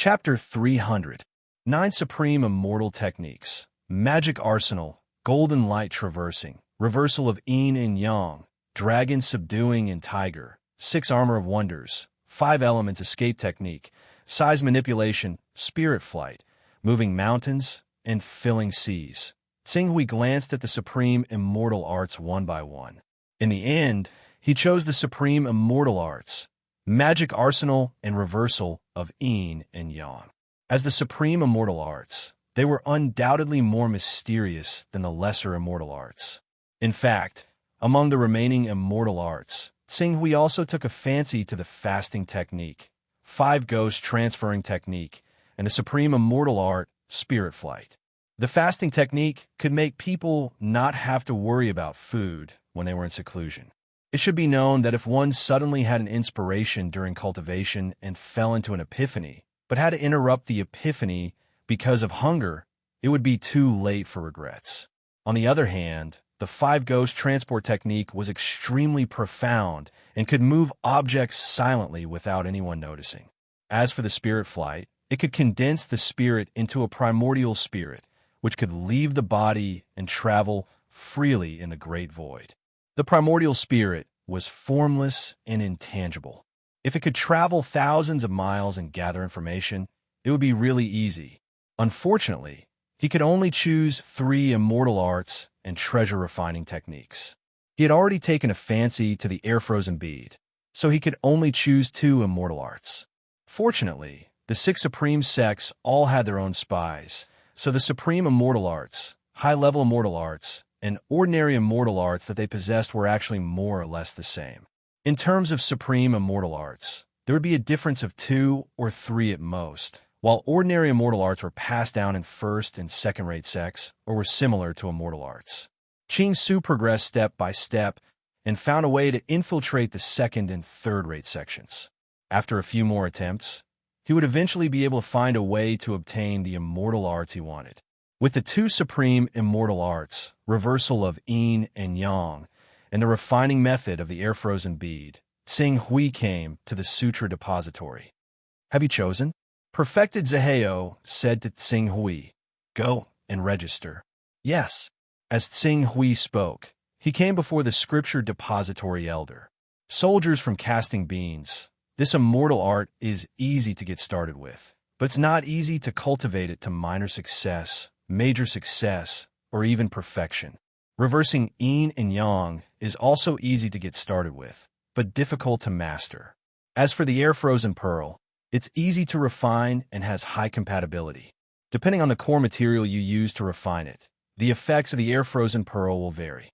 Chapter 300. 9 Supreme Immortal Techniques. Magic Arsenal, Golden Light Traversing, Reversal of Yin and Yang, Dragon Subduing and Tiger, 6 Armor of Wonders, 5 Elements Escape Technique, Size Manipulation, Spirit Flight, Moving Mountains, and Filling Seas. Tsing glanced at the Supreme Immortal Arts one by one. In the end, he chose the Supreme Immortal Arts, Magic Arsenal and Reversal of Yin and Yang. As the Supreme Immortal Arts, they were undoubtedly more mysterious than the lesser immortal arts. In fact, among the remaining immortal arts, Tsing also took a fancy to the fasting technique, 5 Ghost Transferring Technique, and the Supreme Immortal Art, Spirit Flight. The fasting technique could make people not have to worry about food when they were in seclusion. It should be known that if one suddenly had an inspiration during cultivation and fell into an epiphany, but had to interrupt the epiphany because of hunger, it would be too late for regrets. On the other hand, the 5 Ghost Transport Technique was extremely profound and could move objects silently without anyone noticing. As for the Spirit Flight, it could condense the spirit into a primordial spirit, which could leave the body and travel freely in the great void. The primordial spirit was formless and intangible. If it could travel thousands of miles and gather information, it would be really easy. Unfortunately, he could only choose 3 immortal arts and treasure refining techniques. He had already taken a fancy to the air-frozen bead, so he could only choose 2 immortal arts. Fortunately, the 6 supreme sects all had their own spies, so the supreme immortal arts, high-level immortal arts, and ordinary immortal arts that they possessed were actually more or less the same. In terms of supreme immortal arts, there would be a difference of 2 or 3 at most, while ordinary immortal arts were passed down in first and second-rate sects or were similar to immortal arts. Qing Su progressed step by step and found a way to infiltrate the second and third-rate sections. After a few more attempts, he would eventually be able to find a way to obtain the immortal arts he wanted. With the 2 supreme immortal arts, Reversal of Yin and Yang, and the refining method of the air-frozen bead, Tsing came to the Sutra Depository. "Have you chosen?" Perfected Zaheo said to Tsing, "Go and register." "Yes." As Tsing spoke, he came before the Scripture Depository Elder. "Soldiers from casting beans, this immortal art is easy to get started with, but it's not easy to cultivate it to minor success, major success, or even perfection. Reversing Yin and Yang is also easy to get started with, but difficult to master. As for the air-frozen pearl, it's easy to refine and has high compatibility. Depending on the core material you use to refine it, the effects of the air-frozen pearl will vary.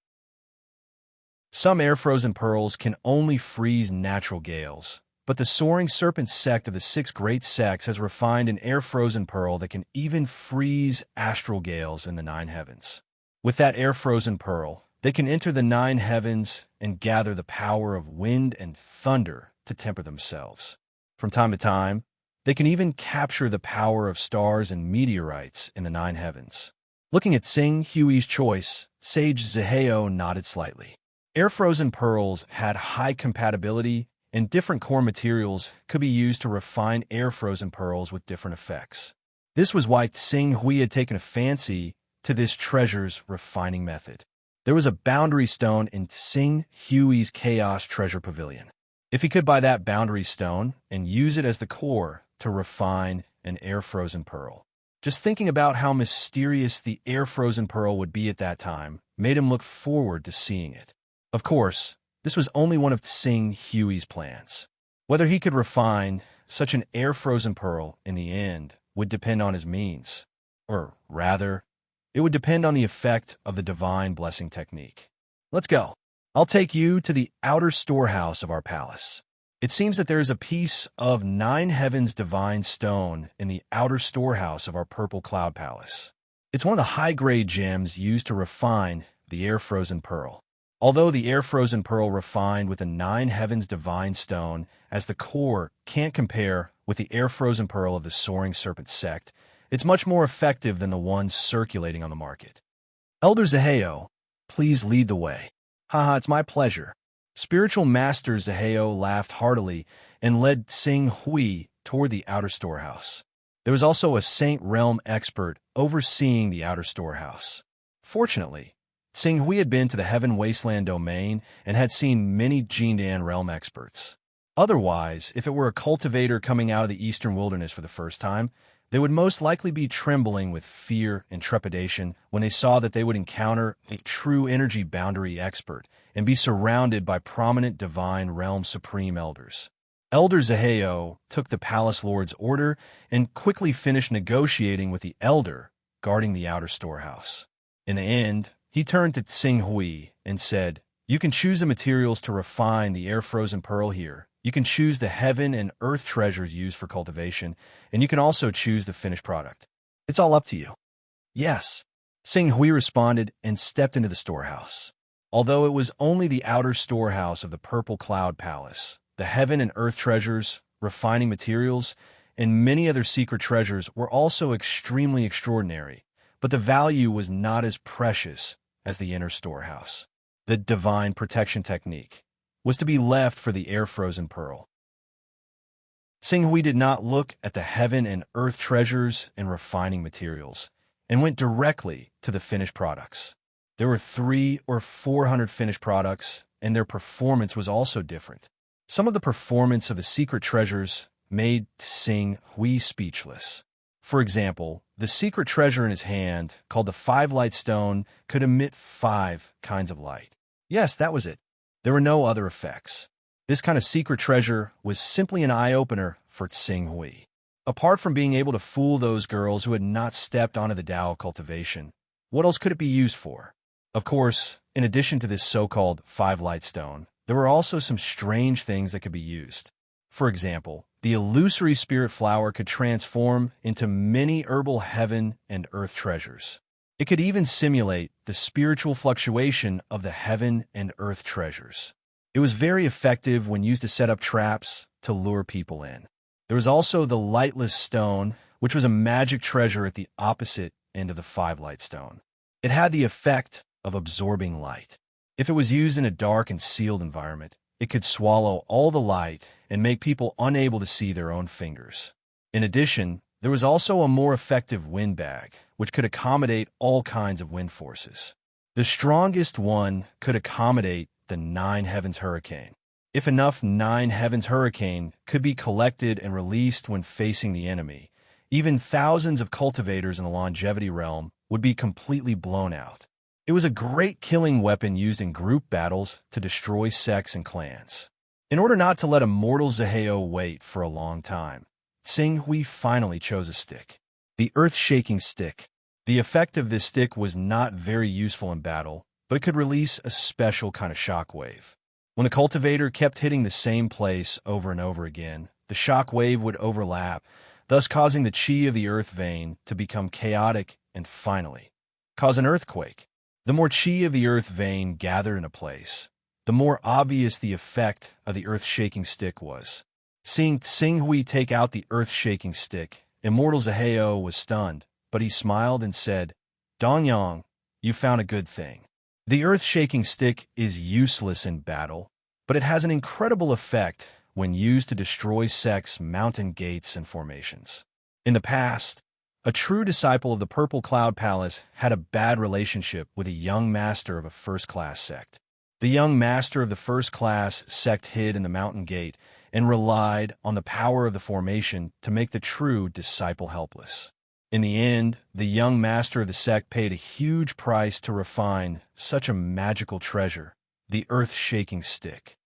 Some air-frozen pearls can only freeze natural gales, but the Soaring Serpent sect of the 6 great sects has refined an air-frozen pearl that can even freeze astral gales in the 9 heavens. With that air-frozen pearl, they can enter the 9 heavens and gather the power of wind and thunder to temper themselves. From time to time, they can even capture the power of stars and meteorites in the 9 heavens. Looking at Tsing Hui's choice, Sage Zaheo nodded slightly. Air-frozen pearls had high compatibility, and different core materials could be used to refine air-frozen pearls with different effects. This was why Tsing had taken a fancy to this treasure's refining method. There was a boundary stone in Tsing Hui's Chaos Treasure Pavilion. If he could buy that boundary stone and use it as the core to refine an air-frozen pearl. Just thinking about how mysterious the air-frozen pearl would be at that time made him look forward to seeing it. Of course, this was only one of Tsing Hui's plans. Whether he could refine such an air-frozen pearl in the end would depend on his means. Or rather, it would depend on the effect of the divine blessing technique. "Let's go. I'll take you to the outer storehouse of our palace. It seems that there is a piece of 9 heavens divine stone in the outer storehouse of our Purple Cloud Palace. It's one of the high-grade gems used to refine the air-frozen pearl. Although the air-frozen pearl refined with the 9 heavens divine stone as the core can't compare with the air-frozen pearl of the Soaring Serpent sect, it's much more effective than the ones circulating on the market. Elder Zaheo, please lead the way." "Haha, it's my pleasure." Spiritual Master Zaheo laughed heartily and led Tsing toward the outer storehouse. There was also a Saint Realm expert overseeing the outer storehouse. Fortunately, Tsing Hui had been to the Heaven Wasteland domain and had seen many Jindan Realm experts. Otherwise, if it were a cultivator coming out of the eastern wilderness for the first time, they would most likely be trembling with fear and trepidation when they saw that they would encounter a true energy boundary expert and be surrounded by prominent divine realm supreme elders. Elder Zaheo took the palace lord's order and quickly finished negotiating with the elder guarding the outer storehouse. In the end, he turned to Tsing Hui and said, "You can choose the materials to refine the air-frozen pearl here. You can choose the heaven and earth treasures used for cultivation, and you can also choose the finished product. It's all up to you." "Yes," Tsing Hui responded and stepped into the storehouse. Although it was only the outer storehouse of the Purple Cloud Palace, the heaven and earth treasures, refining materials, and many other secret treasures were also extremely extraordinary, but the value was not as precious as the inner storehouse. The divine protection technique was to be left for the air-frozen pearl. Tsing Hui did not look at the heaven and earth treasures and refining materials, and went directly to the finished products. There were 300 or 400 finished products, and their performance was also different. Some of the performance of the secret treasures made Tsing Hui speechless. For example, the secret treasure in his hand, called the 5-light stone, could emit 5 kinds of light. Yes, that was it. There were no other effects. This kind of secret treasure was simply an eye-opener for Tsing Hui. Apart from being able to fool those girls who had not stepped onto the Tao cultivation, what else could it be used for? Of course, in addition to this so-called 5-light stone, there were also some strange things that could be used. For example, the illusory spirit flower could transform into many herbal heaven and earth treasures. It could even simulate the spiritual fluctuation of the heaven and earth treasures. It was very effective when used to set up traps to lure people in. There was also the lightless stone, which was a magic treasure at the opposite end of the 5-light stone. It had the effect of absorbing light. If it was used in a dark and sealed environment, it could swallow all the light and make people unable to see their own fingers. In addition, there was also a more effective wind bag, which could accommodate all kinds of wind forces. The strongest one could accommodate the 9 heavens hurricane. If enough 9 heavens hurricane could be collected and released when facing the enemy, even thousands of cultivators in the longevity realm would be completely blown out. It was a great killing weapon used in group battles to destroy sects and clans. In order not to let immortal Zaheo wait for a long time, Tsing Hui finally chose a stick. The earth-shaking stick. The effect of this stick was not very useful in battle, but it could release a special kind of shockwave. When the cultivator kept hitting the same place over and over again, the shockwave would overlap, thus causing the chi of the earth vein to become chaotic and finally cause an earthquake. The more chi of the earth vein gathered in a place, the more obvious the effect of the earth-shaking stick was. Seeing Tsing Hui take out the earth-shaking stick, Immortal Zaheo was stunned, but he smiled and said, "Dongyang, you found a good thing. The earth-shaking stick is useless in battle, but it has an incredible effect when used to destroy sects, mountain gates, and formations." In the past, a true disciple of the Purple Cloud Palace had a bad relationship with a young master of a first-class sect. The young master of the first-class sect hid in the mountain gate and relied on the power of the formation to make the true disciple helpless. In the end, the young master of the sect paid a huge price to refine such a magical treasure, the earth-shaking stick.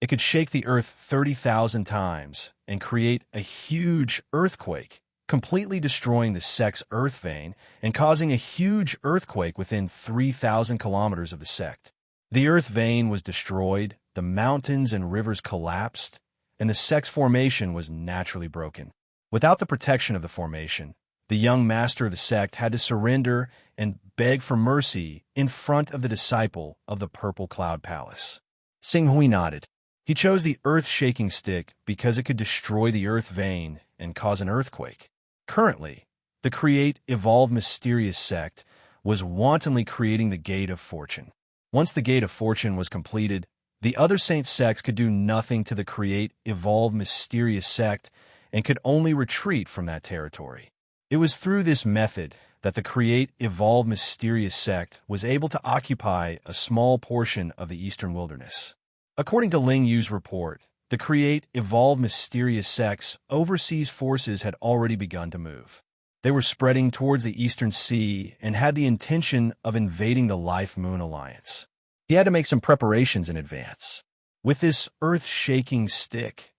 It could shake the earth 30,000 times and create a huge earthquake, completely destroying the sect's earth vein and causing a huge earthquake within 3,000 kilometers of the sect. The earth vein was destroyed, the mountains and rivers collapsed, and the sect's formation was naturally broken. Without the protection of the formation, the young master of the sect had to surrender and beg for mercy in front of the disciple of the Purple Cloud Palace. Tsing Hui nodded. He chose the earth-shaking stick because it could destroy the earth vein and cause an earthquake. Currently, the Create Evolve Mysterious sect was wantonly creating the Gate of Fortune. Once the Gate of Fortune was completed, the other saint sects could do nothing to the Create Evolve Mysterious sect, and could only retreat from that territory. It was through this method that the Create Evolve Mysterious sect was able to occupy a small portion of the eastern wilderness. According to Ling Yu's report, the Create Evolve Mysterious sect's overseas forces had already begun to move. They were spreading towards the Eastern Sea and had the intention of invading the Life Moon Alliance. He had to make some preparations in advance. With this earth-shaking stick,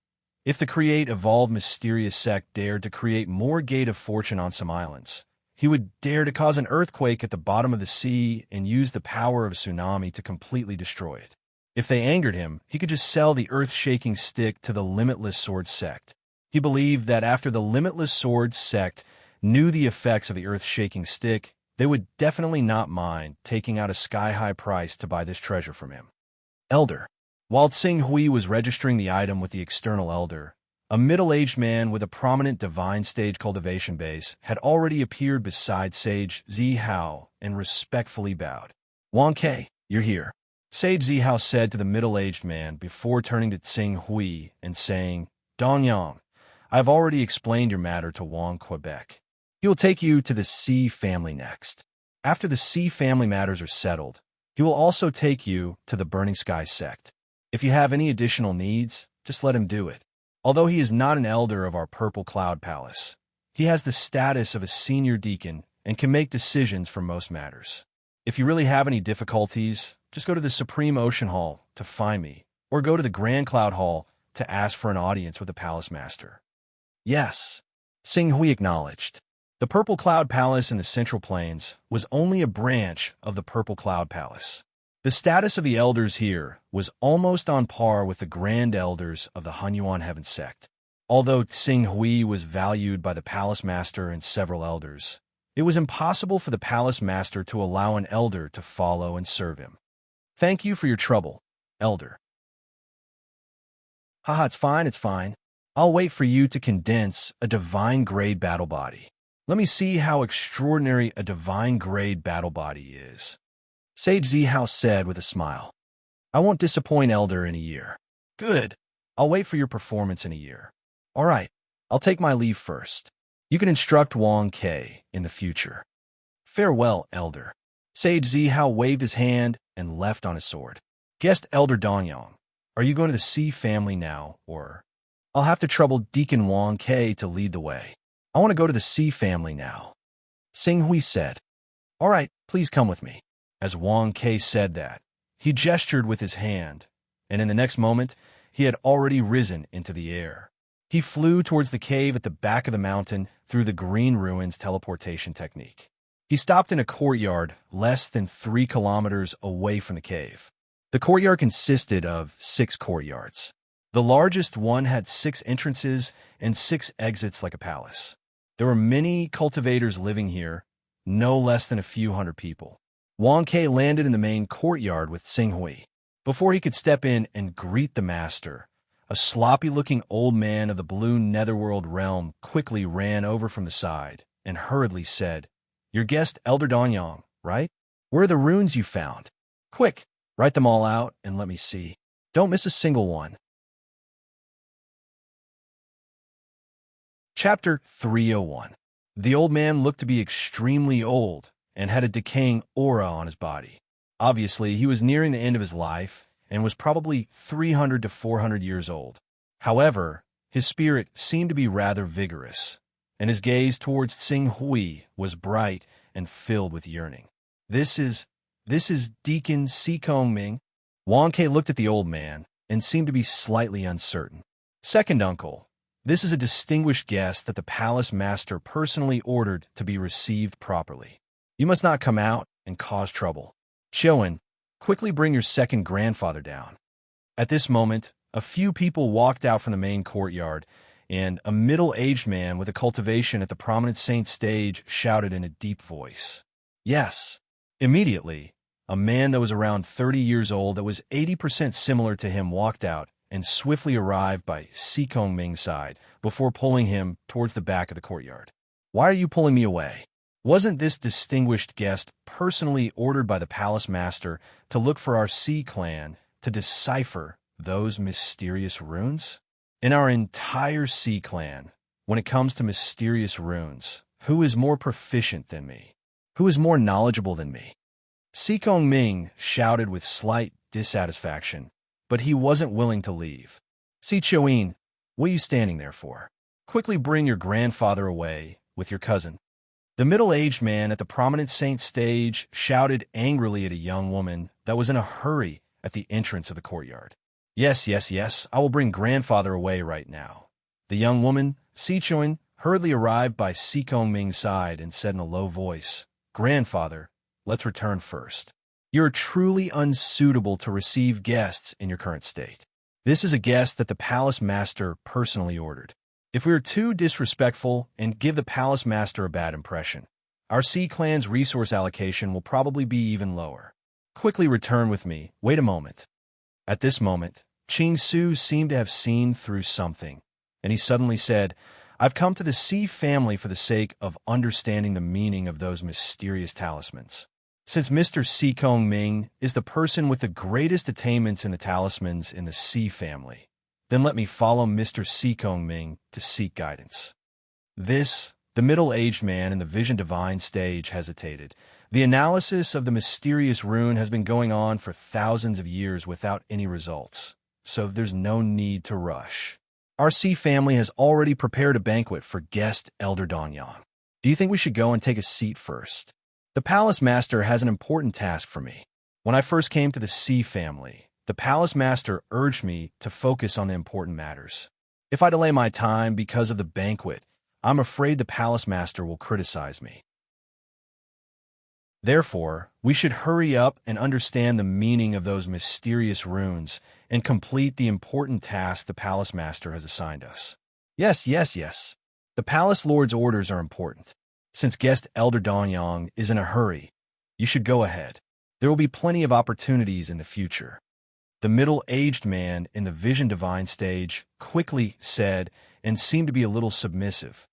if the Create Evolve Mysterious sect dared to create more Gate of Fortune on some islands, he would dare to cause an earthquake at the bottom of the sea and use the power of a tsunami to completely destroy it. If they angered him, he could just sell the earth-shaking stick to the Limitless Sword sect. He believed that after the Limitless Sword sect knew the effects of the earth-shaking stick, they would definitely not mind taking out a sky-high price to buy this treasure from him. Elder. While Tsing Hui was registering the item with the external elder, a middle-aged man with a prominent divine stage cultivation base had already appeared beside Sage Zihao and respectfully bowed. Wang Ke, you're here. Sage Zihao said to the middle-aged man before turning to Tsing Hui and saying, Donyang, I have already explained your matter to Wang Quebec. He will take you to the Sea family next. After the Sea family matters are settled, he will also take you to the Burning Sky sect. If you have any additional needs, just let him do it. Although he is not an elder of our Purple Cloud Palace, he has the status of a senior deacon and can make decisions for most matters. If you really have any difficulties, just go to the Supreme Ocean Hall to find me, or go to the Grand Cloud Hall to ask for an audience with the Palace Master. Yes, Tsing Hui acknowledged. The Purple Cloud Palace in the Central Plains was only a branch of the Purple Cloud Palace. The status of the elders here was almost on par with the Grand Elders of the Hunyuan Heaven sect. Although Tsing Hui was valued by the Palace Master and several elders, it was impossible for the Palace Master to allow an elder to follow and serve him. Thank you for your trouble, elder. Haha, it's fine. I'll wait for you to condense a divine-grade battle body. Let me see how extraordinary a divine-grade battle body is. Sage Zihao said with a smile. I won't disappoint Elder in a year. Good. I'll wait for your performance in a year. All right. I'll take my leave first. You can instruct Wang Ke in the future. Farewell, Elder. Sage Zihao waved his hand and left on his sword. Guest Elder Donyang, are you going to the Sea family now, or? I'll have to trouble Deacon Wang Ke to lead the way. I want to go to the Sea family now. Tsing Hui said. All right, please come with me. As Wang Ke said that, he gestured with his hand, and in the next moment, he had already risen into the air. He flew towards the cave at the back of the mountain through the Green Ruins teleportation technique. He stopped in a courtyard less than 3 kilometers away from the cave. The courtyard consisted of 6 courtyards. The largest one had 6 entrances and 6 exits like a palace. There were many cultivators living here, no less than a few hundred people. Wang Ke landed in the main courtyard with Tsing Hui. Before he could step in and greet the master, a sloppy-looking old man of the blue netherworld realm quickly ran over from the side and hurriedly said, Your guest, Elder Donyang, right? Where are the runes you found? Quick, write them all out and let me see. Don't miss a single one. Chapter 301. The old man looked to be extremely old and had a decaying aura on his body. Obviously, he was nearing the end of his life and was probably 300 to 400 years old. However, his spirit seemed to be rather vigorous, and his gaze towards Tsing Hui was bright and filled with yearning. This is Deacon Sikong Ming. Wang Ke looked at the old man and seemed to be slightly uncertain. Second uncle, this is a distinguished guest that the palace master personally ordered to be received properly. You must not come out and cause trouble. Chioen, quickly bring your second grandfather down. At this moment, a few people walked out from the main courtyard, and a middle-aged man with a cultivation at the prominent saint stage shouted in a deep voice. Yes. Immediately, a man that was around 30 years old that was 80% similar to him walked out and swiftly arrived by Sikong Ming's side before pulling him towards the back of the courtyard. Why are you pulling me away? Wasn't this distinguished guest personally ordered by the palace master to look for our Sea clan to decipher those mysterious runes? In our entire Sea clan, when it comes to mysterious runes, who is more proficient than me? Who is more knowledgeable than me? Sikong Ming shouted with slight dissatisfaction, but he wasn't willing to leave. Si Chuan, what are you standing there for? Quickly bring your grandfather away with your cousin. The middle-aged man at the prominent saint stage shouted angrily at a young woman that was in a hurry at the entrance of the courtyard. Yes, yes, yes, I will bring grandfather away right now. The young woman, Si Chuan, hurriedly arrived by Sikong Ming's side and said in a low voice, Grandfather, let's return first. You are truly unsuitable to receive guests in your current state. This is a guest that the palace master personally ordered. If we are too disrespectful and give the palace master a bad impression, our Sea clan's resource allocation will probably be even lower. Quickly return with me. Wait a moment. At this moment, Ching Su seemed to have seen through something, and he suddenly said, I've come to the Sea family for the sake of understanding the meaning of those mysterious talismans. Since Mr. Sikong Ming is the person with the greatest attainments in the talismans in the Sea family, then let me follow Mr. Sikong Ming to seek guidance. The middle-aged man in the Vision Divine stage hesitated. The analysis of the mysterious rune has been going on for thousands of years without any results, so there's no need to rush. Our Sea family has already prepared a banquet for guest Elder Donyang. Do you think we should go and take a seat first? The palace master has an important task for me. When I first came to the Sea family, the palace master urged me to focus on the important matters. If I delay my time because of the banquet, I'm afraid the palace master will criticize me. Therefore, we should hurry up and understand the meaning of those mysterious runes and complete the important task the palace master has assigned us. Yes, yes, yes. The palace lord's orders are important. Since guest Elder Donyang is in a hurry, you should go ahead. There will be plenty of opportunities in the future. The middle-aged man in the Vision Divine stage quickly said and seemed to be a little submissive.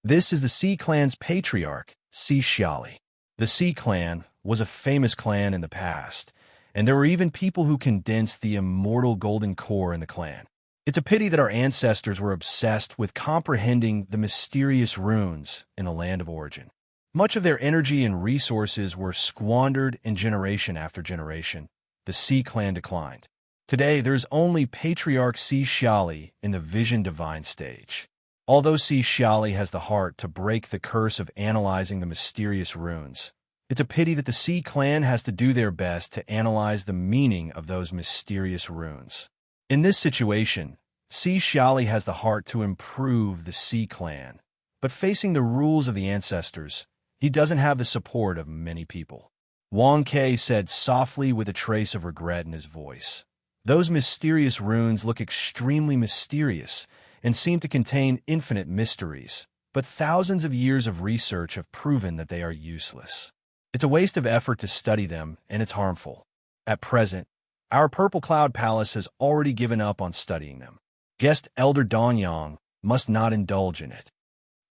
This is the Sea clan's patriarch, Si Xiali. The Sea clan was a famous clan in the past, and there were even people who condensed the immortal golden core in the clan. It's a pity that our ancestors were obsessed with comprehending the mysterious runes in the land of origin. Much of their energy and resources were squandered in generation after generation. The Sea clan declined. Today, there is only Patriarch Si Xiali in the Vision Divine stage. Although Si Xiali has the heart to break the curse of analyzing the mysterious runes, it's a pity that the Sea clan has to do their best to analyze the meaning of those mysterious runes. In this situation, Si Xiali has the heart to improve the Sea clan, but facing the rules of the ancestors, he doesn't have the support of many people. Wang Ke said softly with a trace of regret in his voice. Those mysterious runes look extremely mysterious and seem to contain infinite mysteries, but thousands of years of research have proven that they are useless. It's a waste of effort to study them, and it's harmful. At present, our Purple Cloud Palace has already given up on studying them. Guest Elder Donyang must not indulge in it.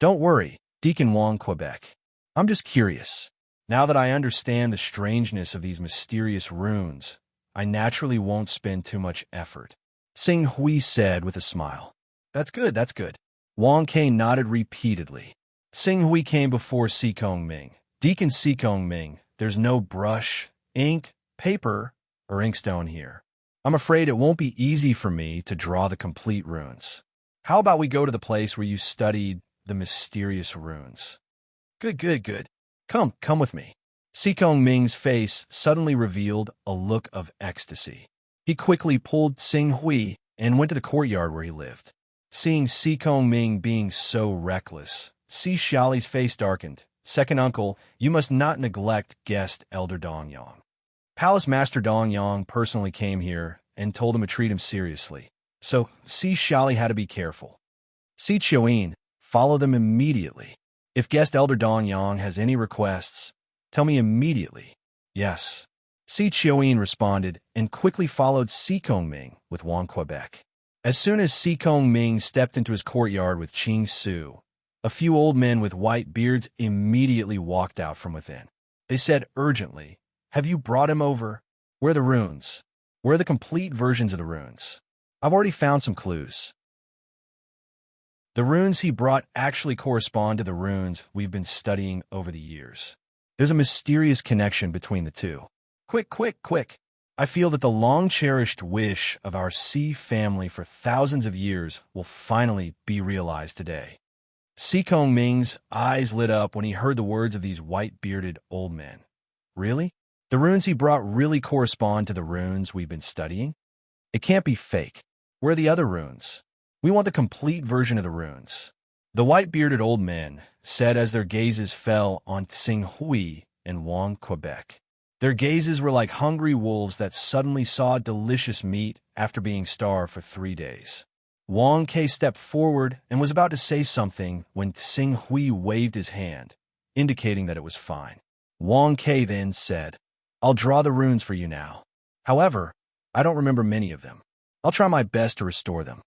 Don't worry, Deacon Wang Quebec. I'm just curious. Now that I understand the strangeness of these mysterious runes, I naturally won't spend too much effort. Sing Hui said with a smile. That's good, that's good. Wang Ke nodded repeatedly. Sing Hui came before Sikong Ming. Deacon Sikong Ming, there's no brush, ink, paper, or inkstone here. I'm afraid it won't be easy for me to draw the complete runes. How about we go to the place where you studied the mysterious runes? Good, good, good. Come with me. Sikong Ming's face suddenly revealed a look of ecstasy. He quickly pulled Sing Hui and went to the courtyard where he lived. Seeing Sikong Ming being so reckless, Si Xiali's face darkened. Second uncle, you must not neglect guest Elder Donyang. Palace Master Donyang personally came here and told him to treat him seriously, so Si Xiali had to be careful. Si Chuan, follow them immediately. If guest Elder Donyang has any requests, tell me immediately. Yes. Si Chuan responded and quickly followed Sikong Ming with Wang Quebec. As soon as Sikong Ming stepped into his courtyard with Ching Su, a few old men with white beards immediately walked out from within. They said urgently, Have you brought him over? Where are the runes? Where are the complete versions of the runes? I've already found some clues. The runes he brought actually correspond to the runes we've been studying over the years. There's a mysterious connection between the two. Quick, quick, quick! I feel that the long-cherished wish of our sea family for thousands of years will finally be realized today. Sikong Ming's eyes lit up when he heard the words of these white-bearded old men. Really? The runes he brought really correspond to the runes we've been studying? It can't be fake. Where are the other runes? We want the complete version of the runes. The white-bearded old men said as their gazes fell on Tsinghui and Wang, Quebec. Their gazes were like hungry wolves that suddenly saw delicious meat after being starved for 3 days. Wang Ke stepped forward and was about to say something when Tsinghui waved his hand, indicating that it was fine. Wang Ke then said, "I'll draw the runes for you now. However, I don't remember many of them. I'll try my best to restore them."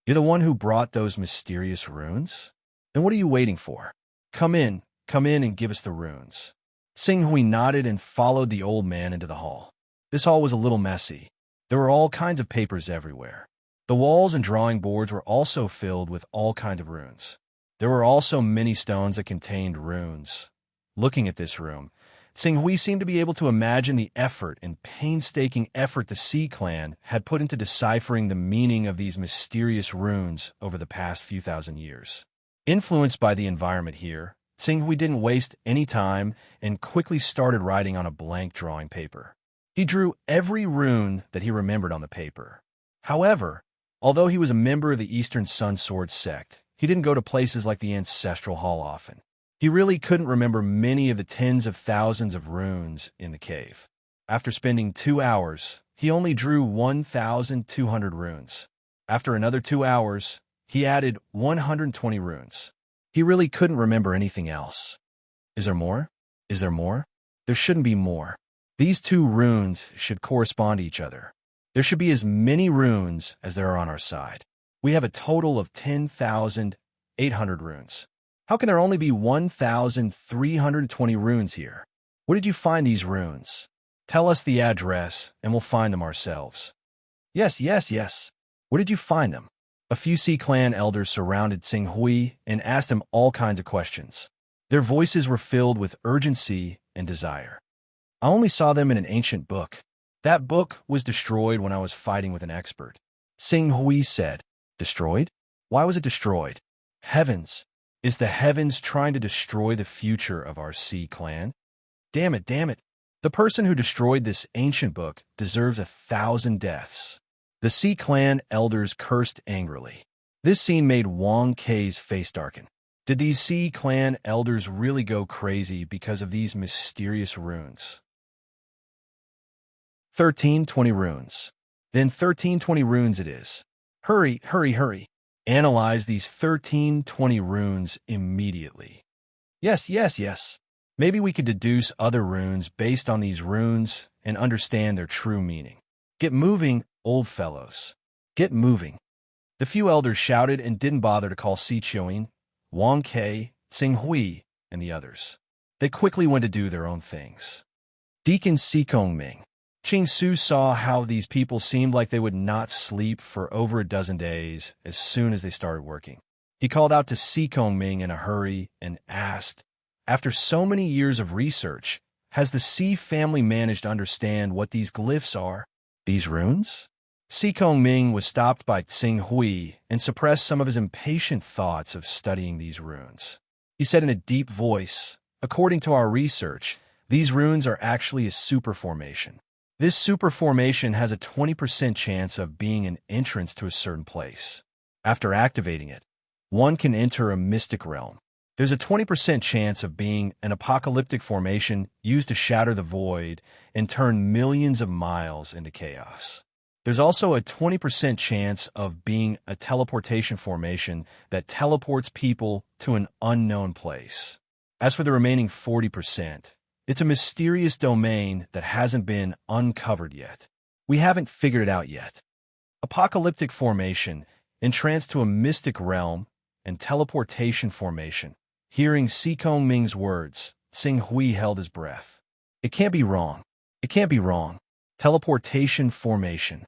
"You're the one who brought those mysterious runes? Then what are you waiting for? Come in and give us the runes." Tsinghui nodded and followed the old man into the hall. This hall was a little messy. There were all kinds of papers everywhere. The walls and drawing boards were also filled with all kinds of runes. There were also many stones that contained runes. Looking at this room, Tsinghui seemed to be able to imagine the effort and painstaking effort the Sea clan had put into deciphering the meaning of these mysterious runes over the past few thousand years. Influenced by the environment here, Tsinghui didn't waste any time and quickly started writing on a blank drawing paper. He drew every rune that he remembered on the paper. However, although he was a member of the Eastern Sun Sword sect, he didn't go to places like the Ancestral Hall often. He really couldn't remember many of the tens of thousands of runes in the cave. After spending 2 hours, he only drew 1,200 runes. After another 2 hours, he added 120 runes. He really couldn't remember anything else. Is there more? Is there more? There shouldn't be more. These 2 runes should correspond to each other. There should be as many runes as there are on our side. We have a total of 10,800 runes. How can there only be 1,320 runes here? Where did you find these runes? Tell us the address, and we'll find them ourselves. Yes. Where did you find them? A few Sea clan elders surrounded Tsinghui and asked him all kinds of questions. Their voices were filled with urgency and desire. I only saw them in an ancient book. That book was destroyed when I was fighting with an expert. Tsinghui said, "Destroyed? Why was it destroyed?" "Heavens! Is the heavens trying to destroy the future of our Sea clan? Damn it. The person who destroyed this ancient book deserves 1,000 deaths." The Sea clan elders cursed angrily. This scene made Wang Ke's face darken. Did these Sea clan elders really go crazy because of these mysterious runes? 1320 runes. Then 1320 runes it is. Hurry. Analyze these 1320 runes immediately. Yes. Maybe we could deduce other runes based on these runes and understand their true meaning. Get moving, old fellows. Get moving. The few elders shouted and didn't bother to call Si Chioing, Wang Ke, Tsinghui, and the others. They quickly went to do their own things. Deacon Sikong Ming. Ching Su saw how these people seemed like they would not sleep for over a dozen days as soon as they started working. He called out to Sikong Ming in a hurry and asked, "After so many years of research, has the Si family managed to understand what these glyphs are? These runes?" Sikong Ming was stopped by Tsinghui and suppressed some of his impatient thoughts of studying these runes. He said in a deep voice, "According to our research, these runes are actually a super formation. This super formation has a 20% chance of being an entrance to a certain place. After activating it, one can enter a mystic realm. There's a 20% chance of being an apocalyptic formation used to shatter the void and turn millions of miles into chaos. There's also a 20% chance of being a teleportation formation that teleports people to an unknown place. As for the remaining 40%, it's a mysterious domain that hasn't been uncovered yet. We haven't figured it out yet. Apocalyptic formation, entranced to a mystic realm, and teleportation formation." Hearing Sikong Ming's words, Tsinghui held his breath. It can't be wrong. Teleportation formation.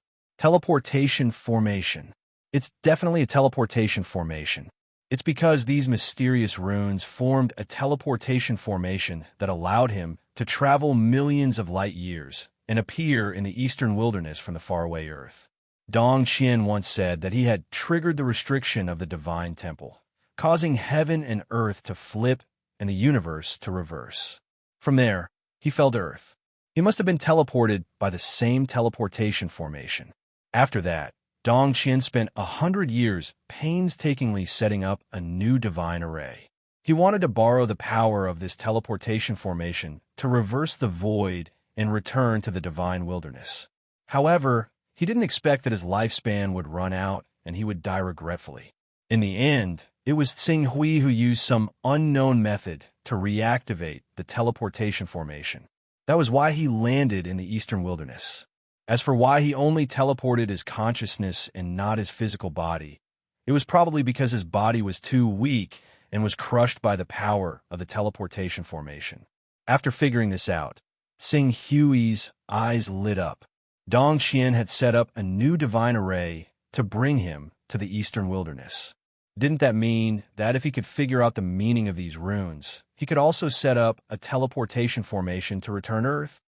It's definitely a teleportation formation. It's because these mysterious runes formed a teleportation formation that allowed him to travel millions of light years and appear in the eastern wilderness from the faraway earth. Dong Qian once said that he had triggered the restriction of the divine temple, causing heaven and earth to flip and the universe to reverse. From there, he fell to earth. He must have been teleported by the same teleportation formation. After that, Dong Qian spent 100 years painstakingly setting up a new divine array. He wanted to borrow the power of this teleportation formation to reverse the void and return to the divine wilderness. However, he didn't expect that his lifespan would run out and he would die regretfully. In the end, it was Tsing Hui who used some unknown method to reactivate the teleportation formation. That was why he landed in the eastern wilderness. As for why he only teleported his consciousness and not his physical body, it was probably because his body was too weak and was crushed by the power of the teleportation formation. After figuring this out, Tsing Hui's eyes lit up. Dong Qian had set up a new divine array to bring him to the eastern wilderness. Didn't that mean that if he could figure out the meaning of these runes, he could also set up a teleportation formation to return Earth?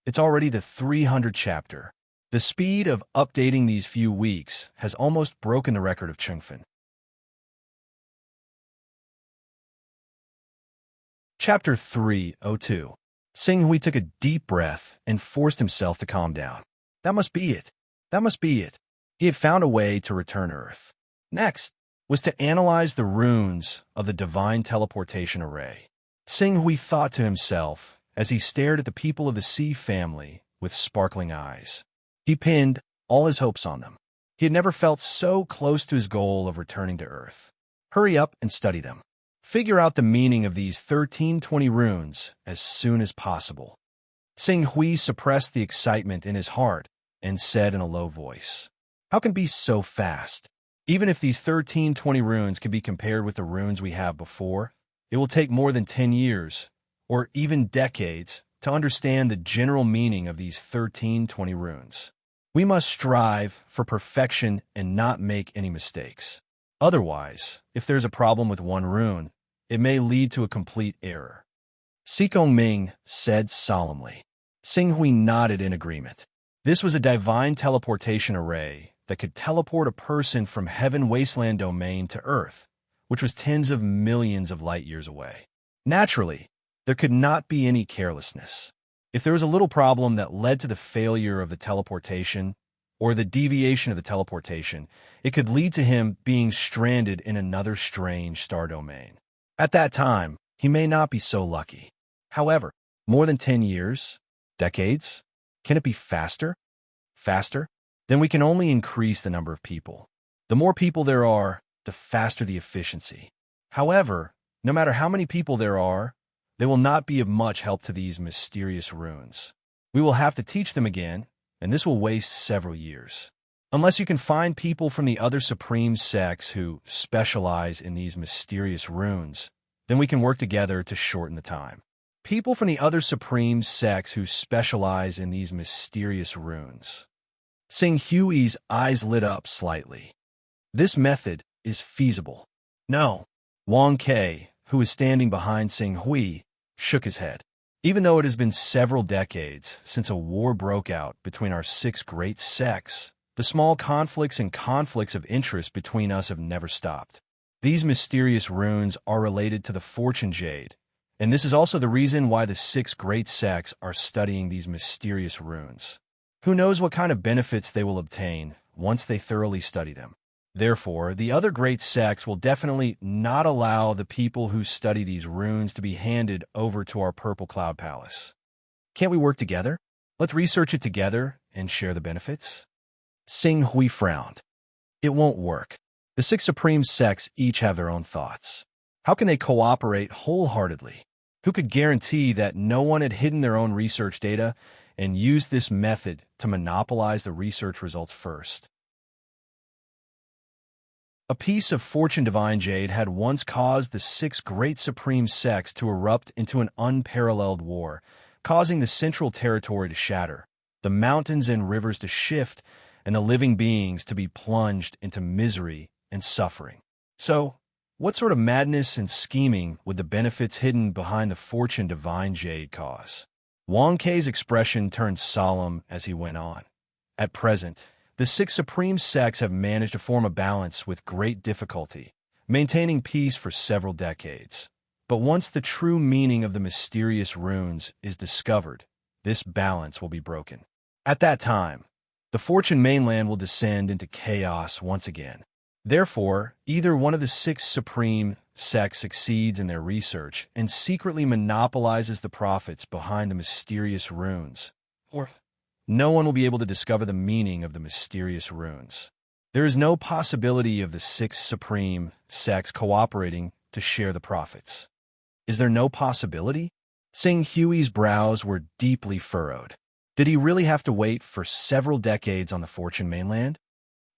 It's already the 300th chapter. The speed of updating these few weeks has almost broken the record of Chengfen. Chapter 302. Tsing Hui took a deep breath and forced himself to calm down. That must be it. That must be it. He had found a way to return Earth. Next was to analyze the runes of the divine teleportation array. Tsing Hui thought to himself as he stared at the people of the Sea family with sparkling eyes. He pinned all his hopes on them. He had never felt so close to his goal of returning to Earth. Hurry up and study them. Figure out the meaning of these 1320 runes as soon as possible. Tsing Hui suppressed the excitement in his heart and said in a low voice, "How can it be so fast? Even if these 1320 runes can be compared with the runes we have before, it will take more than 10 years, or even decades, to understand the general meaning of these 1320 runes. We must strive for perfection and not make any mistakes. Otherwise, if there's a problem with one rune, it may lead to a complete error." Sikong Ming said solemnly. Tsing Hui nodded in agreement. This was a divine teleportation array that could teleport a person from Heaven Wasteland domain to Earth, which was tens of millions of light years away. Naturally, there could not be any carelessness. If there was a little problem that led to the failure of the teleportation or the deviation of the teleportation, it could lead to him being stranded in another strange star domain. At that time, he may not be so lucky. However, more than 10 years? Decades? Can it be faster? Faster? Then we can only increase the number of people. The more people there are, the faster the efficiency. However, no matter how many people there are, they will not be of much help to these mysterious runes. We will have to teach them again, and this will waste several years. Unless you can find people from the other supreme sects who specialize in these mysterious runes, then we can work together to shorten the time. People from the other supreme sects who specialize in these mysterious runes. Tsing Hui's eyes lit up slightly. This method is feasible. No. Wang Ke, who was standing behind Tsing Hui, shook his head. Even though it has been several decades since a war broke out between our 6 great sects, the small conflicts and conflicts of interest between us have never stopped. These mysterious runes are related to the Fortune Jade, and this is also the reason why the 6 great sects are studying these mysterious runes. Who knows what kind of benefits they will obtain once they thoroughly study them. Therefore, the other great sects will definitely not allow the people who study these runes to be handed over to our Purple Cloud Palace. Can't we work together? Let's research it together and share the benefits. Tsing Hui frowned. It won't work. The 6 supreme sects each have their own thoughts. How can they cooperate wholeheartedly? Who could guarantee that no one had hidden their own research data and used this method to monopolize the research results first? A piece of Fortune Divine Jade had once caused the 6 great supreme sects to erupt into an unparalleled war, causing the central territory to shatter, the mountains and rivers to shift, and the living beings to be plunged into misery and suffering. So, what sort of madness and scheming would the benefits hidden behind the fortune divine jade cause? Wang Kei's expression turned solemn as he went on. At present, the six supreme sects have managed to form a balance with great difficulty, maintaining peace for several decades. But once the true meaning of the mysterious runes is discovered, this balance will be broken. At that time, the Fortune mainland will descend into chaos once again. Therefore, either one of the six supreme sects succeeds in their research and secretly monopolizes the profits behind the mysterious runes, or no one will be able to discover the meaning of the mysterious runes. There is no possibility of the six supreme sects cooperating to share the profits. Is there no possibility? Sing Hui's brows were deeply furrowed. Did he really have to wait for several decades on the Fortune mainland?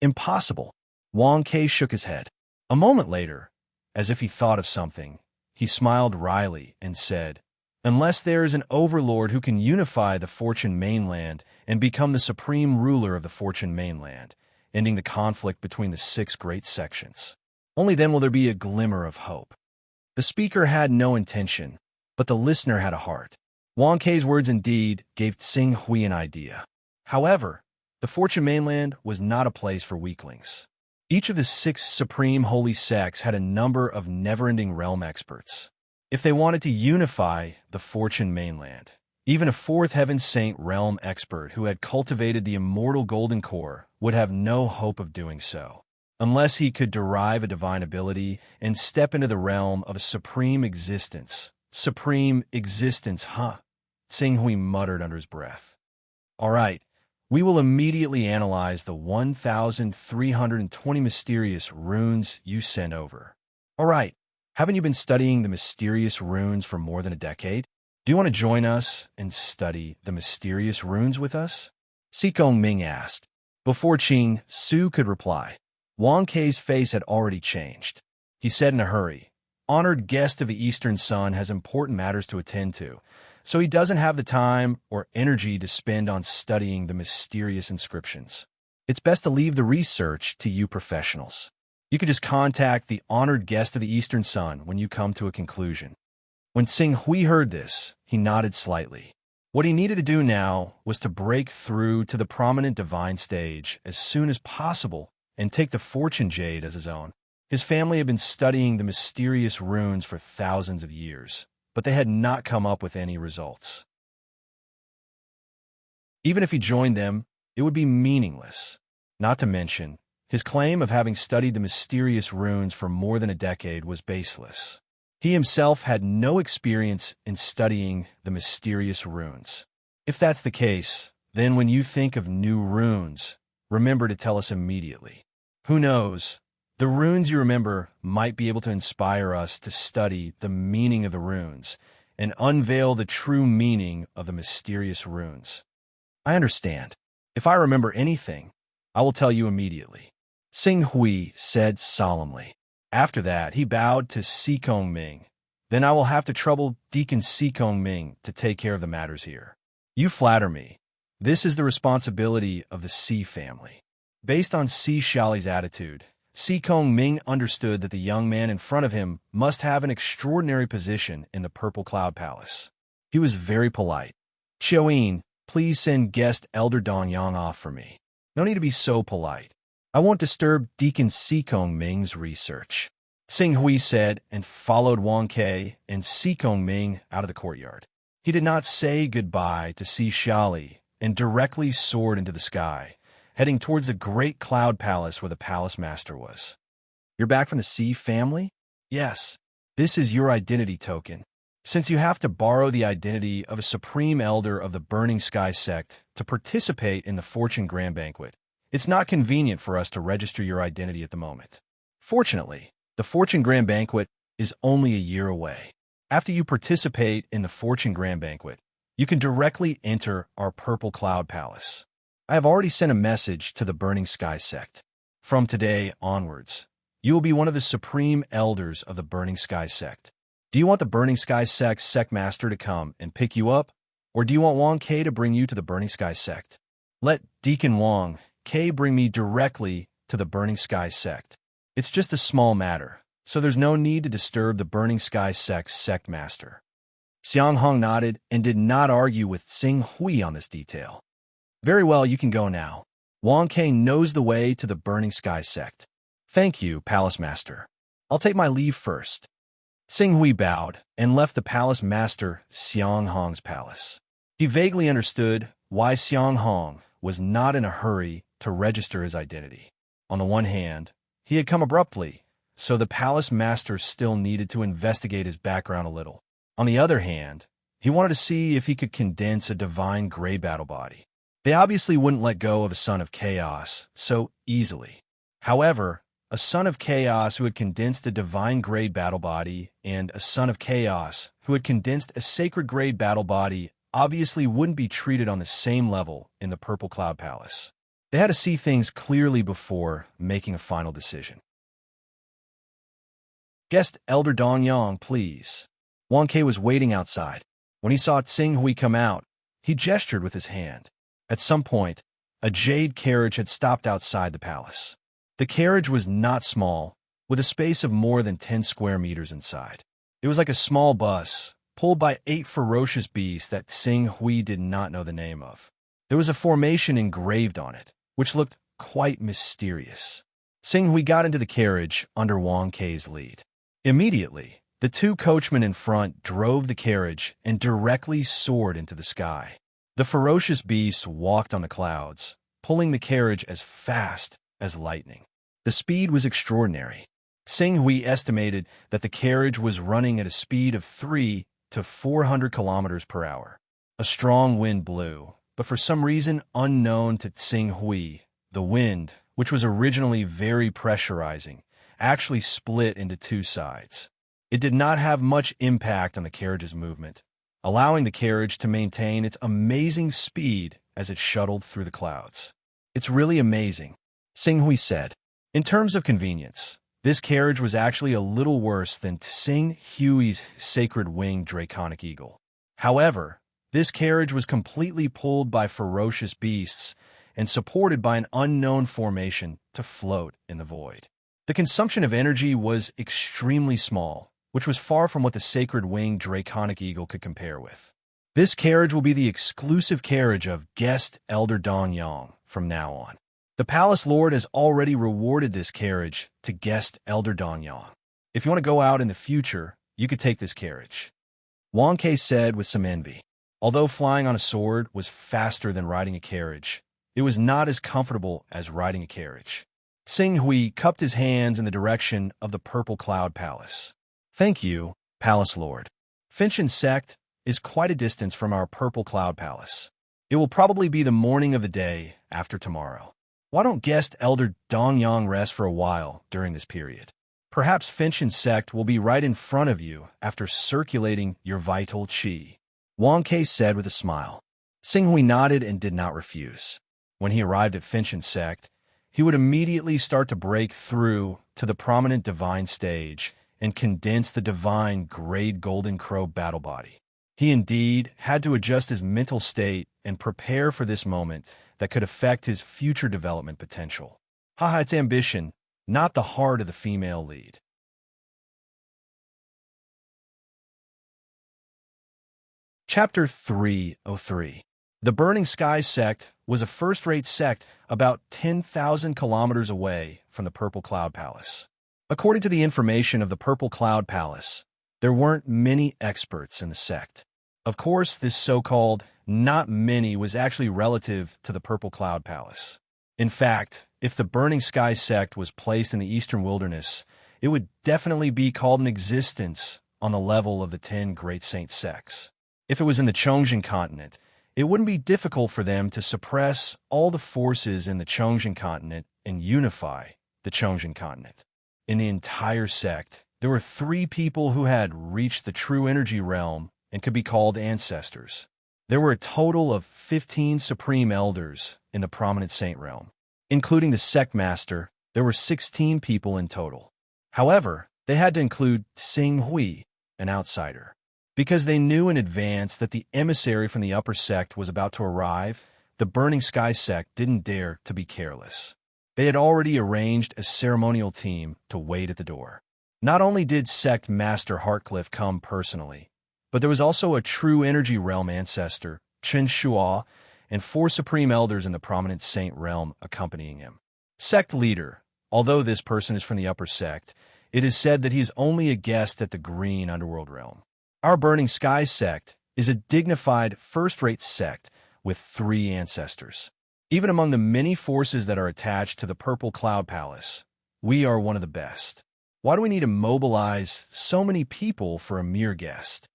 Impossible. Wang Kei shook his head. A moment later, as if he thought of something, he smiled wryly and said, "Unless there is an overlord who can unify the Fortune mainland and become the supreme ruler of the Fortune mainland, ending the conflict between the six great sections, only then will there be a glimmer of hope." The speaker had no intention, but the listener had a heart. Wang Kei's words indeed gave Sing Hui an idea. However, the Fortune mainland was not a place for weaklings. Each of the six supreme holy sects had a number of never-ending realm experts. If they wanted to unify the Fortune mainland, even a fourth heaven saint realm expert who had cultivated the immortal golden core would have no hope of doing so, unless he could derive a divine ability and step into the realm of a supreme existence. Supreme existence, huh? Sing Hui muttered under his breath. All right. We will immediately analyze the 1,320 mysterious runes you sent over. All right, haven't you been studying the mysterious runes for more than a decade? Do you want to join us and study the mysterious runes with us? Sikong Ming asked. Before Qing Su could reply, Wang Kei's face had already changed. He said in a hurry, "Honored guest of the Eastern Sun has important matters to attend to, so he doesn't have the time or energy to spend on studying the mysterious inscriptions. It's best to leave the research to you professionals. You can just contact the honored guest of the Eastern Sun when you come to a conclusion." When Sing Hui heard this, he nodded slightly. What he needed to do now was to break through to the prominent divine stage as soon as possible and take the Fortune Jade as his own. His family had been studying the mysterious runes for thousands of years, but they had not come up with any results. Even if he joined them, it would be meaningless. Not to mention, his claim of having studied the mysterious runes for more than a decade was baseless. He himself had no experience in studying the mysterious runes. If that's the case, then when you think of new runes, remember to tell us immediately. Who knows? The runes you remember might be able to inspire us to study the meaning of the runes and unveil the true meaning of the mysterious runes. I understand. If I remember anything, I will tell you immediately, Sing Hui said solemnly. After that, he bowed to Sikong Ming. Then I will have to trouble Deacon Sikong Ming to take care of the matters here. You flatter me. This is the responsibility of the Si family. Based on Si Shali's attitude, Sikong Ming understood that the young man in front of him must have an extraordinary position in the Purple Cloud Palace. He was very polite. "Chioin, please send guest Elder Dong Yang off for me. No need to be so polite. I won't disturb Deacon Sikong Ming's research," Sing Hui said and followed Wang Kei and Sikong Ming out of the courtyard. He did not say goodbye to Si Shali and directly soared into the sky, heading towards the great cloud palace where the palace master was. "You're back from the Si family?" "Yes. This is your identity token. Since you have to borrow the identity of a supreme elder of the Burning Sky sect to participate in the Fortune Grand Banquet, it's not convenient for us to register your identity at the moment. Fortunately, the Fortune Grand Banquet is only a year away. After you participate in the Fortune Grand Banquet, you can directly enter our Purple Cloud Palace. I have already sent a message to the Burning Sky sect. From today onwards, you will be one of the supreme elders of the Burning Sky sect. Do you want the Burning Sky sect sect master to come and pick you up, or do you want Wang Kei to bring you to the Burning Sky sect? Let Deacon Wang Kei bring me directly to the Burning Sky sect. It's just a small matter, so there's no need to disturb the Burning Sky sect's sect master. Xiang Hong nodded and did not argue with Xing Hui on this detail. Very well, you can go now. Wang Ke knows the way to the Burning Sky sect. Thank you, Palace Master. I'll take my leave first. Xing Hui bowed and left the Palace Master Xiang Hong's palace. He vaguely understood why Xiang Hong was not in a hurry to register his identity. On the one hand, he had come abruptly, so the Palace Master still needed to investigate his background a little. On the other hand, he wanted to see if he could condense a divine gray battle body. They obviously wouldn't let go of a son of chaos so easily. However, a son of chaos who had condensed a divine grade battle body and a son of chaos who had condensed a sacred grade battle body obviously wouldn't be treated on the same level in the Purple Cloud Palace. They had to see things clearly before making a final decision. Guest Elder Dongyang, please. Wang Ke was waiting outside. When he saw Xing Hui come out, he gestured with his hand. At some point, a jade carriage had stopped outside the palace. The carriage was not small, with a space of more than 10 square meters inside. It was like a small bus, pulled by 8 ferocious beasts that Xing Hui did not know the name of. There was a formation engraved on it, which looked quite mysterious. Xing Hui got into the carriage under Wang Ke's lead. Immediately, the 2 coachmen in front drove the carriage and directly soared into the sky. The ferocious beasts walked on the clouds, pulling the carriage as fast as lightning. The speed was extraordinary. Xing Hui estimated that the carriage was running at a speed of 300 to 400 kilometers per hour. A strong wind blew, but for some reason unknown to Xing Hui, the wind, which was originally very pressurizing, actually split into 2 sides. It did not have much impact on the carriage's movement, allowing the carriage to maintain its amazing speed as it shuttled through the clouds. It's really amazing, Xing Hui said. In terms of convenience, this carriage was actually a little worse than Xing Hui's sacred winged draconic eagle. However, this carriage was completely pulled by ferocious beasts and supported by an unknown formation to float in the void. The consumption of energy was extremely small, which was far from what the sacred winged draconic eagle could compare with. This carriage will be the exclusive carriage of Guest Elder Dongyang from now on. The Palace Lord has already rewarded this carriage to Guest Elder Dongyang. If you want to go out in the future, you could take this carriage. Wang Ke said with some envy. Although flying on a sword was faster than riding a carriage, it was not as comfortable as riding a carriage. Xing Hui cupped his hands in the direction of the Purple Cloud Palace. Thank you, Palace Lord. Finchin Sect is quite a distance from our Purple Cloud Palace. It will probably be the morning of the day after tomorrow. Why don't Guest Elder Dongyang rest for a while during this period? Perhaps Finchin Sect will be right in front of you after circulating your vital qi. Wang Ke said with a smile. Xing Hui nodded and did not refuse. When he arrived at Finchin Sect, he would immediately start to break through to the prominent divine stage and condense the divine grade golden crow battle body. He indeed had to adjust his mental state and prepare for this moment that could affect his future development potential. Haha, it's ambition, not the heart of the female lead. Chapter 303. The Burning Sky Sect was a first-rate sect about 10,000 kilometers away from the Purple Cloud Palace. According to the information of the Purple Cloud Palace, there weren't many experts in the sect. Of course, this so-called not many was actually relative to the Purple Cloud Palace. In fact, if the Burning Sky Sect was placed in the Eastern Wilderness, it would definitely be called an existence on the level of the 10 Great Saint Sects. If it was in the Chongqing continent, it wouldn't be difficult for them to suppress all the forces in the Chongqing continent and unify the Chongqing continent. In the entire sect, there were 3 people who had reached the true energy realm and could be called ancestors. There were a total of 15 supreme elders in the prominent saint realm. Including the sect master, there were 16 people in total. However, they had to include Xing Hui, an outsider. Because they knew in advance that the emissary from the upper sect was about to arrive, the Burning Sky Sect didn't dare to be careless. They had already arranged a ceremonial team to wait at the door. Not only did Sect Master Hartcliffe come personally, but there was also a true energy realm ancestor, Chen Shua, and 4 supreme elders in the prominent saint realm accompanying him. Sect leader, although this person is from the upper sect, it is said that he is only a guest at the green underworld realm. Our Burning Sky sect is a dignified, first-rate sect with 3 ancestors. Even among the many forces that are attached to the Purple Cloud Palace, we are one of the best. Why do we need to mobilize so many people for a mere guest?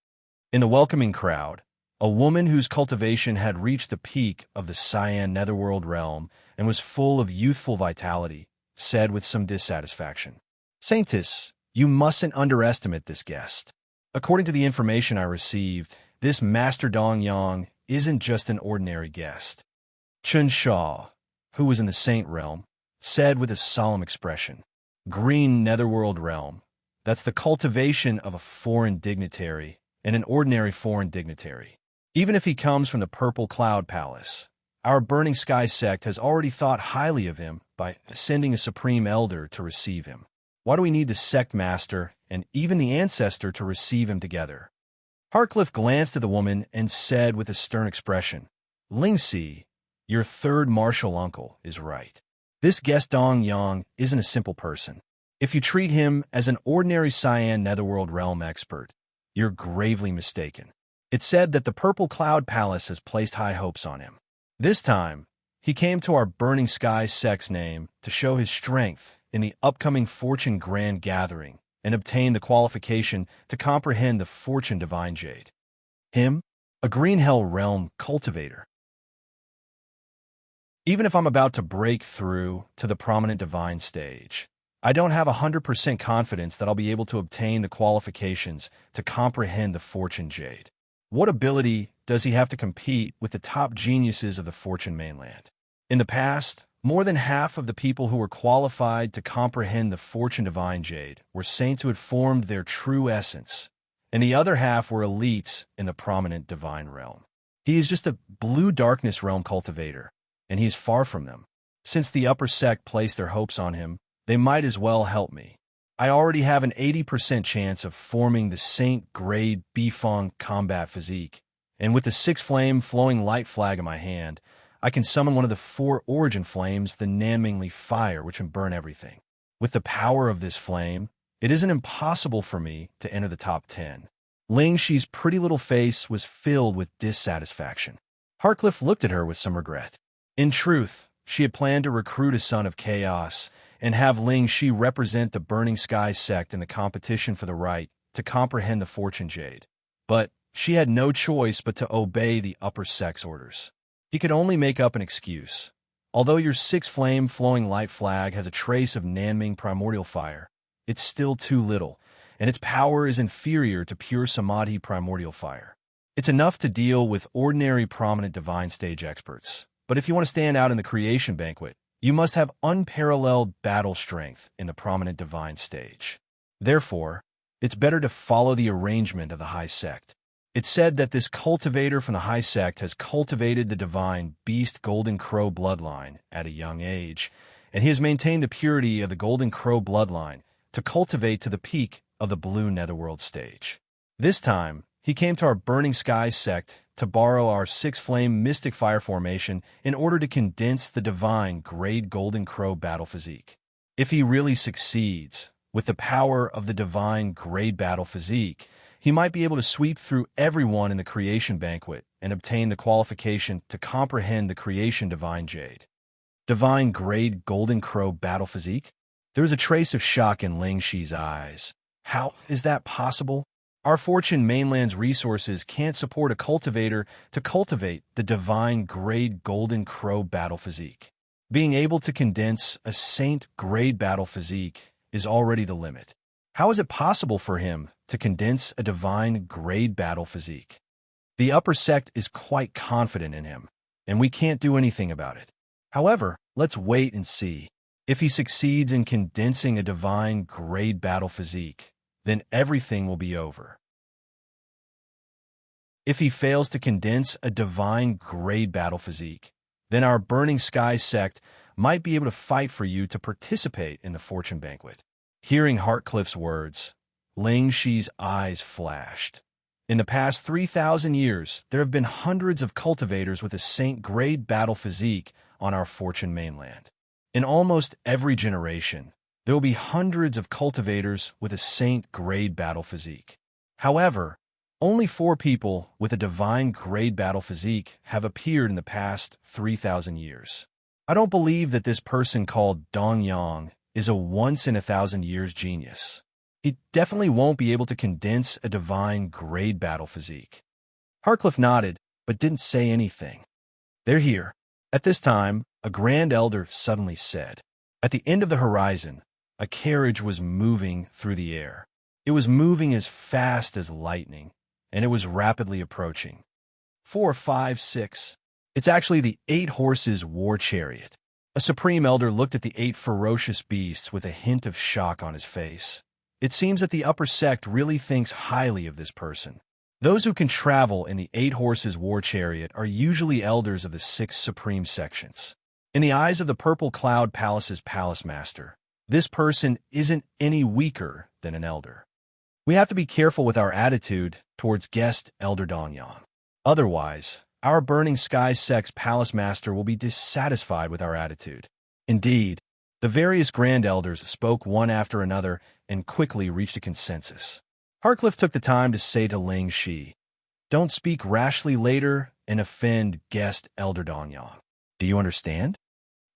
In the welcoming crowd, a woman whose cultivation had reached the peak of the Cyan Netherworld realm and was full of youthful vitality, said with some dissatisfaction, "Saintess, you mustn't underestimate this guest. According to the information I received, this Master Dong Yang isn't just an ordinary guest." Chen Shaw, who was in the saint realm, said with a solemn expression, "Green Netherworld realm, that's the cultivation of a foreign dignitary and an ordinary foreign dignitary. Even if he comes from the Purple Cloud Palace, our Burning Sky sect has already thought highly of him by sending a supreme elder to receive him. Why do we need the sect master and even the ancestor to receive him together?" Hartcliffe glanced at the woman and said with a stern expression, "Lingxi, your third martial uncle is right. This guest Dong Yang isn't a simple person. If you treat him as an ordinary Cyan Netherworld realm expert, you're gravely mistaken. It's said that the Purple Cloud Palace has placed high hopes on him. This time, he came to our Burning Sky sect's name to show his strength in the upcoming Fortune Grand Gathering and obtain the qualification to comprehend the Fortune Divine Jade. Him? A Green Hell Realm cultivator. Even if I'm about to break through to the prominent divine stage, I don't have 100% confidence that I'll be able to obtain the qualifications to comprehend the Fortune Jade. What ability does he have to compete with the top geniuses of the Fortune mainland? In the past, more than half of the people who were qualified to comprehend the Fortune Divine Jade were saints who had formed their true essence, and the other half were elites in the prominent divine realm. He is just a blue darkness realm cultivator, and he is far from them. Since the upper sect placed their hopes on him, they might as well help me. I already have an 80% chance of forming the Saint Grade Bifong combat physique, and with the 6-flame flowing light flag in my hand, I can summon one of the 4 origin flames, the Nanmingli fire, which can burn everything. With the power of this flame, it isn't impossible for me to enter the top 10. Ling Shi's pretty little face was filled with dissatisfaction. Hartcliffe looked at her with some regret. In truth, she had planned to recruit a son of chaos and have Ling Shi represent the Burning Sky sect in the competition for the right to comprehend the Fortune Jade. But she had no choice but to obey the upper sect's orders. He could only make up an excuse. Although your 6-flame flowing light flag has a trace of Nanming primordial fire, it's still too little, and its power is inferior to pure Samadhi primordial fire. It's enough to deal with ordinary prominent divine stage experts. But if you want to stand out in the creation banquet, you must have unparalleled battle strength in the prominent divine stage. Therefore, it's better to follow the arrangement of the high sect. It's said that this cultivator from the high sect has cultivated the divine beast Golden Crow bloodline at a young age, and he has maintained the purity of the Golden Crow bloodline to cultivate to the peak of the blue netherworld stage. This time, he came to our Burning Sky sect to borrow our 6-flame mystic fire formation in order to condense the divine Grade Golden Crow battle physique. If he really succeeds, with the power of the divine Grade battle physique, he might be able to sweep through everyone in the creation banquet and obtain the qualification to comprehend the creation divine jade. Divine Grade Golden Crow battle physique? There is a trace of shock in Ling Shi's eyes. How is that possible? Our Fortune mainland's resources can't support a cultivator to cultivate the divine Grade Golden Crow battle physique. Being able to condense a Saint Grade battle physique is already the limit. How is it possible for him to condense a divine Grade battle physique? The upper sect is quite confident in him, and we can't do anything about it. However, let's wait and see. If he succeeds in condensing a divine Grade battle physique, then everything will be over. If he fails to condense a divine Grade battle physique, then our Burning Sky sect might be able to fight for you to participate in the fortune banquet. Hearing Heartcliff's words, Ling Shi's eyes flashed. In the past 3,000 years, there have been hundreds of cultivators with a saint-grade battle physique on our fortune mainland. In almost every generation, there will be hundreds of cultivators with a saint-grade battle physique. However, only 4 people with a divine-grade battle physique have appeared in the past 3,000 years. I don't believe that this person called Dong Yang is a once-in-a-thousand-years genius. He definitely won't be able to condense a divine-grade battle physique. Heartcliff nodded, but didn't say anything. They're here. At this time, a Grand Elder suddenly said. At the end of the horizon, a carriage was moving through the air. It was moving as fast as lightning, and it was rapidly approaching. 4, 5, 6. It's actually the 8 horses war chariot. A Supreme Elder looked at the 8 ferocious beasts with a hint of shock on his face. It seems that the upper sect really thinks highly of this person. Those who can travel in the 8 horses war chariot are usually elders of the 6 supreme sections. In the eyes of the Purple Cloud Palace's palace master, this person isn't any weaker than an elder. We have to be careful with our attitude towards guest Elder Dongyang. Otherwise, our Burning Sky sect's palace master will be dissatisfied with our attitude. Indeed, the various Grand Elders spoke one after another and quickly reached a consensus. Heartcliff took the time to say to Ling Shi, "Don't speak rashly later and offend guest Elder Dongyang. Do you understand?"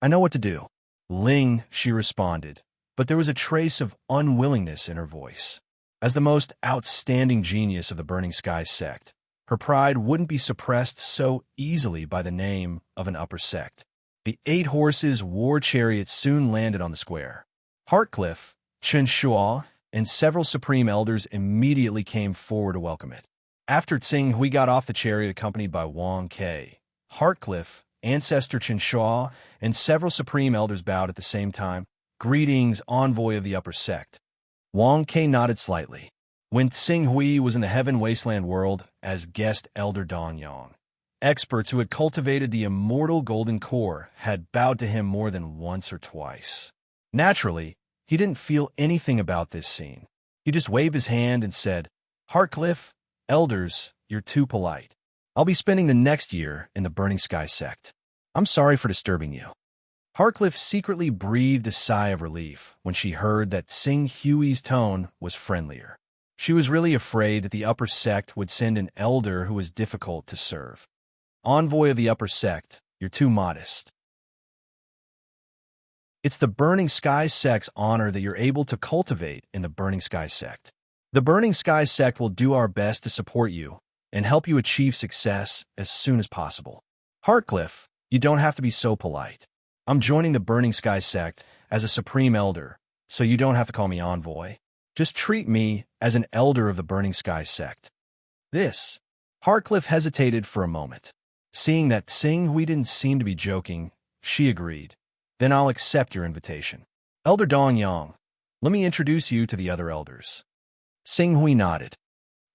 "I know what to do." Ling Shi responded, but there was a trace of unwillingness in her voice. As the most outstanding genius of the Burning Sky sect, her pride wouldn't be suppressed so easily by the name of an upper sect. The 8 horses war chariot soon landed on the square. Heartcliff, Chen Shuo, and several supreme elders immediately came forward to welcome it. After Tsing Hui got off the chariot accompanied by Wang Ke, Heartcliff, Ancestor Chen Shuo, and several supreme elders bowed at the same time. "Greetings, envoy of the upper sect." Wang Ke nodded slightly. When Tsing Hui was in the Heaven Wasteland world as guest Elder Dongyang, experts who had cultivated the immortal golden core had bowed to him more than once or twice. Naturally, he didn't feel anything about this scene. He just waved his hand and said, "Heartcliff, elders, you're too polite. I'll be spending the next year in the Burning Sky sect. I'm sorry for disturbing you." Heartcliff secretly breathed a sigh of relief when she heard that Tsing Hui's tone was friendlier. She was really afraid that the upper sect would send an elder who was difficult to serve. "Envoy of the upper sect, you're too modest. It's the Burning Sky sect's honor that you're able to cultivate in the Burning Sky sect. The Burning Sky sect will do our best to support you and help you achieve success as soon as possible." "Heartcliff, you don't have to be so polite. I'm joining the Burning Sky sect as a supreme elder, so you don't have to call me envoy. Just treat me as an elder of the Burning Sky sect." This. Heartcliff hesitated for a moment. Seeing that Tsing Hui didn't seem to be joking, she agreed. "Then I'll accept your invitation. Elder Dongyang, let me introduce you to the other elders." Tsing Hui nodded.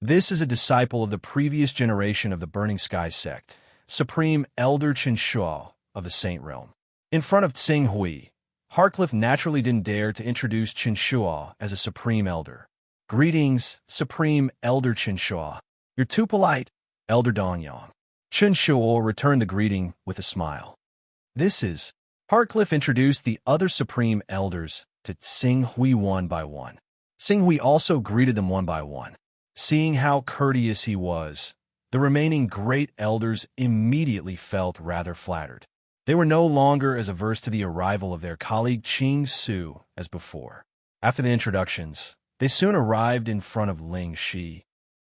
"This is a disciple of the previous generation of the Burning Sky sect, Supreme Elder Chen Shuo of the Saint Realm." In front of Tsing Hui, Heartcliff naturally didn't dare to introduce Chen Shuo as a Supreme Elder. "Greetings, Supreme Elder Chen Shuo. You're too polite, Elder Dongyang." Chen Shuo returned the greeting with a smile. "This is..." Heartcliff introduced the other Supreme Elders to Tsing Hui one by one. Tsing Hui also greeted them one by one. Seeing how courteous he was, the remaining great elders immediately felt rather flattered. They were no longer as averse to the arrival of their colleague Qing Su as before. After the introductions, they soon arrived in front of Ling Shi.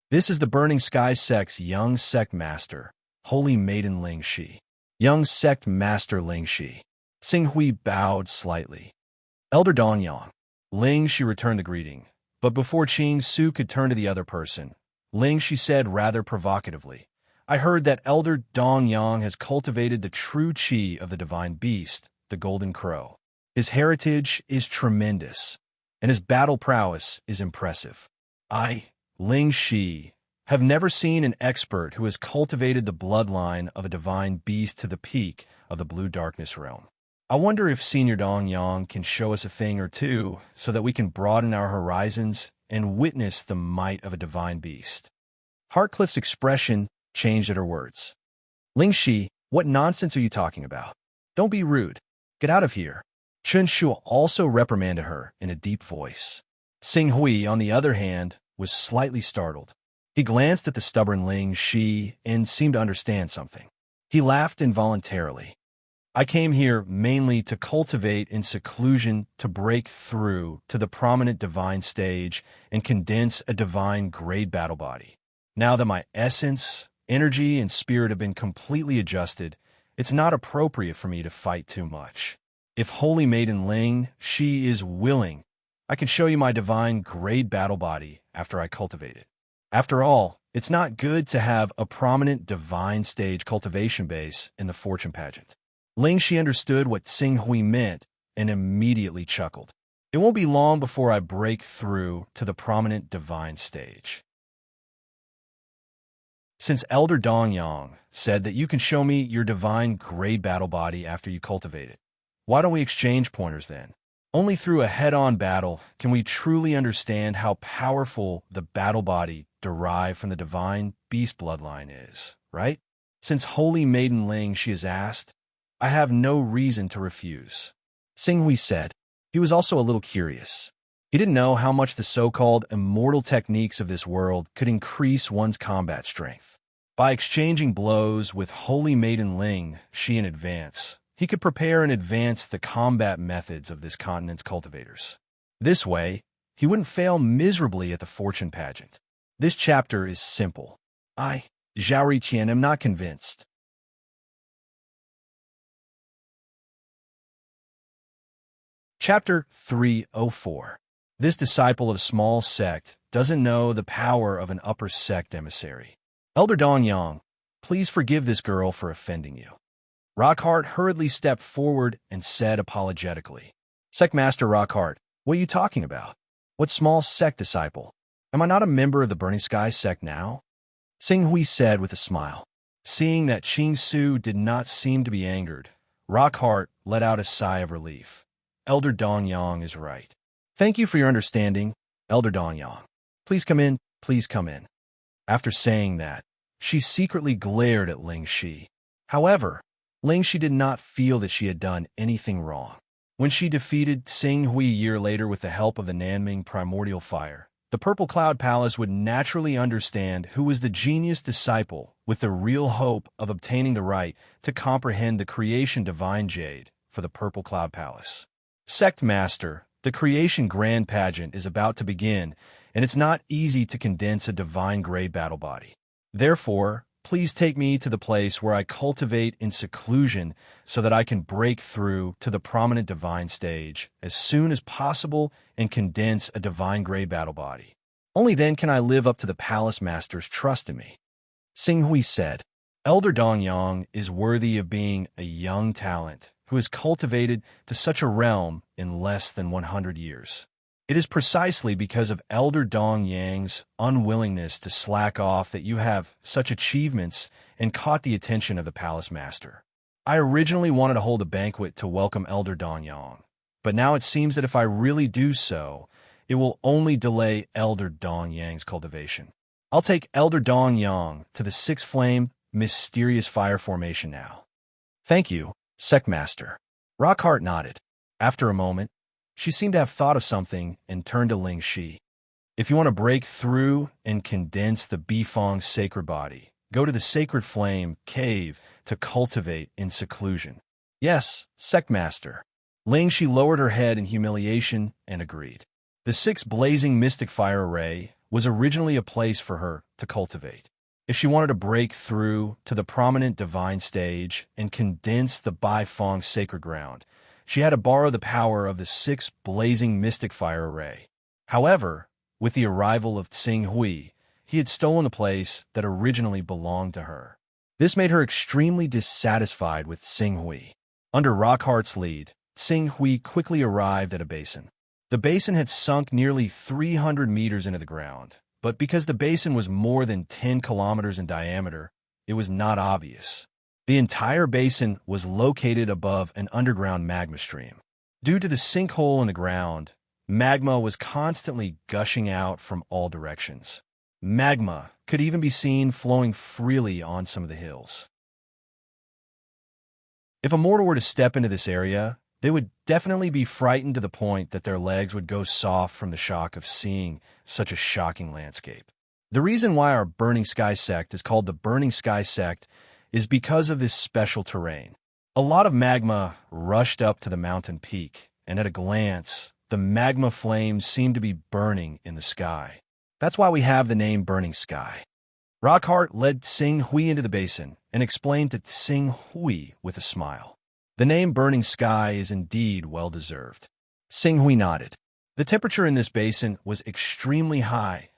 "This is the Burning Sky sect's young sect master, Holy Maiden Ling Shi." "Young sect master Ling Shi." Tsing Hui bowed slightly. "Elder Dongyang." Ling Shi returned the greeting, but before Qing Su could turn to the other person, Ling Shi said rather provocatively, "I heard that Elder Dongyang has cultivated the true qi of the divine beast, the Golden Crow. His heritage is tremendous, and his battle prowess is impressive. I, Ling Shi, have never seen an expert who has cultivated the bloodline of a divine beast to the peak of the Blue Darkness realm. I wonder if Senior Dong Yang can show us a thing or two so that we can broaden our horizons and witness the might of a divine beast. Heartcliffe's expression changed at her words. Ling Shi, what nonsense are you talking about? Don't be rude. Get out of here. Chun Shu also reprimanded her in a deep voice. Xing Hui, on the other hand, was slightly startled. He glanced at the stubborn Ling Shi and seemed to understand something. He laughed involuntarily. I came here mainly to cultivate in seclusion, to break through to the prominent divine stage and condense a divine grade battle body. Now that my essence, energy, and spirit have been completely adjusted, it's not appropriate for me to fight too much. If Holy Maiden Ling Shi is willing, I can show you my divine grade battle body after I cultivate it. After all, it's not good to have a prominent divine stage cultivation base in the fortune pageant. Ling Shi understood what Xing Hui meant and immediately chuckled. It won't be long before I break through to the prominent divine stage. Since Elder Dong Yang said that you can show me your divine grade battle body after you cultivate it, why don't we exchange pointers then? Only through a head-on battle can we truly understand how powerful the battle body derived from the divine beast bloodline is, right? Since Holy Maiden Ling Shi has asked, I have no reason to refuse. Xing Hui said. He was also a little curious. He didn't know how much the so-called immortal techniques of this world could increase one's combat strength. By exchanging blows with Holy Maiden Ling Shi in advance, he could prepare and advance the combat methods of this continent's cultivators. This way, he wouldn't fail miserably at the fortune pageant. This chapter is simple. I, Zhao Riqian, am not convinced. Chapter 304. This disciple of small sect doesn't know the power of an upper sect emissary. Elder Dong Yang, please forgive this girl for offending you. Rockhart hurriedly stepped forward and said apologetically, Sectmaster Rockhart, what are you talking about? What small sect disciple? Am I not a member of the Burning Sky sect now? Xing Hui said with a smile. Seeing that Qing Su did not seem to be angered, Rockhart let out a sigh of relief. Elder Dong Yang is right. Thank you for your understanding, Elder Dong Yang. Please come in, please come in. After saying that, she secretly glared at Ling Shi. However, Ling Shi did not feel that she had done anything wrong. When she defeated Xing Hui a year later with the help of the Nanming primordial fire, the Purple Cloud Palace would naturally understand who was the genius disciple with the real hope of obtaining the right to comprehend the creation divine jade for the Purple Cloud Palace. Sect Master, the creation grand pageant is about to begin, and it's not easy to condense a divine grade battle body. Therefore, please take me to the place where I cultivate in seclusion so that I can break through to the prominent divine stage as soon as possible and condense a divine grade battle body. Only then can I live up to the Palace Master's trust in me. Xing Hui said, Elder Dong Yang is worthy of being a young talent who is cultivated to such a realm in less than 100 years. It is precisely because of Elder Dong Yang's unwillingness to slack off that you have such achievements and caught the attention of the Palace Master. I originally wanted to hold a banquet to welcome Elder Dong Yang, but now it seems that if I really do so, it will only delay Elder Dong Yang's cultivation. I'll take Elder Dong Yang to the Six Flame Mysterious Fire Formation now. Thank you, Sectmaster. Rockhart nodded. After a moment, she seemed to have thought of something and turned to Ling Shi. If you want to break through and condense the Bifong's sacred body, go to the Sacred Flame Cave to cultivate in seclusion. Yes, Sectmaster. Ling Shi lowered her head in humiliation and agreed. The Six Blazing Mystic Fire Array was originally a place for her to cultivate. If she wanted to break through to the prominent divine stage and condense the Bifong's sacred ground, she had to borrow the power of the Six Blazing Mystic Fire Array. However, with the arrival of Xing Hui, he had stolen the place that originally belonged to her. This made her extremely dissatisfied with Xing Hui. Under Rockhart's lead, Xing Hui quickly arrived at a basin. The basin had sunk nearly 300 meters into the ground, but because the basin was more than 10 kilometers in diameter, it was not obvious. The entire basin was located above an underground magma stream. Due to the sinkhole in the ground, magma was constantly gushing out from all directions. Magma could even be seen flowing freely on some of the hills. If a mortal were to step into this area, they would definitely be frightened to the point that their legs would go soft from the shock of seeing such a shocking landscape. The reason why our Burning Sky sect is called the Burning Sky sect is because of this special terrain. A lot of magma rushed up to the mountain peak, and at a glance, the magma flames seemed to be burning in the sky. That's why we have the name Burning Sky. Rockhart led Tsing Hui into the basin and explained to Tsing Hui with a smile. The name Burning Sky is indeed well-deserved. Tsing Hui nodded. The temperature in this basin was extremely high,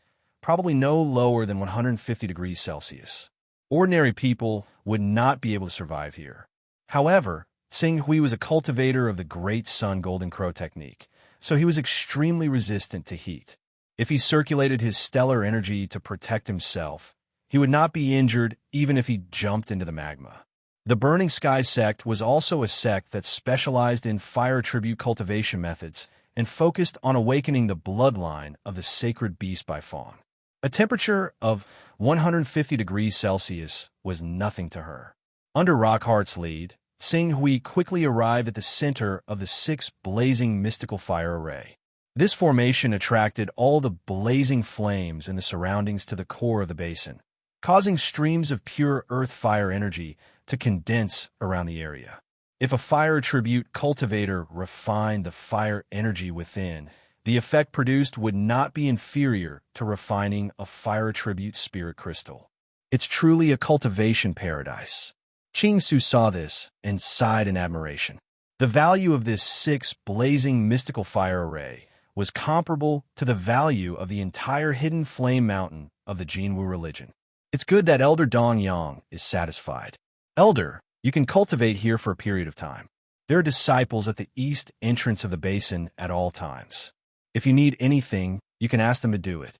probably no lower than 150 degrees Celsius. Ordinary people would not be able to survive here. However, Tsing Hui was a cultivator of the Great Sun Golden Crow technique, so he was extremely resistant to heat. If he circulated his stellar energy to protect himself, he would not be injured even if he jumped into the magma. The Burning Sky sect was also a sect that specialized in fire tribute cultivation methods and focused on awakening the bloodline of the sacred beast by fawn. A temperature of 150 degrees Celsius was nothing to her. Under Rockhart's lead, Tsing Hui quickly arrived at the center of the 6 blazing mystical fire array. This formation attracted all the blazing flames in the surroundings to the core of the basin, causing streams of pure earth fire energy to condense around the area. If a fire tribute cultivator refined the fire energy within, the effect produced would not be inferior to refining a fire tribute spirit crystal. It's truly a cultivation paradise. Ching Su saw this and sighed in admiration. The value of this 6 blazing mystical fire array was comparable to the value of the entire hidden flame mountain of the Jinwu religion. It's good that Elder Dong Yang is satisfied. Elder, you can cultivate here for a period of time. There are disciples at the east entrance of the basin at all times. If you need anything, you can ask them to do it.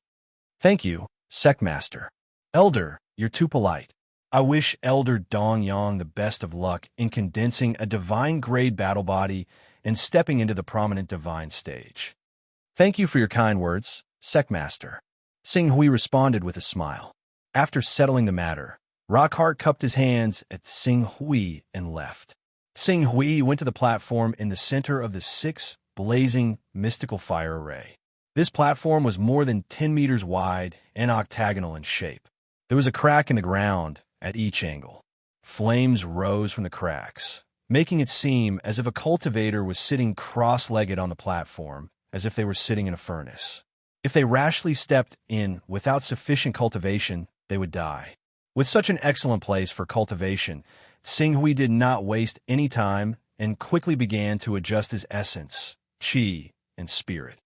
Thank you, Sect Master. Elder, you're too polite. I wish Elder Dong Yang the best of luck in condensing a divine-grade battle body and stepping into the prominent divine stage. Thank you for your kind words, Sect Master. Tsing Hui responded with a smile. After settling the matter, Rockhart cupped his hands at Tsing Hui and left. Tsing Hui went to the platform in the center of the 6 blazing mystical fire array. This platform was more than 10 meters wide and octagonal in shape. There was a crack in the ground at each angle. Flames rose from the cracks, making it seem as if a cultivator was sitting cross-legged on the platform, as if they were sitting in a furnace. If they rashly stepped in without sufficient cultivation, they would die. With such an excellent place for cultivation, Tsing Hui did not waste any time and quickly began to adjust his essence, qi, and spirit.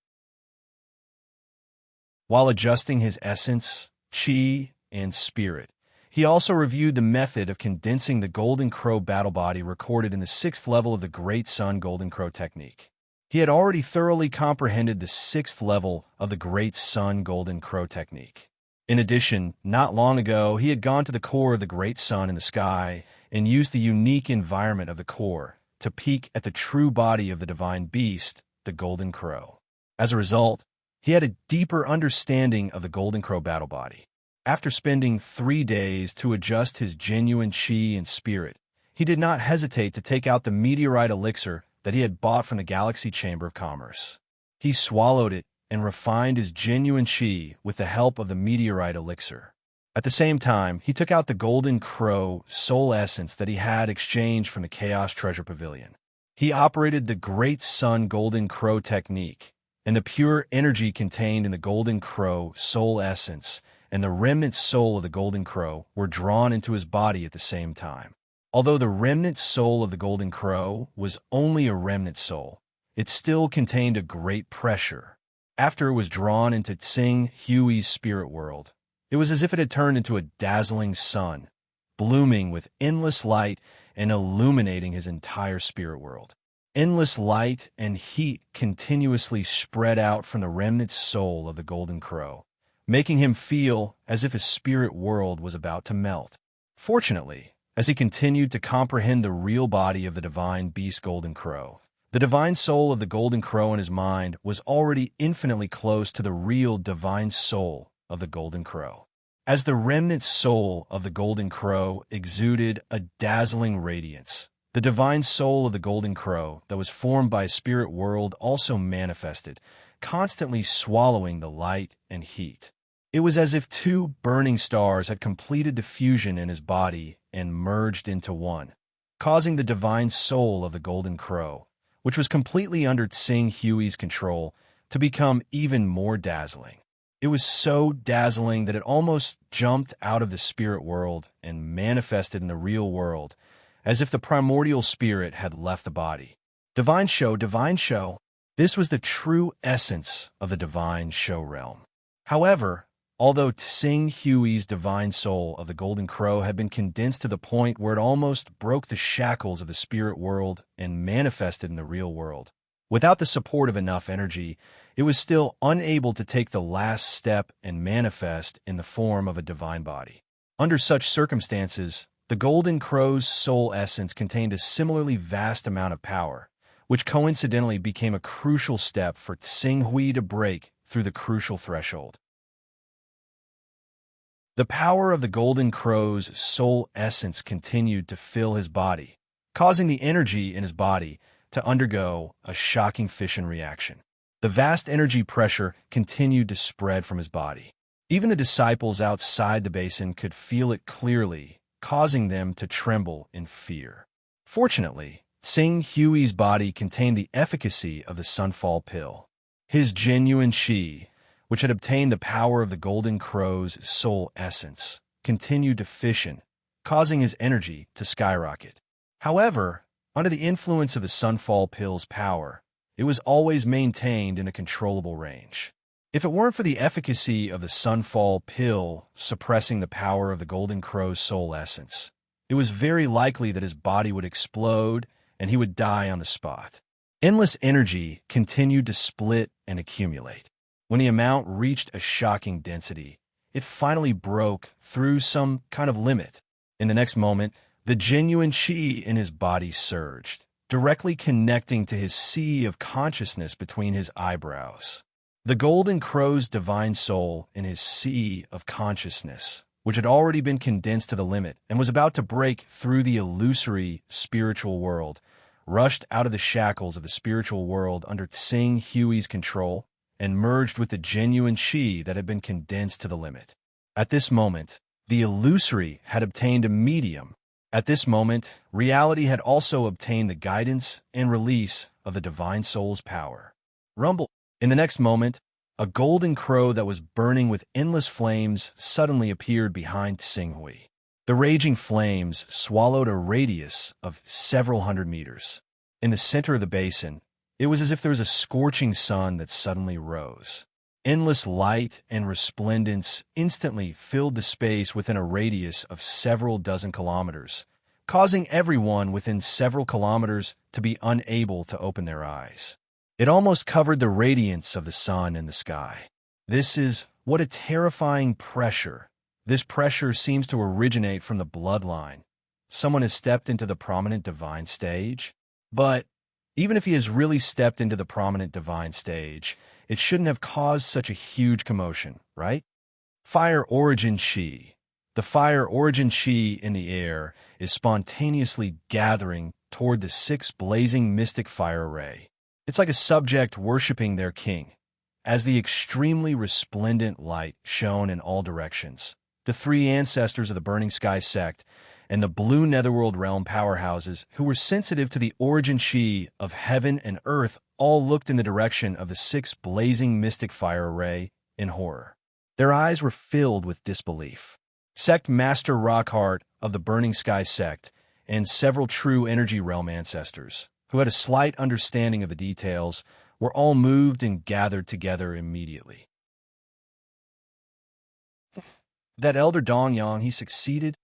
While adjusting his essence, qi, and spirit, he also reviewed the method of condensing the Golden Crow battle body recorded in the 6th level of the Great Sun Golden Crow technique. He had already thoroughly comprehended the 6th level of the Great Sun Golden Crow technique. In addition, not long ago, he had gone to the core of the Great Sun in the sky and used the unique environment of the core to peek at the true body of the divine beast, the Golden Crow. As a result, he had a deeper understanding of the Golden Crow battle body. After spending 3 days to adjust his genuine qi and spirit, he did not hesitate to take out the meteorite elixir that he had bought from the Galaxy Chamber of Commerce. He swallowed it and refined his genuine qi with the help of the meteorite elixir. At the same time, he took out the Golden Crow soul essence that he had exchanged from the Chaos Treasure Pavilion. He operated the Great Sun Golden Crow technique, and the pure energy contained in the Golden Crow soul essence and the remnant soul of the Golden Crow were drawn into his body at the same time. Although the remnant soul of the Golden Crow was only a remnant soul, it still contained a great pressure. After it was drawn into Tsing Hui's spirit world, it was as if it had turned into a dazzling sun, blooming with endless light and illuminating his entire spirit world. Endless light and heat continuously spread out from the remnant soul of the Golden Crow, making him feel as if his spirit world was about to melt. Fortunately, as he continued to comprehend the real body of the divine beast Golden Crow. The divine soul of the Golden Crow in his mind was already infinitely close to the real divine soul of the Golden Crow. As the remnant soul of the Golden Crow exuded a dazzling radiance, the divine soul of the Golden Crow that was formed by a spirit world also manifested, constantly swallowing the light and heat. It was as if two burning stars had completed the fusion in his body and merged into one, causing the divine soul of the Golden Crow, which was completely under Tsing Hui's control, to become even more dazzling. It was so dazzling that it almost jumped out of the spirit world and manifested in the real world, as if the primordial spirit had left the body. Divine show, divine show. This was the true essence of the divine show realm. However, although Tsing Hui's divine soul of the Golden Crow had been condensed to the point where it almost broke the shackles of the spirit world and manifested in the real world, without the support of enough energy, it was still unable to take the last step and manifest in the form of a divine body. Under such circumstances, the Golden Crow's soul essence contained a similarly vast amount of power, which coincidentally became a crucial step for Tsing Hui to break through the crucial threshold. The power of the Golden Crow's soul essence continued to fill his body, causing the energy in his body to undergo a shocking fission reaction. The vast energy pressure continued to spread from his body. Even the disciples outside the basin could feel it clearly, causing them to tremble in fear. Fortunately, Tsing Hui's body contained the efficacy of the Sunfall pill. His genuine qi, which had obtained the power of the Golden Crow's soul essence, continued to fission, causing his energy to skyrocket. However, under the influence of the Sunfall pill's power, it was always maintained in a controllable range. If it weren't for the efficacy of the Sunfall pill suppressing the power of the Golden Crow's soul essence, it was very likely that his body would explode and he would die on the spot. Endless energy continued to split and accumulate. When the amount reached a shocking density, it finally broke through some kind of limit. In the next moment, the genuine qi in his body surged, directly connecting to his sea of consciousness between his eyebrows. The Golden Crow's divine soul in his sea of consciousness, which had already been condensed to the limit and was about to break through the illusory spiritual world, rushed out of the shackles of the spiritual world under Tsing Hui's control and merged with the genuine qi that had been condensed to the limit. At this moment, the illusory had obtained a medium. At this moment, reality had also obtained the guidance and release of the divine soul's power. Rumble. In the next moment, a golden crow that was burning with endless flames suddenly appeared behind Tsing Hui. The raging flames swallowed a radius of several hundred meters. In the center of the basin, it was as if there was a scorching sun that suddenly rose. Endless light and resplendence instantly filled the space within a radius of several dozen kilometers, causing everyone within several kilometers to be unable to open their eyes. It almost covered the radiance of the sun in the sky. This is what a terrifying pressure. This pressure seems to originate from the bloodline. Someone has stepped into the prominent divine stage. But even if he has really stepped into the prominent divine stage, it shouldn't have caused such a huge commotion, right? Fire origin qi. The fire origin qi in the air is spontaneously gathering toward the six blazing mystic fire array. It's like a subject worshiping their king. As the extremely resplendent light shone in all directions, the three ancestors of the Burning Sky sect and the Blue Netherworld realm powerhouses who were sensitive to the origin qi of heaven and earth all looked in the direction of the six blazing mystic fire array in horror. Their eyes were filled with disbelief. Sect Master Rockheart of the Burning Sky sect and several true energy realm ancestors, who had a slight understanding of the details, were all moved and gathered together immediately. That Elder Dongyang, he succeeded?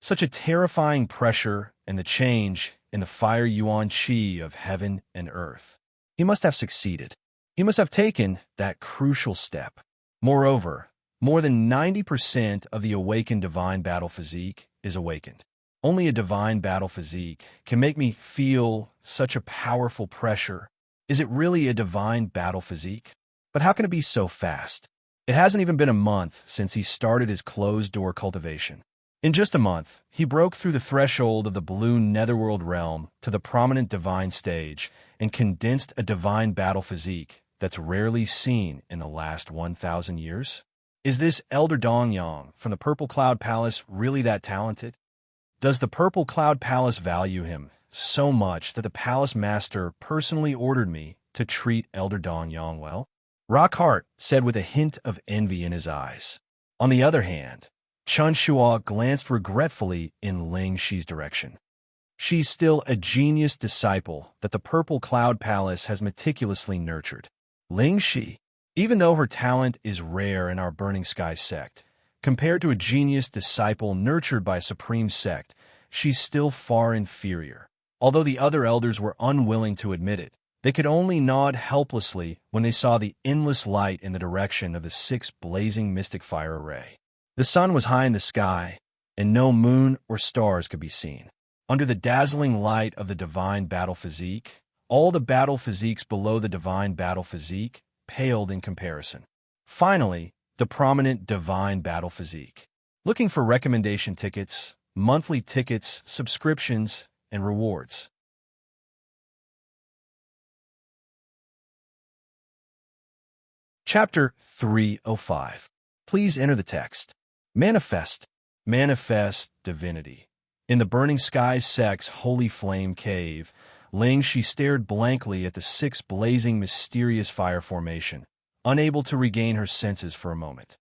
Such a terrifying pressure and the change in the fire yuan qi of heaven and earth. He must have succeeded. He must have taken that crucial step. Moreover, more than 90% of the awakened divine battle physique is awakened. Only a divine battle physique can make me feel such a powerful pressure. Is it really a divine battle physique? But how can it be so fast? It hasn't even been a month since he started his closed-door cultivation. In just a month, he broke through the threshold of the blue netherworld realm to the prominent divine stage and condensed a divine battle physique that's rarely seen in the last 1,000 years. Is this Elder Dongyang from the Purple Cloud Palace really that talented? Does the Purple Cloud Palace value him so much that the Palace Master personally ordered me to treat Elder Dongyang well? Rockhart said with a hint of envy in his eyes. On the other hand, Chun Shua glanced regretfully in Ling Shi's direction. She's still a genius disciple that the Purple Cloud Palace has meticulously nurtured. Ling Shi, even though her talent is rare in our Burning Sky sect, compared to a genius disciple nurtured by a supreme sect, she's still far inferior. Although the other elders were unwilling to admit it, they could only nod helplessly when they saw the endless light in the direction of the 6 blazing mystic fire array. The sun was high in the sky, and no moon or stars could be seen. Under the dazzling light of the divine battle physique, all the battle physiques below the divine battle physique paled in comparison. Finally, the prominent divine battle physique. Looking for recommendation tickets, monthly tickets, subscriptions, and rewards. Chapter 305. Please enter the text. Manifest. Manifest divinity. In the Burning Skies sect's Holy Flame Cave, Ling Shi stared blankly at the 6 blazing mysterious fire formation, unable to regain her senses for a moment.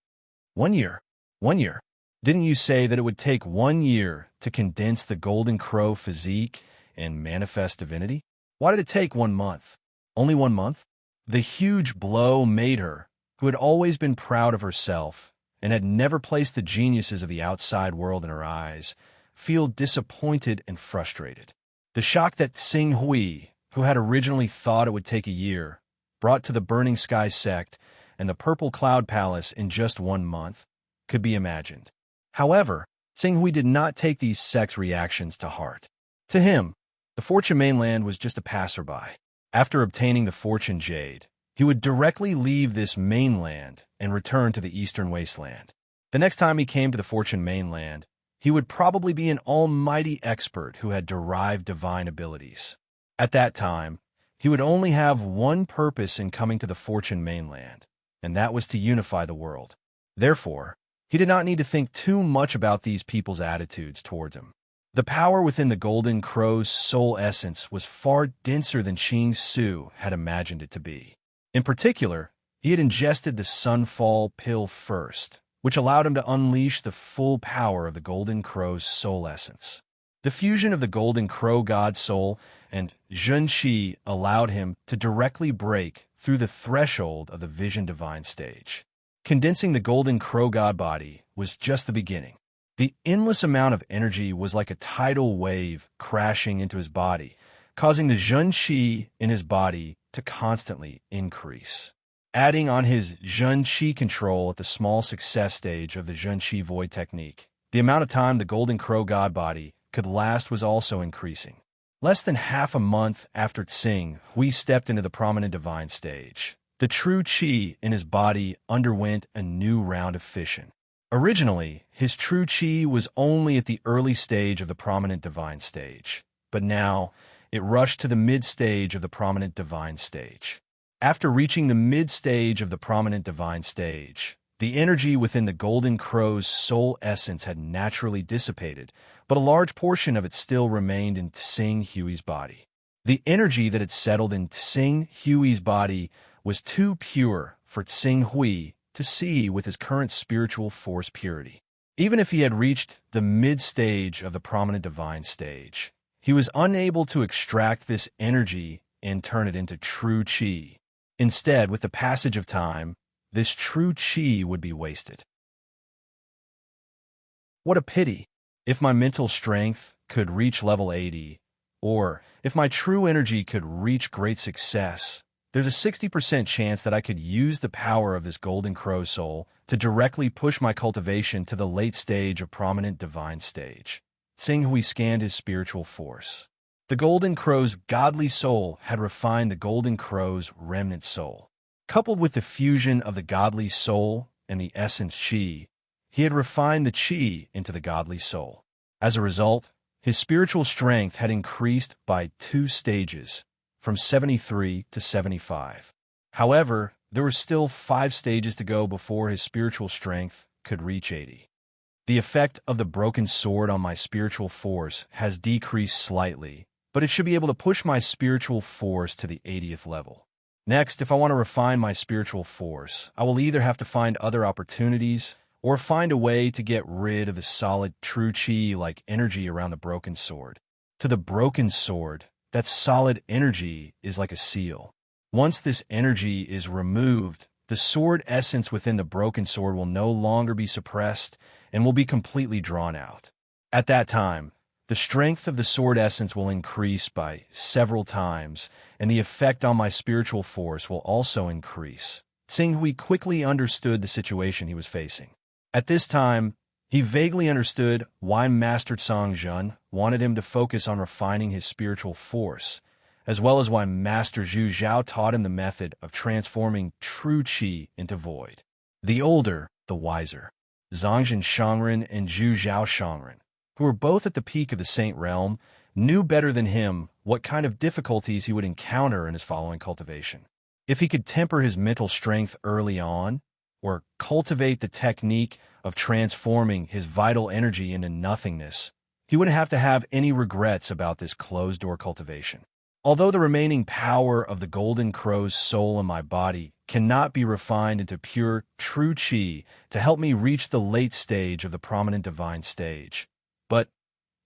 1 year. 1 year. Didn't you say that it would take 1 year to condense the Golden Crow physique and manifest divinity? Why did it take 1 month? Only 1 month? The huge blow made her, who had always been proud of herself and had never placed the geniuses of the outside world in her eyes, feel disappointed and frustrated. The shock that Tsing Hui, who had originally thought it would take a year, brought to the Burning Sky sect and the Purple Cloud Palace in just 1 month, could be imagined. However, Tsing Hui did not take these sect's reactions to heart. To him, the Fortune Mainland was just a passerby. After obtaining the Fortune Jade, he would directly leave this mainland and return to the Eastern Wasteland. The next time he came to the Fortune Mainland, he would probably be an almighty expert who had derived divine abilities. At that time, he would only have one purpose in coming to the Fortune Mainland, and that was to unify the world. Therefore, he did not need to think too much about these people's attitudes towards him. The power within the Golden Crow's soul essence was far denser than Qing Su had imagined it to be. In particular, he had ingested the Sunfall pill first, which allowed him to unleash the full power of the Golden Crow's soul essence. The fusion of the Golden Crow God Soul and Zhenqi allowed him to directly break through the threshold of the Vision Divine stage. Condensing the Golden Crow God body was just the beginning. The endless amount of energy was like a tidal wave crashing into his body, causing the Zhenqi in his body to constantly increase. Adding on his Zhenqi control at the small success stage of the Zhenqi Void technique, the amount of time the Golden Crow God body could last was also increasing. Less than half a month after Tsing Hui stepped into the prominent divine stage, the true Qi in his body underwent a new round of fission. Originally, his true Qi was only at the early stage of the prominent divine stage, but now it rushed to the mid-stage of the prominent divine stage. After reaching the mid-stage of the prominent divine stage, the energy within the Golden Crow's soul essence had naturally dissipated, but a large portion of it still remained in Tsing Hui's body. The energy that had settled in Tsing Hui's body was too pure for Tsing Hui to see with his current spiritual force purity. Even if he had reached the mid-stage of the prominent divine stage, he was unable to extract this energy and turn it into true Qi. Instead, with the passage of time, this true Qi would be wasted. What a pity! If my mental strength could reach level 80, or if my true energy could reach great success, there's a 60% chance that I could use the power of this Golden Crow soul to directly push my cultivation to the late stage of prominent divine stage. seeing how he scanned his spiritual force. The Golden Crow's godly soul had refined the Golden Crow's remnant soul. Coupled with the fusion of the godly soul and the essence Qi, he had refined the Qi into the godly soul. As a result, his spiritual strength had increased by 2 stages, from 73 to 75. However, there were still 5 stages to go before his spiritual strength could reach 80. The effect of the broken sword on my spiritual force has decreased slightly, but it should be able to push my spiritual force to the 80th level. Next, if I want to refine my spiritual force, I will either have to find other opportunities or find a way to get rid of the solid true Qi-like energy around the broken sword. To the broken sword, that solid energy is like a seal. Once this energy is removed, the sword essence within the broken sword will no longer be suppressed and will be completely drawn out. At that time, the strength of the sword essence will increase by several times, and the effect on my spiritual force will also increase. Seeing Hui quickly understood the situation he was facing. At this time, he vaguely understood why Master Cang Zhen wanted him to focus on refining his spiritual force, as well as why Master Zhu Zhao taught him the method of transforming true Qi into void. The older, the wiser. Zhangzhen Shangren and Zhu Zhao Shangren, who were both at the peak of the Saint Realm, knew better than him what kind of difficulties he would encounter in his following cultivation. If he could temper his mental strength early on, or cultivate the technique of transforming his vital energy into nothingness, he wouldn't have to have any regrets about this closed-door cultivation. Although the remaining power of the Golden Crow's soul in my body cannot be refined into pure, true Qi to help me reach the late stage of the prominent divine stage, but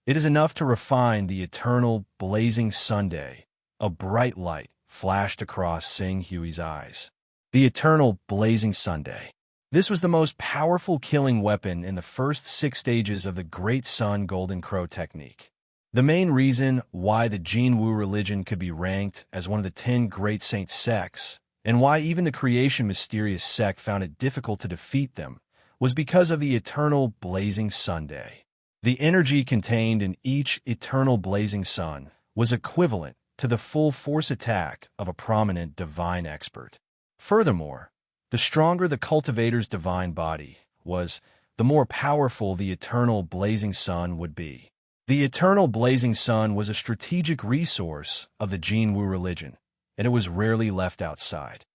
it is enough to refine the eternal, blazing Sunday. A bright light flashed across Sing Hui's eyes. The eternal, blazing Sunday. This was the most powerful killing weapon in the first 6 stages of the Great Sun Golden Crow technique. The main reason why the Jinwu religion could be ranked as one of the 10 great saint sects, and why even the creation mysterious sect found it difficult to defeat them, was because of the eternal blazing Sunday. The energy contained in each eternal blazing sun was equivalent to the full force attack of a prominent divine expert. Furthermore, the stronger the cultivator's divine body was, the more powerful the eternal blazing sun would be. The eternal blazing sun was a strategic resource of the Jinwu religion, and it was rarely left outside.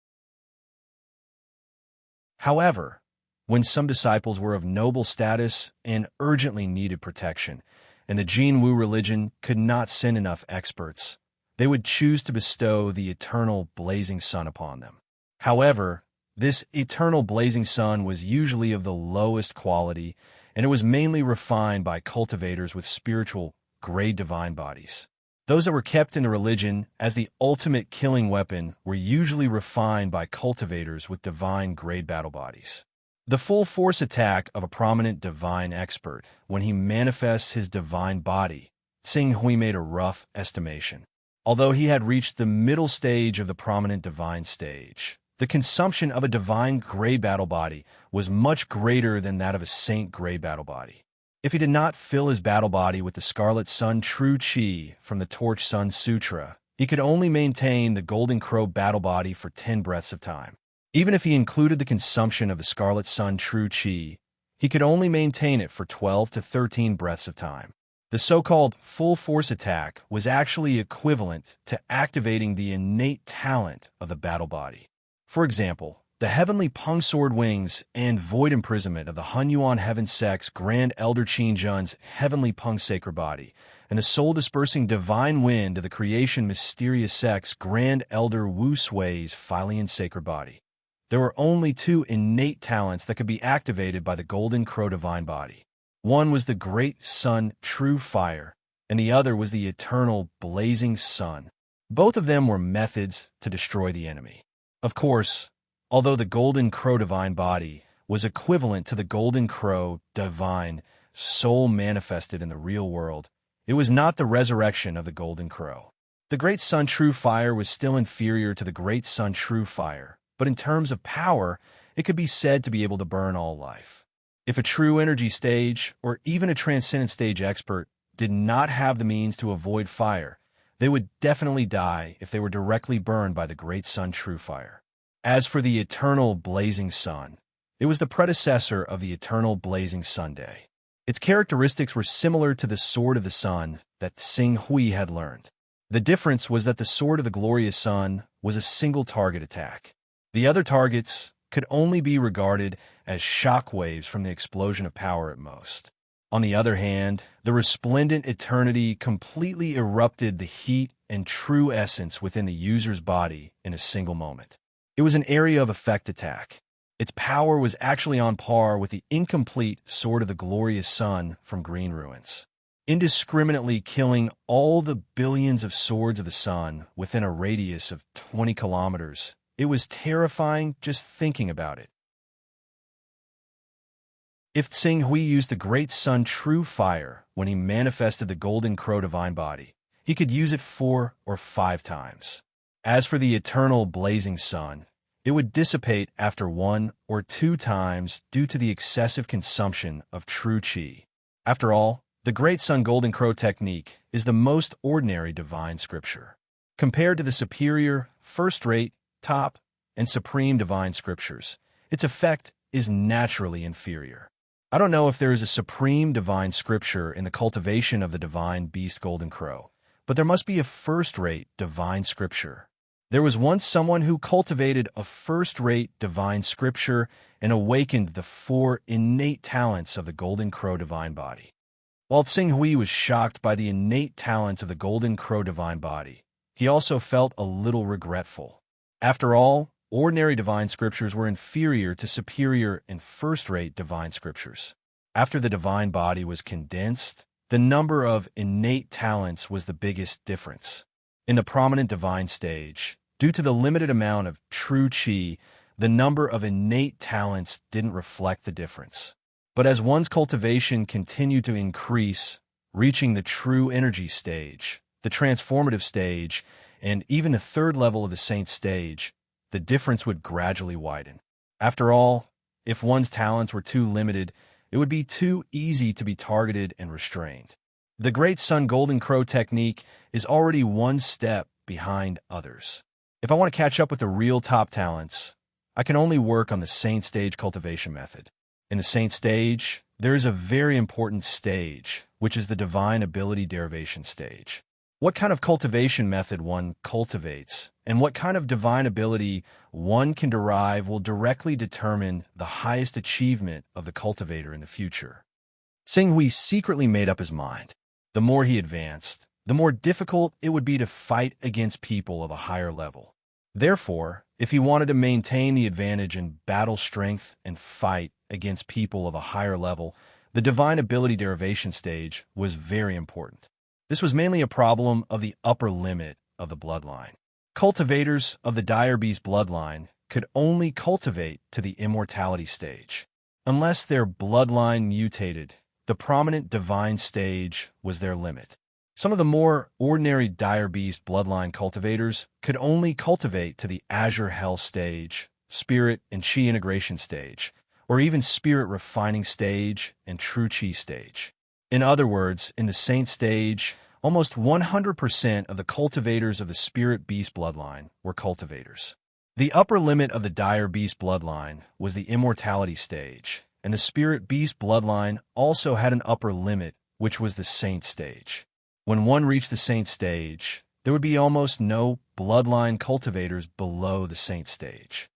However, when some disciples were of noble status and urgently needed protection, and the Jinwu religion could not send enough experts, they would choose to bestow the eternal blazing sun upon them. However, this eternal blazing sun was usually of the lowest quality, and it was mainly refined by cultivators with spiritual, grade divine bodies. Those that were kept in the religion as the ultimate killing weapon were usually refined by cultivators with divine grade battle bodies. The full force attack of a prominent divine expert, when he manifests his divine body, Sing Hui made a rough estimation. Although he had reached the middle stage of the prominent divine stage, the consumption of a divine grade battle body was much greater than that of a saint grade battle body. If he did not fill his battle body with the Scarlet Sun True Qi from the Torch Sun Sutra, he could only maintain the Golden Crow battle body for 10 breaths of time. Even if he included the consumption of the Scarlet Sun True Qi, he could only maintain it for 12 to 13 breaths of time. The so-called full force attack was actually equivalent to activating the innate talent of the battle body. For example, the heavenly Pung Sword Wings and Void Imprisonment of the Hunyuan Heaven Sect's Grand Elder Qin Zhen's Heavenly Pung Sacred Body, and the soul-dispersing Divine Wind of the Creation Mysterious Sect's Grand Elder Wu Sui's Philian Sacred Body. There were only 2 innate talents that could be activated by the Golden Crow Divine Body. One was the Great Sun True Fire, and the other was the Eternal Blazing Sun. Both of them were methods to destroy the enemy. Of course, although the Golden Crow Divine Body was equivalent to the Golden Crow Divine Soul manifested in the real world, it was not the resurrection of the Golden Crow. The Great Sun True Fire was still inferior to the Great Sun True Fire, but in terms of power, it could be said to be able to burn all life. If a true energy stage, or even a transcendent stage expert, did not have the means to avoid fire, they would definitely die if they were directly burned by the great sun true fire. As for the eternal blazing sun, it was the predecessor of the eternal blazing sun day. Its characteristics were similar to the sword of the sun that Xing Hui had learned. The difference was that the sword of the glorious sun was a single target attack. The other targets could only be regarded as shock waves from the explosion of power at most. On the other hand, the resplendent eternity completely erupted the heat and true essence within the user's body in a single moment. It was an area of effect attack. Its power was actually on par with the incomplete Sword of the Glorious Sun from Green Ruins, indiscriminately killing all the billions of swords of the sun within a radius of 20 kilometers. It was terrifying just thinking about it. If Xing Hui used the Great Sun True Fire when he manifested the Golden Crow Divine Body, he could use it 4 or 5 times. As for the Eternal Blazing Sun, it would dissipate after 1 or 2 times due to the excessive consumption of true qi. After all, the Great Sun Golden Crow technique is the most ordinary divine scripture. Compared to the superior, first-rate, top, and supreme divine scriptures, its effect is naturally inferior. I don't know if there is a supreme divine scripture in the cultivation of the divine beast Golden Crow, but there must be a first-rate divine scripture. There was once someone who cultivated a first-rate divine scripture and awakened the 4 innate talents of the Golden Crow Divine Body. While Xing Hui was shocked by the innate talents of the Golden Crow Divine Body, he also felt a little regretful. After all, ordinary divine scriptures were inferior to superior and first-rate divine scriptures. After the divine body was condensed, the number of innate talents was the biggest difference. In the prominent divine stage, due to the limited amount of true qi, the number of innate talents didn't reflect the difference. But as one's cultivation continued to increase, reaching the true energy stage, the transformative stage, and even the 3rd level of the saint stage, the difference would gradually widen. After all, if one's talents were too limited, it would be too easy to be targeted and restrained. The Great Sun Golden Crow technique is already one step behind others. If I want to catch up with the real top talents, I can only work on the saint stage cultivation method. In the saint stage, there is a very important stage, which is the divine ability derivation stage. What kind of cultivation method one cultivates and what kind of divine ability one can derive will directly determine the highest achievement of the cultivator in the future. Xing Hui secretly made up his mind. The more he advanced, the more difficult it would be to fight against people of a higher level. Therefore, if he wanted to maintain the advantage in battle strength and fight against people of a higher level, the divine ability derivation stage was very important. This was mainly a problem of the upper limit of the bloodline. Cultivators of the Dire Beast bloodline could only cultivate to the immortality stage. Unless their bloodline mutated, the prominent divine stage was their limit. Some of the more ordinary Dire Beast bloodline cultivators could only cultivate to the Azure Hell stage, Spirit and Chi integration stage, or even Spirit refining stage and True Chi stage. In other words, in the Saint stage, almost 100% of the cultivators of the Spirit Beast bloodline were cultivators. The upper limit of the Dire Beast bloodline was the Immortality stage, and the Spirit Beast bloodline also had an upper limit, which was the Saint stage. When one reached the Saint stage, there would be almost no bloodline cultivators below the Saint stage.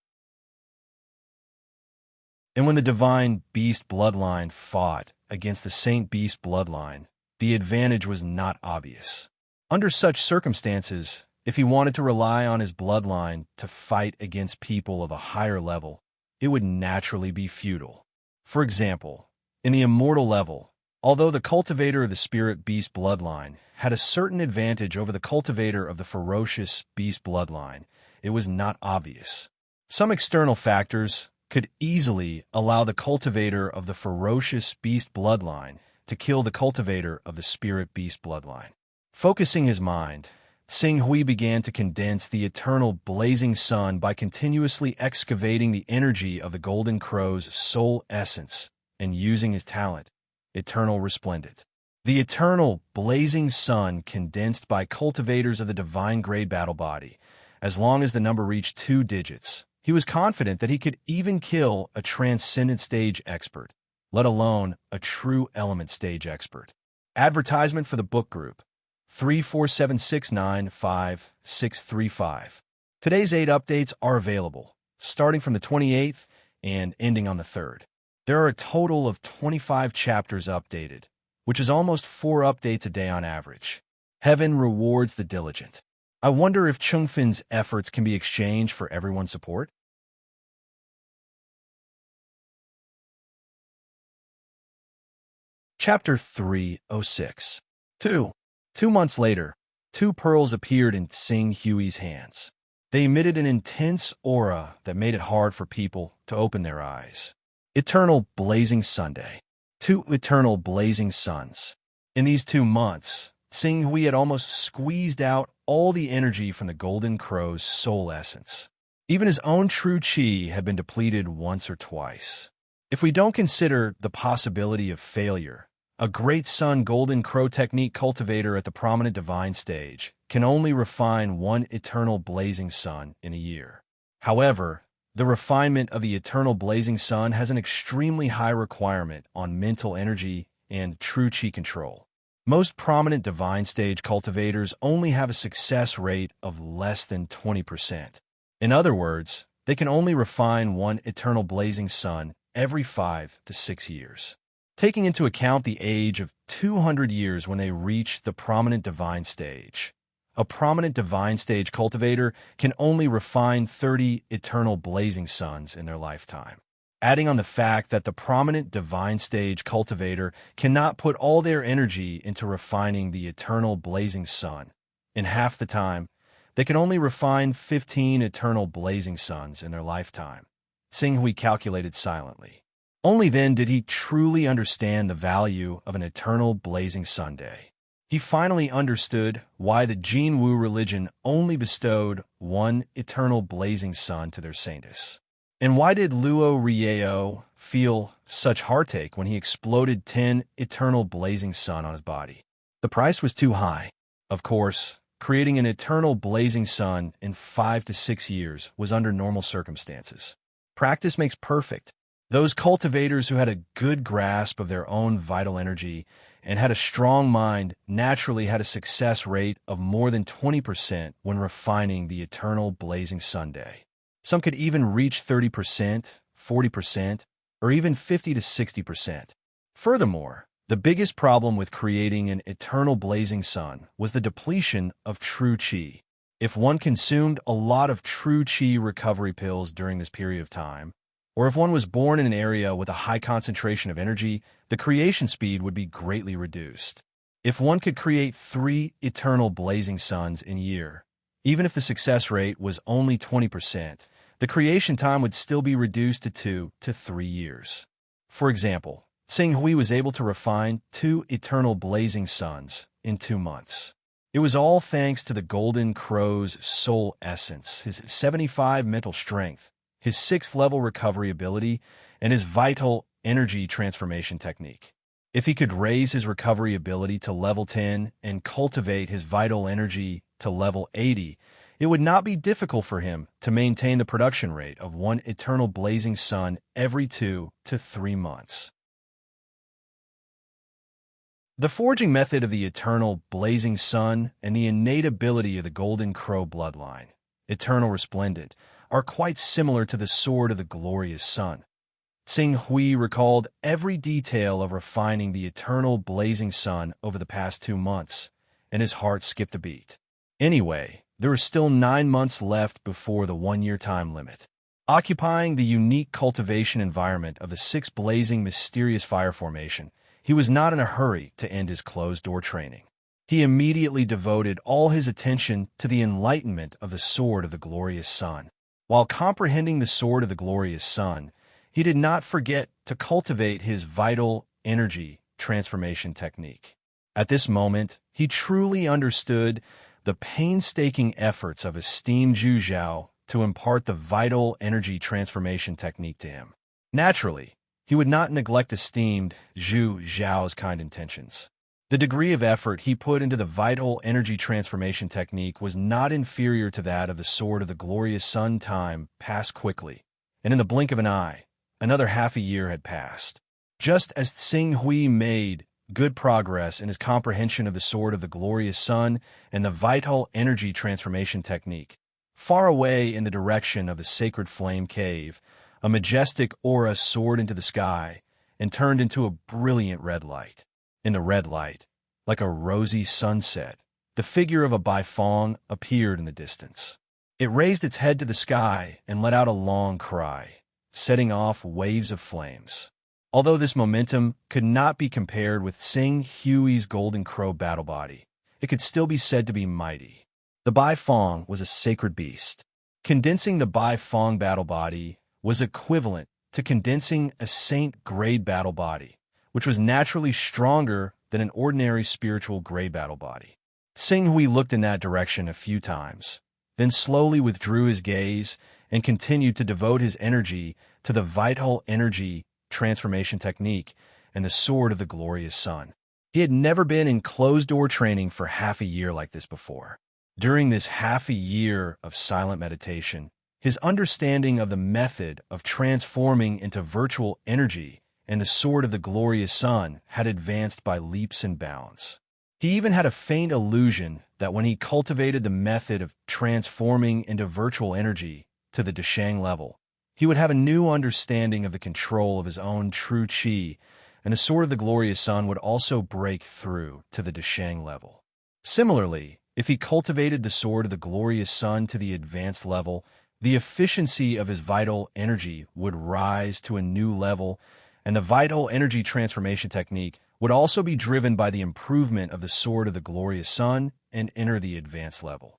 And when the Divine Beast bloodline fought against the Saint Beast bloodline, the advantage was not obvious. Under such circumstances, if he wanted to rely on his bloodline to fight against people of a higher level, it would naturally be futile. For example, in the immortal level, although the cultivator of the Spirit Beast bloodline had a certain advantage over the cultivator of the ferocious Beast bloodline, it was not obvious. Some external factors could easily allow the cultivator of the ferocious Beast bloodline to kill the cultivator of the Spirit Beast bloodline. Focusing his mind, Xing Hui began to condense the eternal blazing sun by continuously excavating the energy of the Golden Crow's soul essence and using his talent, Eternal Resplendent. The eternal, blazing sun condensed by cultivators of the divine-grade battle body. As long as the number reached 2 digits, he was confident that he could even kill a transcendent stage expert, let alone a true element stage expert. Advertisement for the book group, 347695635. Today's 8 updates are available, starting from the 28th and ending on the 3rd. There are a total of 25 chapters updated, which is almost 4 updates a day on average. Heaven rewards the diligent. I wonder if Chungfin's efforts can be exchanged for everyone's support? Chapter 306. 2. 2 months later, 2 pearls appeared in Sing Hui's hands. They emitted an intense aura that made it hard for people to open their eyes. Eternal Blazing Sunday. 2 eternal blazing suns. In these 2 months, Sing Hui had almost squeezed out all the energy from the Golden Crow's soul essence. Even his own true chi had been depleted once or twice. If we don't consider the possibility of failure, a Great Sun Golden Crow technique cultivator at the prominent divine stage can only refine 1 eternal blazing sun in a year. However, the refinement of the eternal blazing sun has an extremely high requirement on mental energy and true chi control. Most prominent divine stage cultivators only have a success rate of less than 20%. In other words, they can only refine 1 eternal blazing sun every 5 to 6 years. Taking into account the age of 200 years when they reach the prominent divine stage, a prominent divine stage cultivator can only refine 30 eternal blazing suns in their lifetime. Adding on the fact that the prominent divine stage cultivator cannot put all their energy into refining the eternal blazing sun, in half the time, they can only refine 15 eternal blazing suns in their lifetime. Sing Hui calculated silently. Only then did he truly understand the value of an eternal blazing Sunday. He finally understood why the Jin Wu religion only bestowed 1 eternal blazing sun to their saintess. And why did Luo Rieo feel such heartache when he exploded 10 eternal blazing sun on his body? The price was too high. Of course, creating an eternal blazing sun in 5 to 6 years was under normal circumstances. Practice makes perfect. Those cultivators who had a good grasp of their own vital energy and had a strong mind naturally had a success rate of more than 20% when refining the eternal blazing Sunday. Some could even reach 30%, 40%, or even 50 to 60%. Furthermore, the biggest problem with creating an eternal blazing sun was the depletion of true chi. If one consumed a lot of true chi recovery pills during this period of time, or if one was born in an area with a high concentration of energy, the creation speed would be greatly reduced. If one could create 3 eternal blazing suns in a year, even if the success rate was only 20%, the creation time would still be reduced to 2 to 3 years. For example, Sing Hui was able to refine 2 eternal blazing suns in 2 months. It was all thanks to the Golden Crow's soul essence, his 75 mental strength, his 6th level recovery ability, and his vital energy transformation technique. If he could raise his recovery ability to level 10 and cultivate his vital energy to level 80, it would not be difficult for him to maintain the production rate of 1 eternal blazing sun every 2 to 3 months. The forging method of the eternal blazing sun and the innate ability of the Golden Crow bloodline, eternal resplendent, are quite similar to the sword of the glorious sun. Sing Hui recalled every detail of refining the eternal blazing sun over the past 2 months, and his heart skipped a beat. Anyway, there were still 9 months left before the 1-year time limit. Occupying the unique cultivation environment of the 6 blazing mysterious fire formation, he was not in a hurry to end his closed-door training. He immediately devoted all his attention to the enlightenment of the sword of the glorious sun. While comprehending the sword of the glorious sun, he did not forget to cultivate his vital energy transformation technique. At this moment, he truly understood the painstaking efforts of esteemed Zhu Zhao to impart the vital energy transformation technique to him. Naturally, he would not neglect esteemed Zhu Zhao's kind intentions. The degree of effort he put into the vital energy transformation technique was not inferior to that of the Sword of the Glorious Sun. Time passed quickly, and in the blink of an eye, another half a year had passed. Just as Tsing Hui made good progress in his comprehension of the Sword of the Glorious Sun and the vital energy transformation technique, far away in the direction of the sacred flame cave, a majestic aura soared into the sky and turned into a brilliant red light. In the red light, like a rosy sunset, the figure of a Baifeng appeared in the distance. It raised its head to the sky and let out a long cry, setting off waves of flames. Although this momentum could not be compared with Tsing Hui's Golden Crow battle body, it could still be said to be mighty. The Baifeng was a sacred beast. Condensing the Baifeng battle body was equivalent to condensing a saint-grade battle body, which was naturally stronger than an ordinary spiritual gray battle body. Tsing Hui looked in that direction a few times, then slowly withdrew his gaze and continued to devote his energy to the vital energy transformation technique and the Sword of the Glorious Sun. He had never been in closed-door training for half a year like this before. During this half a year of silent meditation, his understanding of the method of transforming into virtual energy and the Sword of the Glorious Sun had advanced by leaps and bounds. He even had a faint illusion that when he cultivated the method of transforming into virtual energy to the Dashang level, he would have a new understanding of the control of his own true qi, and the Sword of the Glorious Sun would also break through to the Dashang level. Similarly, if he cultivated the Sword of the Glorious Sun to the advanced level, the efficiency of his vital energy would rise to a new level, and the vital energy transformation technique would also be driven by the improvement of the Sword of the Glorious Sun and enter the advanced level.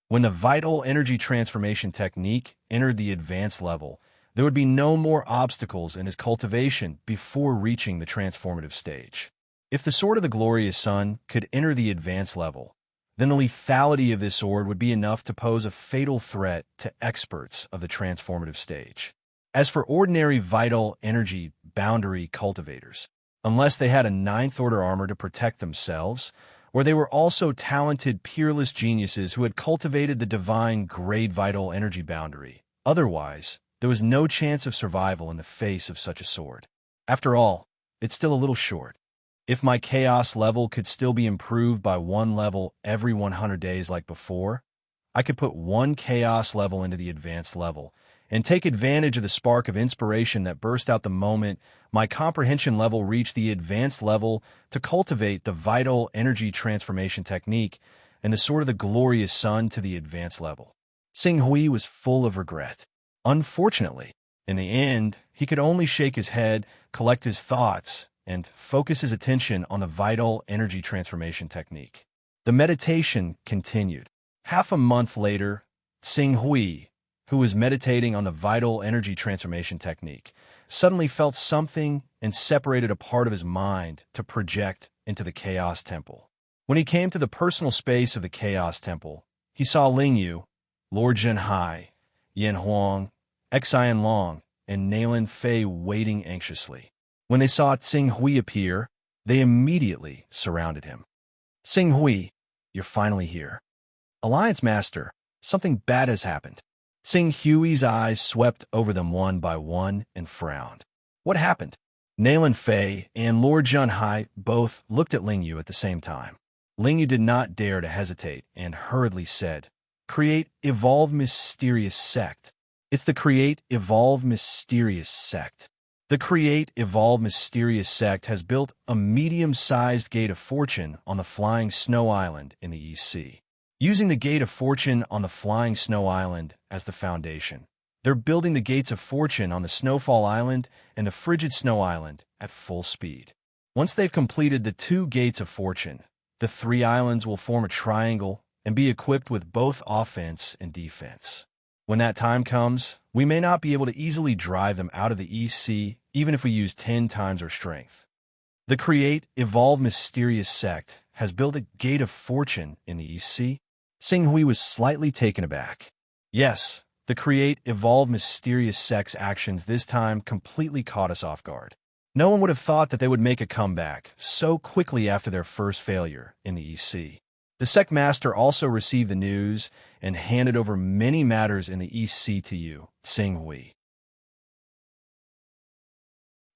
When the vital energy transformation technique entered the advanced level, there would be no more obstacles in his cultivation before reaching the transformative stage. If the Sword of the Glorious Sun could enter the advanced level, then the lethality of this sword would be enough to pose a fatal threat to experts of the transformative stage. As for ordinary vital energy boundary cultivators, unless they had a ninth-order armor to protect themselves, or they were also talented, peerless geniuses who had cultivated the divine grade vital energy boundary, otherwise, there was no chance of survival in the face of such a sword. After all, it's still a little short. If my chaos level could still be improved by one level every 100 days like before, I could put one chaos level into the advanced level and take advantage of the spark of inspiration that burst out the moment my comprehension level reached the advanced level to cultivate the vital energy transformation technique and the Sword of the Glorious Sun to the advanced level. Tsing Hui was full of regret. Unfortunately, in the end, he could only shake his head, collect his thoughts, and focus his attention on the vital energy transformation technique. The meditation continued. Half a month later, Tsing Hui, who was meditating on the vital energy transformation technique, suddenly felt something and separated a part of his mind to project into the Chaos Temple. When he came to the personal space of the Chaos Temple, he saw Lingyu, Lord Zhenhai, Yan Huang, Xian Long, and Nalan Fei waiting anxiously. When they saw Tsing Hui appear, they immediately surrounded him. "Tsing Hui, you're finally here." "Alliance Master, something bad has happened." Tsing Hui's eyes swept over them one by one and frowned. "What happened?" Nalan Fei and Lord Zhenhai both looked at Lingyu at the same time. Lingyu did not dare to hesitate and hurriedly said, "Create, evolve, mysterious sect." "It's the Create, Evolve, Mysterious Sect." The Create, Evolve, Mysterious Sect has built a medium-sized Gate of Fortune on the Flying Snow Island in the East Sea. Using the Gate of Fortune on the Flying Snow Island as the foundation, they're building the Gates of Fortune on the Snowfall Island and the Frigid Snow Island at full speed. Once they've completed the 2 Gates of Fortune, the 3 islands will form a triangle and be equipped with both offense and defense. When that time comes, we may not be able to easily drive them out of the East Sea, even if we use 10 times our strength. The Create, Evolve, Mysterious Sect has built a Gate of Fortune in the East Sea. Tsing Hui was slightly taken aback. Yes, the Create, Evolve, Mysterious Sect's actions this time completely caught us off guard. No one would have thought that they would make a comeback so quickly after their first failure in the EC. The sect master also received the news and handed over many matters in the EC to you, Tsinghui.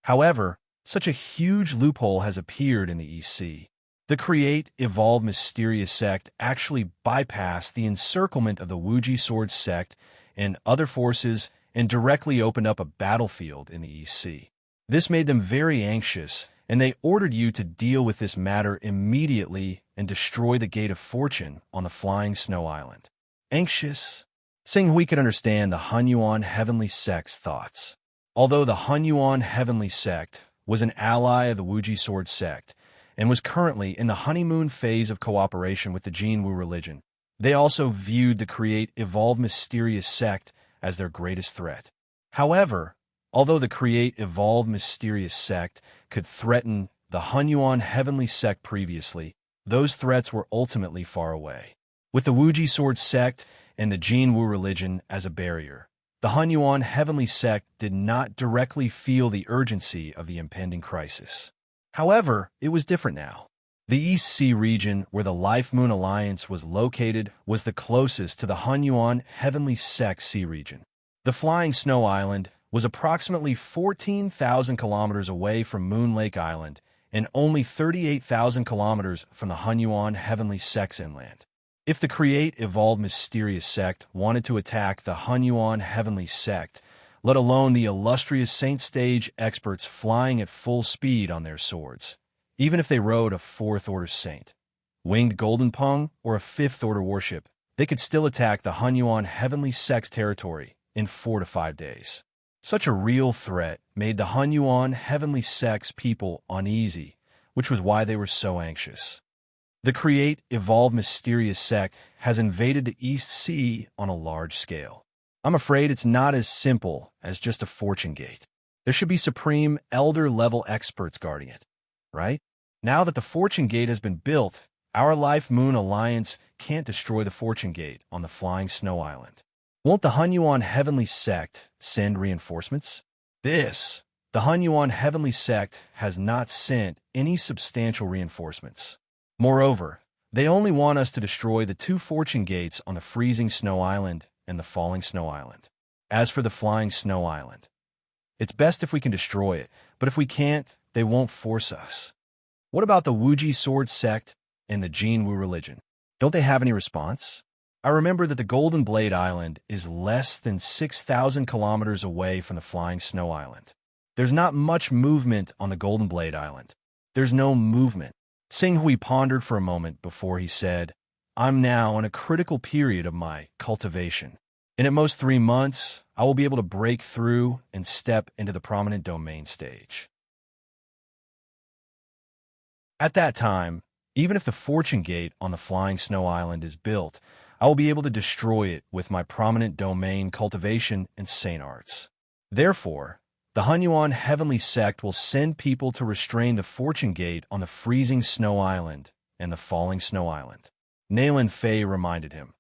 However, such a huge loophole has appeared in the EC. The Create, Evolve, Mysterious sect actually bypassed the encirclement of the Wuji Sword sect and other forces and directly opened up a battlefield in the EC. This made them very anxious, and they ordered you to deal with this matter immediately and destroy the Gate of Fortune on the Flying Snow Island. Anxious? Tsinghui could understand the Hunyuan Heavenly Sect's thoughts. Although the Hunyuan Heavenly Sect was an ally of the Wuji Sword sect and was currently in the honeymoon phase of cooperation with the Jinwu religion, they also viewed the Create, Evolve, Mysterious sect as their greatest threat. However, although the Create, Evolve, Mysterious sect could threaten the Hunyuan Heavenly Sect previously, those threats were ultimately far away. With the Wuji Sword sect and the Jinwu religion as a barrier, the Hunyuan Heavenly Sect did not directly feel the urgency of the impending crisis. However, it was different now. The East Sea region where the Life Moon Alliance was located was the closest to the Hunyuan Heavenly Sect sea region. The Flying Snow Island was approximately 14,000 kilometers away from Moon Lake Island and only 38,000 kilometers from the Hunyuan Heavenly Sect's inland. If the Create, Evolve, Mysterious sect wanted to attack the Hunyuan Heavenly Sect, let alone the illustrious Saint Stage experts flying at full speed on their swords, even if they rode a 4th Order Saint, winged Golden Pung, or a 5th Order warship, they could still attack the Hunyuan Heavenly Sect's territory in 4 to 5 days. Such a real threat made the Hunyuan Heavenly Sect's people uneasy, which was why they were so anxious. The Create, Evolve, Mysterious sect has invaded the East Sea on a large scale. I'm afraid it's not as simple as just a fortune gate. There should be supreme elder-level experts guarding it, right? Now that the fortune gate has been built, our Life Moon Alliance can't destroy the fortune gate on the Flying Snow Island. Won't the Hunyuan Heavenly Sect send reinforcements? The Hunyuan Heavenly Sect has not sent any substantial reinforcements. Moreover, they only want us to destroy the 2 fortune gates on the Freezing Snow Island and the Falling Snow Island. As for the Flying Snow Island, it's best if we can destroy it, but if we can't, they won't force us. What about the Wuji Sword sect and the Jinwu religion? Don't they have any response? I remember that the Golden Blade Island is less than 6,000 kilometers away from the Flying Snow Island. There's not much movement on the Golden Blade Island. There's no movement. Tsinghui pondered for a moment before he said, I'm now in a critical period of my cultivation. In at most 3 months, I will be able to break through and step into the prominent domain stage. At that time, even if the fortune gate on the Flying Snow Island is built, I will be able to destroy it with my prominent domain cultivation and Saint arts. Therefore, the Hunyuan Heavenly Sect will send people to restrain the fortune gate on the Freezing Snow Island and the Falling Snow Island. Nayland Fei reminded him,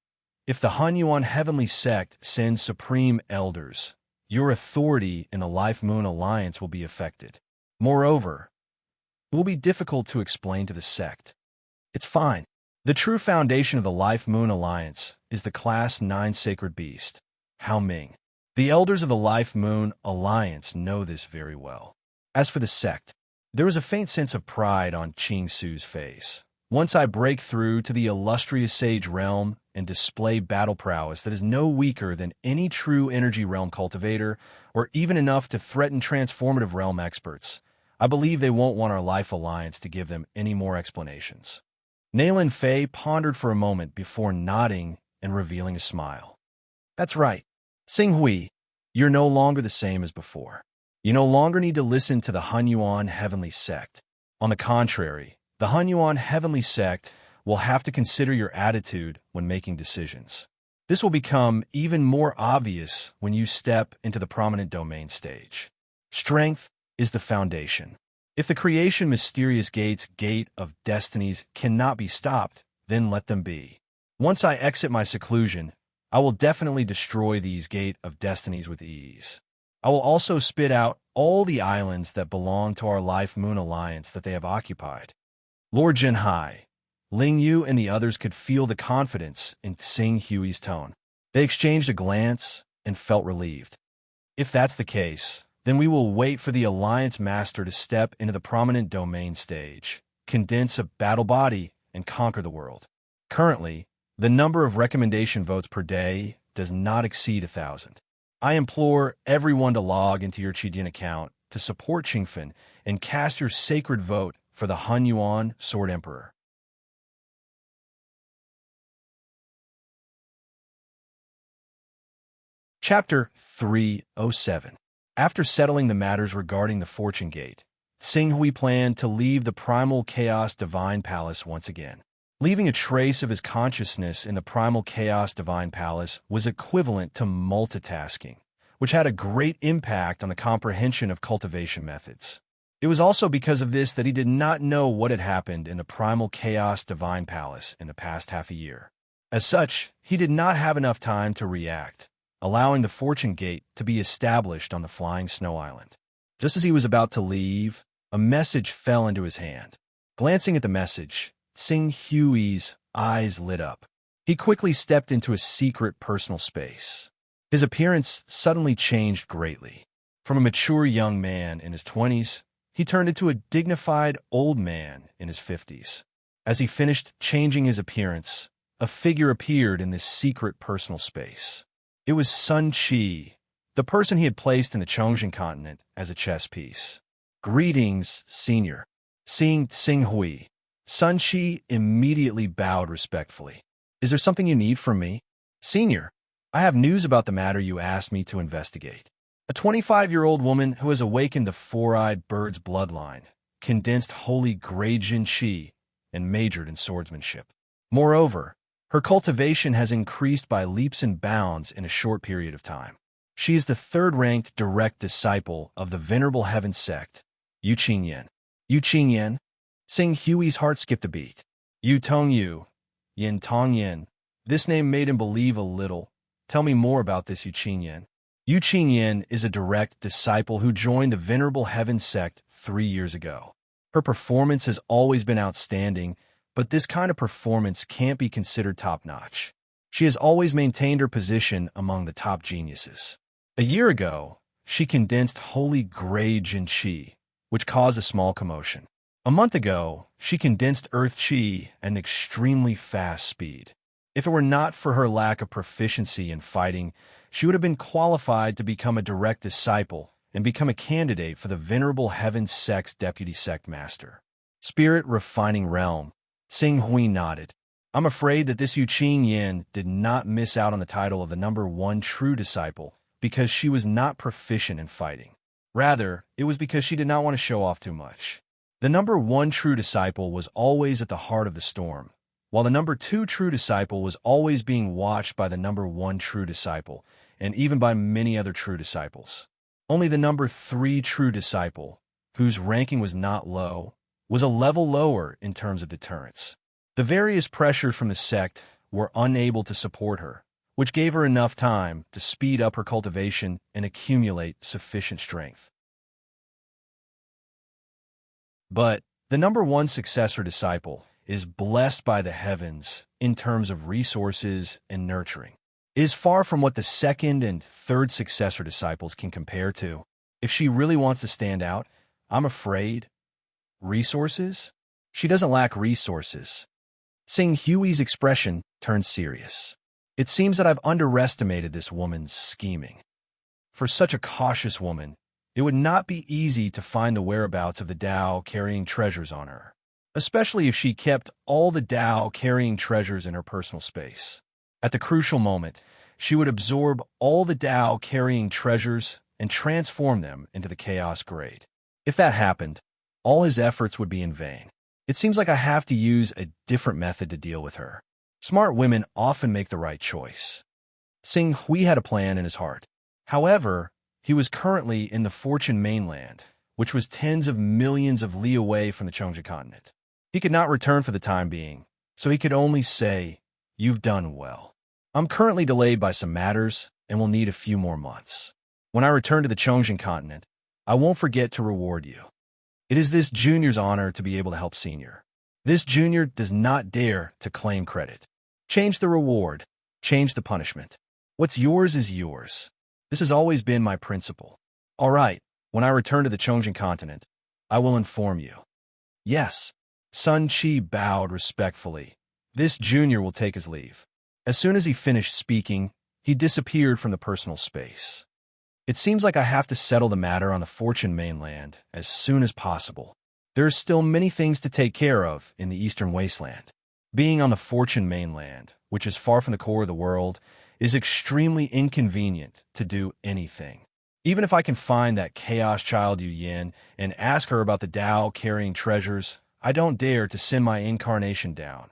if the Hunyuan Heavenly Sect sends supreme elders, your authority in the Life Moon Alliance will be affected. Moreover, it will be difficult to explain to the sect. It's fine. The true foundation of the Life Moon Alliance is the Class 9 Sacred Beast, Hao Ming. The elders of the Life Moon Alliance know this very well. As for the sect, there was a faint sense of pride on Qing Su's face. Once I break through to the illustrious Sage realm and display battle prowess that is no weaker than any true energy realm cultivator, or even enough to threaten transformative realm experts, I believe they won't want our Life Alliance to give them any more explanations. Nayland Fei pondered for a moment before nodding and revealing a smile. That's right. Tsinghui, you're no longer the same as before. You no longer need to listen to the Hunyuan Heavenly Sect. On the contrary, the Hunyuan Heavenly Sect will have to consider your attitude when making decisions. This will become even more obvious when you step into the prominent domain stage. Strength is the foundation. If the creation mysterious gates, Gate of Destinies, cannot be stopped, then let them be. Once I exit my seclusion, I will definitely destroy these Gate of Destinies with ease. I will also spit out all the islands that belong to our Life-Moon alliance that they have occupied. Lord Jinhai, Ling Yu and the others could feel the confidence in Xing Hui's tone. They exchanged a glance and felt relieved. If that's the case, then we will wait for the Alliance Master to step into the prominent domain stage, condense a battle body, and conquer the world. Currently, the number of recommendation votes per day does not exceed 1,000. I implore everyone to log into your Qidin account to support Qingfen and cast your sacred vote for the Hunyuan Sword Emperor. Chapter 307. After settling the matters regarding the Fortune Gate, Xing Hui planned to leave the Primal Chaos Divine Palace once again. Leaving a trace of his consciousness in the Primal Chaos Divine Palace was equivalent to multitasking, which had a great impact on the comprehension of cultivation methods. It was also because of this that he did not know what had happened in the Primal Chaos Divine Palace in the past half a year. As such, he did not have enough time to react, allowing the Fortune Gate to be established on the Flying Snow Island. Just as he was about to leave, a message fell into his hand. Glancing at the message, Xing Hui's eyes lit up. He quickly stepped into a secret personal space. His appearance suddenly changed greatly. From a mature young man in his 20s, he turned into a dignified old man in his 50s. As he finished changing his appearance, a figure appeared in this secret personal space. It was Sun Qi, the person he had placed in the Chongqing continent as a chess piece. "Greetings, senior." Seeing Xing Hui, Sun Qi immediately bowed respectfully. "Is there something you need from me?" "Senior, I have news about the matter you asked me to investigate." A 25-year-old woman who has awakened the four-eyed bird's bloodline, condensed holy Grey Jin Qi, and majored in swordsmanship. Moreover, her cultivation has increased by leaps and bounds in a short period of time. She is the third-ranked direct disciple of the Venerable Heaven sect, Yu Qingyan. Yu Qingyan? Xing Hui's heart skipped a beat. Yu Tongyu, Yin Tongyan. This name made him believe a little. Tell me more about this Yu Qingyan. Yu Qingyan is a direct disciple who joined the Venerable Heaven sect 3 years ago. Her performance has always been outstanding, but this kind of performance can't be considered top-notch. She has always maintained her position among the top geniuses. A year ago, she condensed holy Grey Jin Qi, which caused a small commotion. A month ago, she condensed Earth Qi at an extremely fast speed. If it were not for her lack of proficiency in fighting, she would have been qualified to become a direct disciple and become a candidate for the Venerable Heaven sect's deputy sect master. Spirit Refining Realm. Xing Hui nodded. I'm afraid that this Yu Qingyan did not miss out on the title of the #1 true disciple because she was not proficient in fighting. Rather, it was because she did not want to show off too much. The #1 true disciple was always at the heart of the storm, while the #2 true disciple was always being watched by the #1 true disciple, and even by many other true disciples. Only the #3 true disciple, whose ranking was not low, was a level lower in terms of deterrence. The various pressures from the sect were unable to support her, which gave her enough time to speed up her cultivation and accumulate sufficient strength. But the #1 successor disciple is blessed by the heavens in terms of resources and nurturing. It is far from what the second and third successor disciples can compare to. If she really wants to stand out, I'm afraid. Resources? She doesn't lack resources. Xing Hui's expression turned serious. It seems that I've underestimated this woman's scheming. For such a cautious woman, it would not be easy to find the whereabouts of the Tao carrying treasures on her, especially if she kept all the Tao carrying treasures in her personal space. At the crucial moment, she would absorb all the Tao carrying treasures and transform them into the Chaos Grade. If that happened, all his efforts would be in vain. It seems like I have to use a different method to deal with her. Smart women often make the right choice. Xing Hui had a plan in his heart. However, he was currently in the Fortune mainland, which was tens of millions of li away from the Chongqing continent. He could not return for the time being, so he could only say, "You've done well. I'm currently delayed by some matters and will need a few more months." When I return to the Chongqing continent, I won't forget to reward you. It is this junior's honor to be able to help senior. This junior does not dare to claim credit. Change the reward. Change the punishment. What's yours is yours. This has always been my principle. All right, when I return to the Chongqing continent, I will inform you. Yes. Sun Chi bowed respectfully. This junior will take his leave. As soon as he finished speaking, he disappeared from the personal space. It seems like I have to settle the matter on the Fortune mainland as soon as possible. There are still many things to take care of in the Eastern Wasteland. Being on the Fortune mainland, which is far from the core of the world, is extremely inconvenient to do anything. Even if I can find that chaos child Hunyuan and ask her about the Tao carrying treasures, I don't dare to send my incarnation down.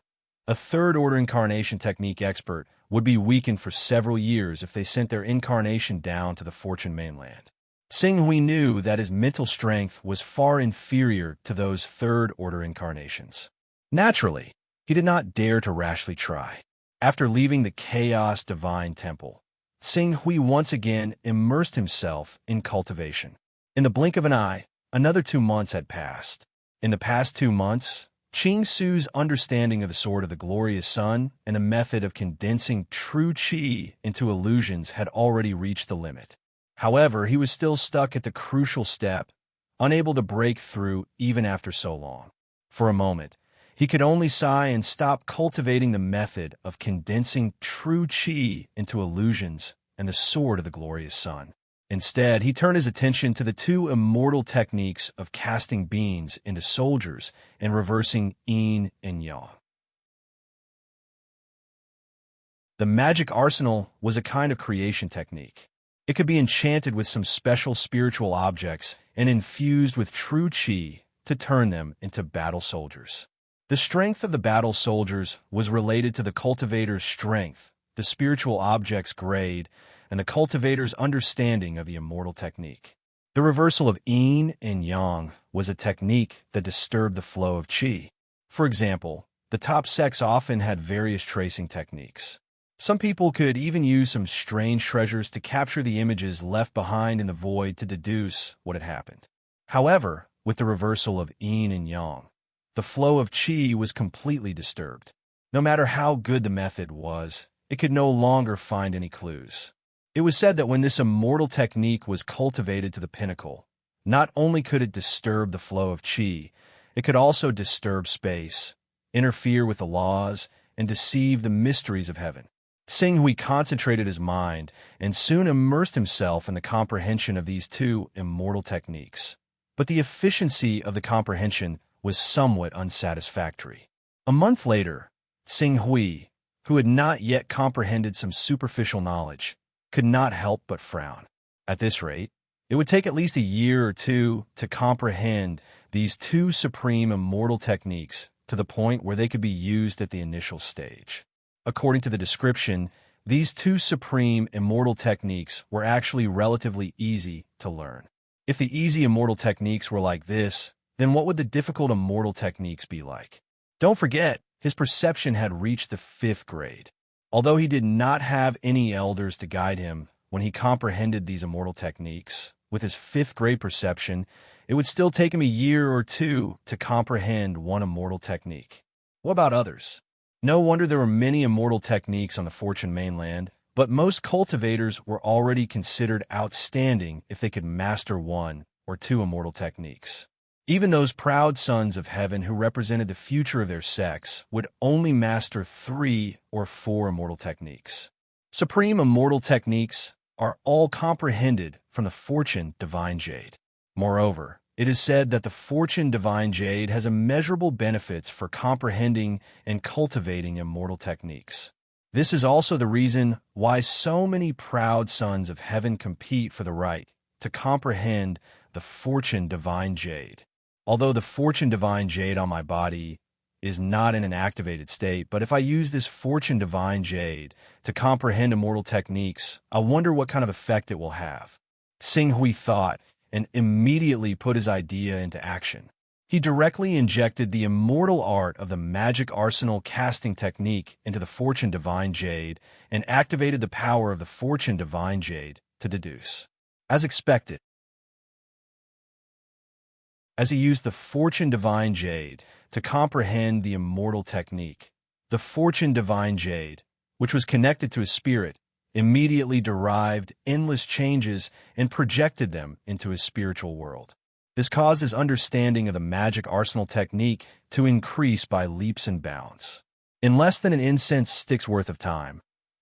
A third-order incarnation technique expert would be weakened for several years if they sent their incarnation down to the Fortune mainland. Xing Hui knew that his mental strength was far inferior to those third-order incarnations. Naturally, he did not dare to rashly try. After leaving the Chaos Divine Temple, Xing Hui once again immersed himself in cultivation. In the blink of an eye, another 2 months had passed. In the past 2 months, Qing Su's understanding of the Sword of the Glorious Sun and a method of condensing true qi into illusions had already reached the limit. However, he was still stuck at the crucial step, unable to break through even after so long. For a moment, he could only sigh and stop cultivating the method of condensing true qi into illusions and the Sword of the Glorious Sun. Instead, he turned his attention to the 2 immortal techniques of casting beings into soldiers and reversing yin and yang. The magic arsenal was a kind of creation technique. It could be enchanted with some special spiritual objects and infused with true qi to turn them into battle soldiers. The strength of the battle soldiers was related to the cultivator's strength, the spiritual object's grade, and the cultivator's understanding of the immortal technique. The reversal of yin and yang was a technique that disturbed the flow of qi. For example, the top sex often had various tracing techniques. Some people could even use some strange treasures to capture the images left behind in the void to deduce what had happened. However, with the reversal of yin and yang, the flow of qi was completely disturbed. No matter how good the method was, it could no longer find any clues. It was said that when this immortal technique was cultivated to the pinnacle, not only could it disturb the flow of qi, it could also disturb space, interfere with the laws, and deceive the mysteries of heaven. Xing Hui concentrated his mind and soon immersed himself in the comprehension of these 2 immortal techniques. But the efficiency of the comprehension was somewhat unsatisfactory. A month later, Xing Hui, who had not yet comprehended some superficial knowledge, could not help but frown. At this rate, it would take at least a year or 2 to comprehend these 2 supreme immortal techniques to the point where they could be used at the initial stage. According to the description, these 2 supreme immortal techniques were actually relatively easy to learn. If the easy immortal techniques were like this, then what would the difficult immortal techniques be like? Don't forget, his perception had reached the 5th grade. Although he did not have any elders to guide him when he comprehended these immortal techniques, with his 5th grade perception, it would still take him a year or 2 to comprehend one immortal technique. What about others? No wonder there were many immortal techniques on the Fortune mainland, but most cultivators were already considered outstanding if they could master 1 or 2 immortal techniques. Even those proud sons of heaven who represented the future of their sex would only master 3 or 4 immortal techniques. Supreme immortal techniques are all comprehended from the Fortune Divine Jade. Moreover, it is said that the Fortune Divine Jade has immeasurable benefits for comprehending and cultivating immortal techniques. This is also the reason why so many proud sons of heaven compete for the right to comprehend the Fortune Divine Jade. Although the Fortune Divine Jade on my body is not in an activated state, but if I use this Fortune Divine Jade to comprehend immortal techniques, I wonder what kind of effect it will have. Xing Hui thought and immediately put his idea into action. He directly injected the immortal art of the magic arsenal casting technique into the Fortune Divine Jade and activated the power of the Fortune Divine Jade to deduce. As expected, as he used the Fortune Divine Jade to comprehend the immortal technique, the Fortune Divine Jade, which was connected to his spirit, immediately derived endless changes and projected them into his spiritual world. This caused his understanding of the magic arsenal technique to increase by leaps and bounds. In less than an incense stick's worth of time,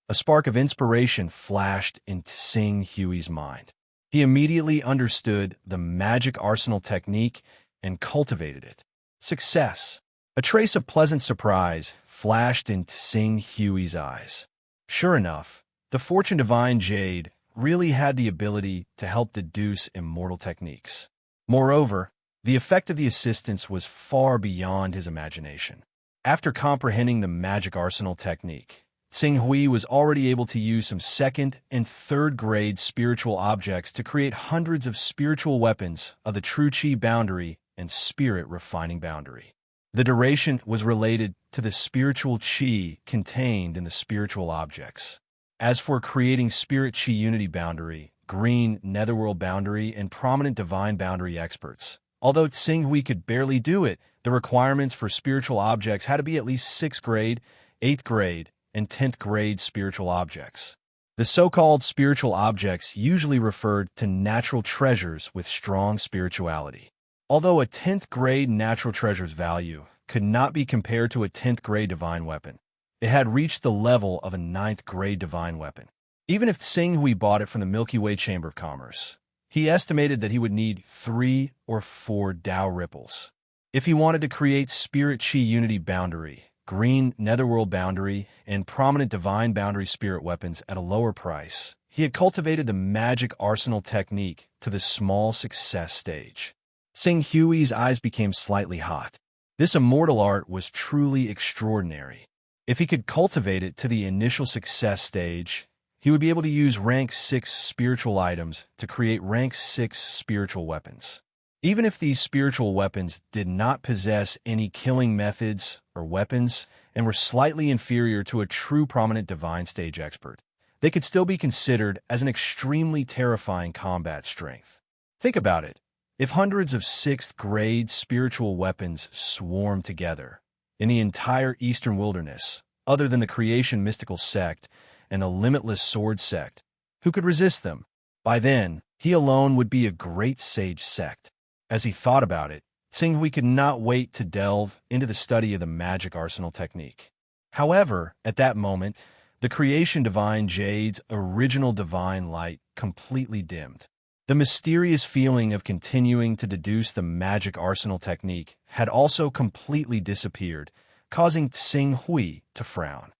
a spark of inspiration flashed into Sing Hui's mind. He immediately understood the magic arsenal technique and cultivated it. Success! A trace of pleasant surprise flashed into Sing Hui's eyes. Sure enough, the Fortune Divine Jade really had the ability to help deduce immortal techniques. Moreover, the effect of the assistance was far beyond his imagination. After comprehending the magic arsenal technique, Sing Hui was already able to use some second and third grade spiritual objects to create hundreds of spiritual weapons of the true Qi boundary and spirit refining boundary. The duration was related to the spiritual Qi contained in the spiritual objects. As for creating spirit Qi unity boundary, green netherworld boundary, and prominent divine boundary experts, although Sing Hui could barely do it, the requirements for spiritual objects had to be at least 6th grade, 8th grade, and 10th grade spiritual objects. The so-called spiritual objects usually referred to natural treasures with strong spirituality. Although a 10th grade natural treasure's value could not be compared to a 10th grade divine weapon, it had reached the level of a 9th grade divine weapon. Even if Sing Hui bought it from the Milky Way Chamber of Commerce, he estimated that he would need 3 or 4 Tao ripples. If he wanted to create spirit Qi unity boundary, green netherworld boundary, and prominent divine boundary spirit weapons at a lower price, he had cultivated the magic arsenal technique to the small success stage. Sing Hui's eyes became slightly hot. This immortal art was truly extraordinary. If he could cultivate it to the initial success stage, he would be able to use rank 6 spiritual items to create rank 6 spiritual weapons. Even if these spiritual weapons did not possess any killing methods or weapons and were slightly inferior to a true prominent divine stage expert, they could still be considered as an extremely terrifying combat strength. Think about it. If hundreds of 6th grade spiritual weapons swarmed together in the entire Eastern wilderness, other than the Creation Mystical Sect and the Limitless Sword Sect, who could resist them? By then, he alone would be a great sage sect. As he thought about it, Sing Hui could not wait to delve into the study of the magic arsenal technique. However, at that moment, the Creation Divine Jade's original divine light completely dimmed. The mysterious feeling of continuing to deduce the magic arsenal technique had also completely disappeared, causing Sing Hui to frown.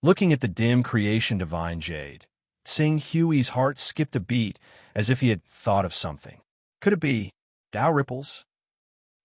Looking at the dim Creation Divine Jade, Sing Hui's heart skipped a beat as if he had thought of something. Could it be Tao ripples?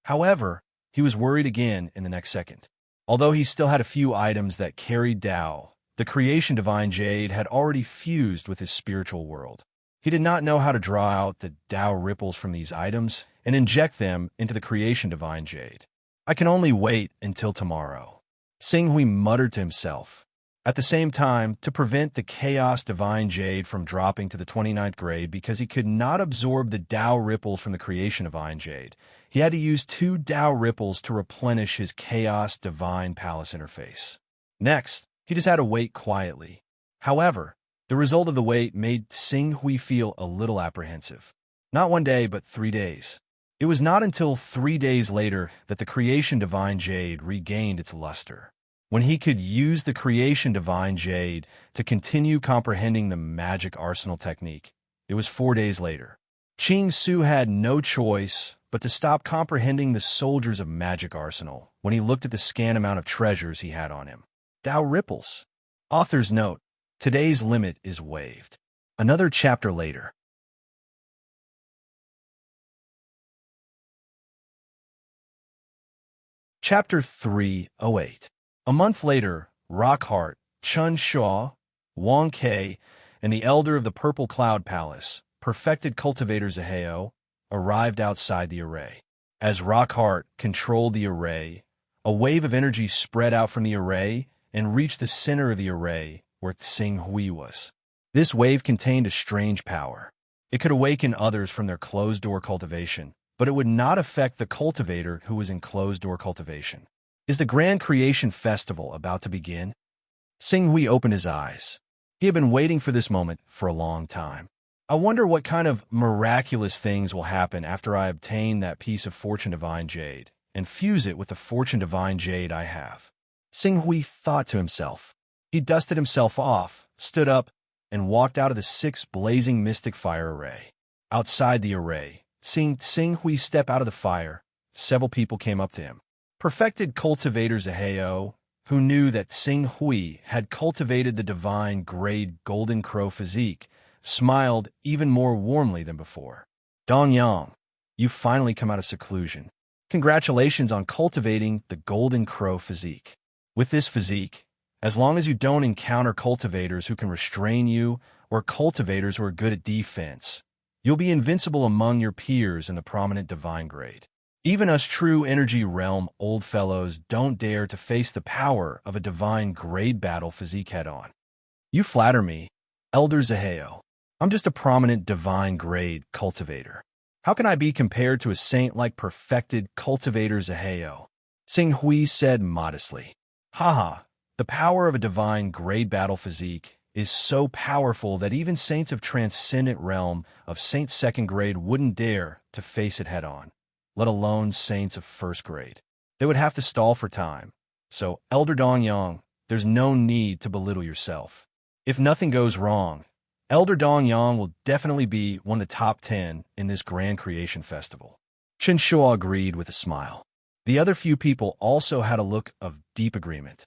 However, he was worried again in the next second. Although he still had a few items that carried Tao, the Creation Divine Jade had already fused with his spiritual world. He did not know how to draw out the Tao ripples from these items and inject them into the Creation Divine Jade. I can only wait until tomorrow, Sing Hui muttered to himself. At the same time, to prevent the Chaos Divine Jade from dropping to the 29th grade because he could not absorb the Tao ripples from the Creation Divine Jade, he had to use 2 Tao ripples to replenish his Chaos Divine Palace interface. Next, he just had to wait quietly. However, the result of the wait made Sing Hui feel a little apprehensive. Not 1 day, but 3 days. It was not until 3 days later that the Creation Divine Jade regained its luster, when he could use the Creation Divine Jade to continue comprehending the magic arsenal technique. It was 4 days later. Qing Su had no choice but to stop comprehending the soldiers of magic arsenal when he looked at the scant amount of treasures he had on him. Tao ripples. Author's note: today's limit is waived. Another chapter later. Chapter 308. A month later, Rockhart, Chun Shaw, Wang Ke, and the elder of the Purple Cloud Palace, perfected cultivator Zaheo, arrived outside the array. As Rockhart controlled the array, a wave of energy spread out from the array and reached the center of the array where Sing Hui was. This wave contained a strange power. It could awaken others from their closed-door cultivation, but it would not affect the cultivator who was in closed-door cultivation. Is the Grand Creation Festival about to begin? Xinghui opened his eyes. He had been waiting for this moment for a long time. I wonder what kind of miraculous things will happen after I obtain that piece of Fortune Divine Jade and fuse it with the Fortune Divine Jade I have. Xinghui thought to himself. He dusted himself off, stood up, and walked out of the 6 blazing mystic fire array. Outside the array, seeing Xinghui step out of the fire, several people came up to him. Perfected cultivator Zaheo, who knew that Xinghui had cultivated the divine grade golden crow physique, smiled even more warmly than before. Dongyang, you've finally come out of seclusion. Congratulations on cultivating the golden crow physique. With this physique, as long as you don't encounter cultivators who can restrain you or cultivators who are good at defense, you'll be invincible among your peers in the prominent divine grade. Even us true energy realm old fellows don't dare to face the power of a divine grade battle physique head-on. You flatter me, Elder Zaheo. I'm just a prominent divine grade cultivator. How can I be compared to a saint-like perfected cultivator Zaheo? Xinghui said modestly. Haha, the power of a divine grade battle physique is so powerful that even saints of transcendent realm of saint second grade wouldn't dare to face it head-on, let alone saints of first grade. They would have to stall for time. So, Elder Dongyang, there's no need to belittle yourself. If nothing goes wrong, Elder Dongyang will definitely be one of the top 10 in this Grand Creation Festival. Chen Shuo agreed with a smile. The other few people also had a look of deep agreement.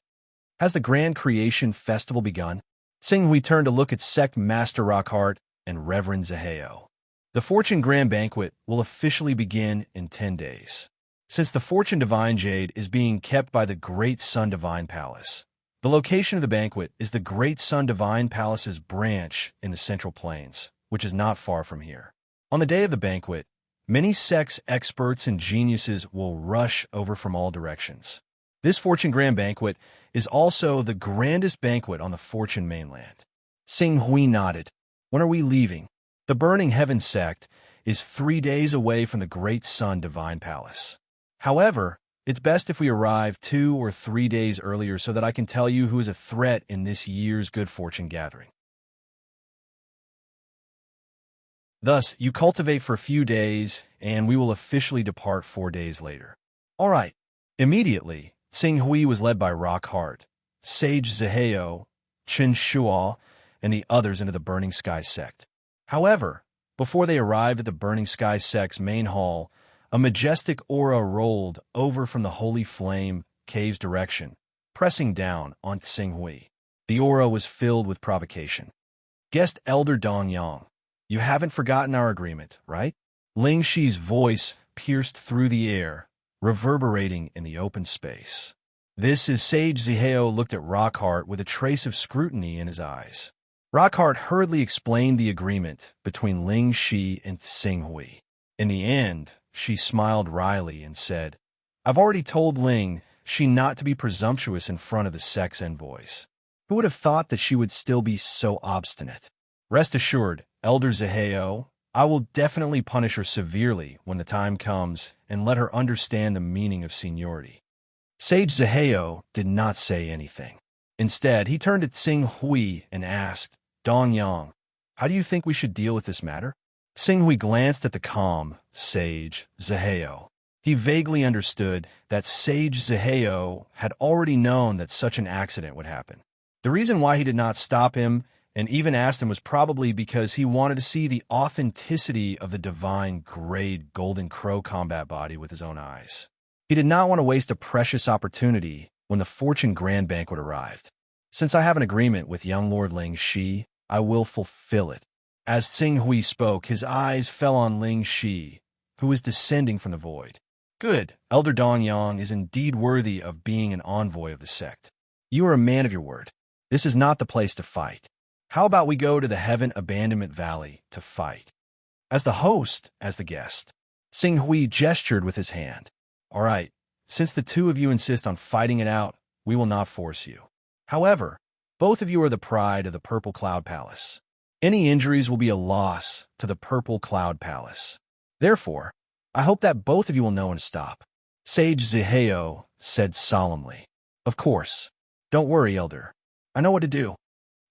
Has the Grand Creation Festival begun? Xinghui turned to look at Sect Master Rockhart and Reverend Zaheo. The Fortune Grand Banquet will officially begin in 10 days. Since the Fortune Divine Jade is being kept by the Great Sun Divine Palace, the location of the banquet is the Great Sun Divine Palace's branch in the Central Plains, which is not far from here. On the day of the banquet, many sects, experts, and geniuses will rush over from all directions. This Fortune Grand Banquet is also the grandest banquet on the Fortune mainland. Xinghui nodded. When are we leaving? The Burning Heaven sect is 3 days away from the Great Sun Divine Palace. However, it's best if we arrive 2 or 3 days earlier so that I can tell you who is a threat in this year's good fortune gathering. Thus, you cultivate for a few days, and we will officially depart 4 days later. All right. Immediately, Xinghui was led by Rockhart, Sage Zaheo, Chen Shuo, and the others into the Burning Sky sect. However, before they arrived at the Burning Sky sect's main hall, a majestic aura rolled over from the Holy Flame cave's direction, pressing down on Xinghui. The aura was filled with provocation. Guest Elder Dongyang, you haven't forgotten our agreement, right? Ling Shi's voice pierced through the air, reverberating in the open space. This is Sage Zaheo looked at Rockhart with a trace of scrutiny in his eyes. Rockhart hurriedly explained the agreement between Ling Shi and Xinghui. In the end, she smiled wryly and said, I've already told Ling Shi not to be presumptuous in front of the sect's envoys. Who would have thought that she would still be so obstinate? Rest assured, Elder Zaheo, I will definitely punish her severely when the time comes and let her understand the meaning of seniority. Sage Zaheo did not say anything. Instead, he turned to Xinghui and asked, Dongyang, how do you think we should deal with this matter? Xinghui glanced at the calm Sage Zaheo. He vaguely understood that Sage Zaheo had already known that such an accident would happen. The reason why he did not stop him and even asked him was probably because he wanted to see the authenticity of the divine grade golden crow combat body with his own eyes. He did not want to waste a precious opportunity when the Fortune Grand Banquet arrived. Since I have an agreement with young Lord Ling Shi, I will fulfill it. As Xinghui spoke, his eyes fell on Ling Shi, who was descending from the void. Good, Elder Dongyang is indeed worthy of being an envoy of the sect. You are a man of your word. This is not the place to fight. How about we go to the Heaven Abandonment Valley to fight? As the host, as the guest. Xinghui gestured with his hand. All right, since the two of you insist on fighting it out, we will not force you. However, both of you are the pride of the Purple Cloud Palace. Any injuries will be a loss to the Purple Cloud Palace. Therefore, I hope that both of you will know when to stop. Sage Zaheo said solemnly. Of course. Don't worry, Elder. I know what to do.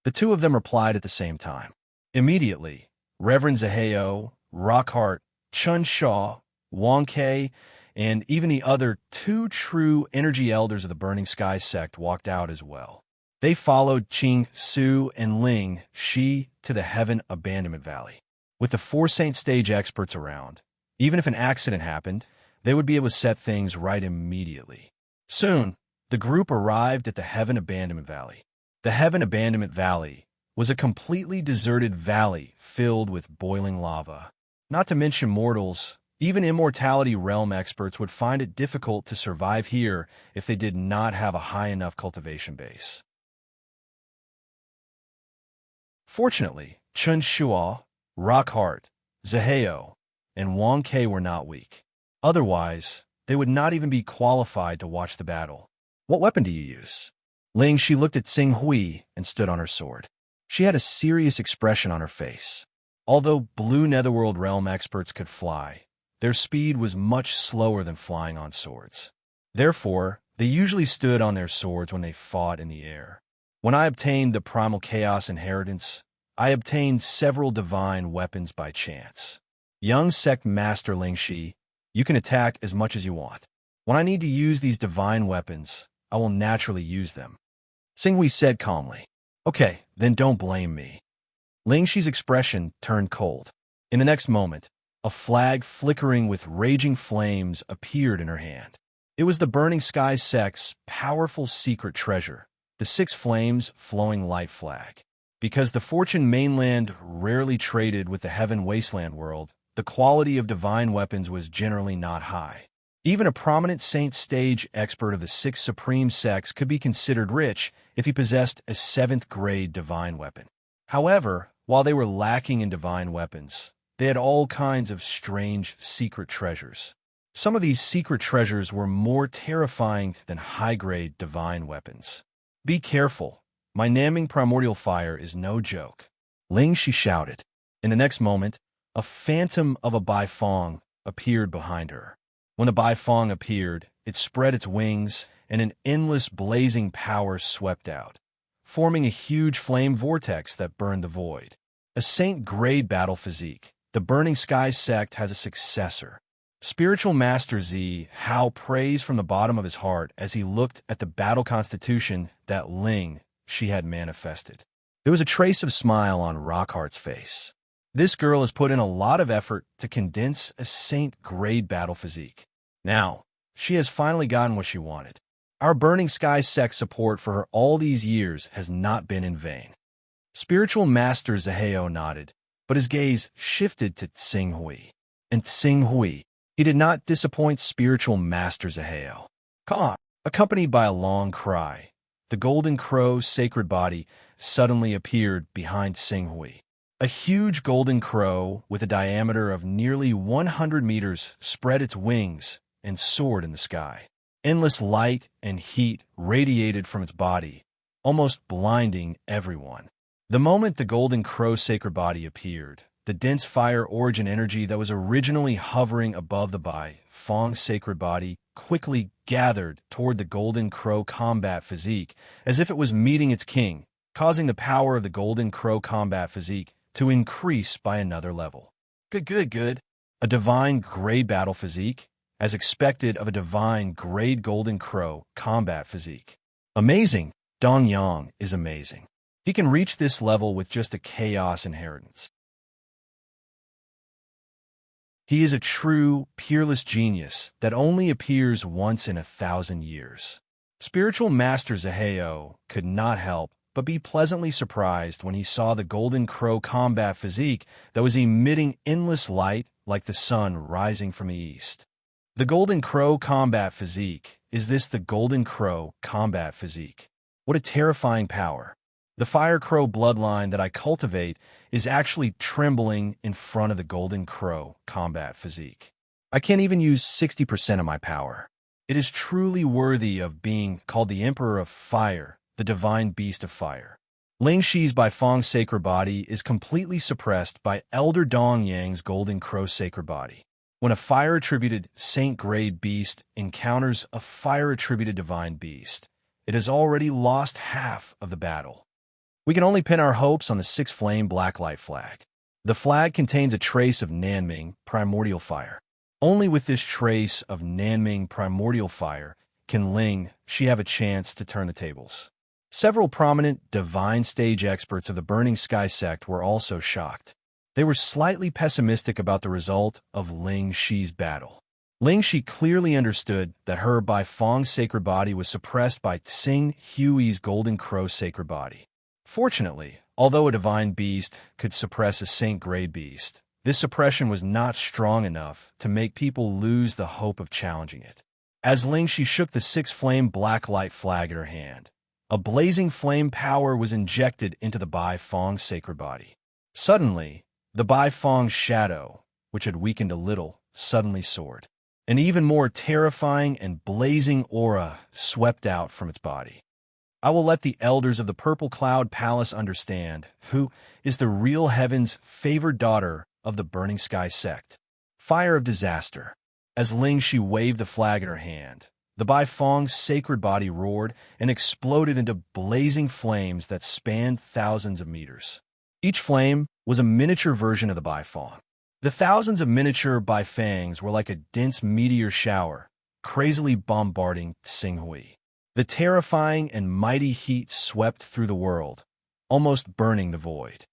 The two of them replied at the same time. Immediately, Reverend Zaheo, Rockhart, Chun Shaw, Wong Kei, and even the other two true energy elders of the Burning Sky sect walked out as well. They followed Qing Su and Ling Shi to the Heaven Abandonment Valley. With the 4 Saint Stage experts around, even if an accident happened, they would be able to set things right immediately. Soon, the group arrived at the Heaven Abandonment Valley. The Heaven Abandonment Valley was a completely deserted valley filled with boiling lava. Not to mention mortals, even Immortality Realm experts would find it difficult to survive here if they did not have a high enough cultivation base. Fortunately, Chun Shua, Rockhart, Zaheo, and Wong Kei were not weak. Otherwise, they would not even be qualified to watch the battle. What weapon do you use? Ling Shi looked at Xing Hui and stood on her sword. She had a serious expression on her face. Although blue Netherworld Realm experts could fly, their speed was much slower than flying on swords. Therefore, they usually stood on their swords when they fought in the air. When I obtained the Primal Chaos Inheritance, I obtained several divine weapons by chance. Young Sect Master Ling Shi, you can attack as much as you want. When I need to use these divine weapons, I will naturally use them. Xing Hui said calmly. Okay, then don't blame me. Ling Shi's expression turned cold. In the next moment, a flag flickering with raging flames appeared in her hand. It was the Burning Sky sect's powerful secret treasure, the 6 flames flowing light flag. Because the Fortune mainland rarely traded with the Heaven Wasteland world, the quality of divine weapons was generally not high. Even a prominent Saint Stage expert of the 6 Supreme sects could be considered rich if he possessed a 7th grade divine weapon. However, while they were lacking in divine weapons, they had all kinds of strange secret treasures. Some of these secret treasures were more terrifying than high-grade divine weapons. Be careful. My Naming Primordial Fire is no joke. Ling Shi shouted. In the next moment, a phantom of a Baifeng appeared behind her. When the Baifeng appeared, it spread its wings, and an endless blazing power swept out, forming a huge flame vortex that burned the void. A Saint-grade battle physique, the Burning Sky sect has a successor. Spiritual Master Z Hao praised from the bottom of his heart as he looked at the battle constitution that Ling Shi had manifested. There was a trace of smile on Rockhart's face. This girl has put in a lot of effort to condense a Saint-grade battle physique. Now, she has finally gotten what she wanted. Our Burning Sky sect support for her all these years has not been in vain. Spiritual Master Zaheo nodded, but his gaze shifted to Xing Hui. And Xing Hui, he did not disappoint Spiritual Master Zaheo. Caw, accompanied by a long cry, the Golden Crow's sacred body suddenly appeared behind Xing Hui. A huge golden crow with a diameter of nearly 100 meters spread its wings and soared in the sky. Endless light and heat radiated from its body, almost blinding everyone. The moment the Golden Crow's sacred body appeared, the dense fire origin energy that was originally hovering above the Baifeng's sacred body quickly gathered toward the Golden Crow combat physique as if it was meeting its king, causing the power of the Golden Crow combat physique to increase by another level. Good. A divine grade battle physique, as expected of a divine grade Golden Crow combat physique. Amazing. Dong Yang is amazing. He can reach this level with just a chaos inheritance. He is a true, peerless genius that only appears once in 1,000 years. Spiritual Master Zaheo could not help but be pleasantly surprised when he saw the Golden Crow combat physique that was emitting endless light like the sun rising from the east. The Golden Crow combat physique. Is this the Golden Crow combat physique? What a terrifying power. The Fire Crow bloodline that I cultivate is actually trembling in front of the Golden Crow combat physique. I can't even use 60% of my power. It is truly worthy of being called the Emperor of Fire, the Divine Beast of Fire. Ling Shi's Bai Fong's sacred body is completely suppressed by Elder Dong Yang's golden crow sacred body. When a fire-attributed saint-grade beast encounters a fire-attributed divine beast, it has already lost half of the battle. We can only pin our hopes on the six-flame blacklight flag. The flag contains a trace of Nanming primordial fire. Only with this trace of Nanming primordial fire can Ling Shi have a chance to turn the tables. Several prominent divine stage experts of the Burning Sky sect were also shocked. They were slightly pessimistic about the result of Ling Shi's battle. Ling Shi clearly understood that her Bai Fong's sacred body was suppressed by Tsing Hui's golden crow sacred body. Fortunately, although a divine beast could suppress a saint-grade beast, this suppression was not strong enough to make people lose the hope of challenging it. As Ling Shi shook the six-flame blacklight flag in her hand, a blazing flame power was injected into the Bai Fong's sacred body. Suddenly, the Bai Fong's shadow, which had weakened a little, suddenly soared. An even more terrifying and blazing aura swept out from its body. I will let the elders of the Purple Cloud Palace understand who is the real heaven's favored daughter of the Burning Sky sect. Fire of disaster. As Ling Shi waved the flag in her hand, the Bai Fong's sacred body roared and exploded into blazing flames that spanned thousands of meters. Each flame was a miniature version of the Bai Fong. The thousands of miniature Bai Fangs were like a dense meteor shower, crazily bombarding Tsing Hui. The terrifying and mighty heat swept through the world, almost burning the void.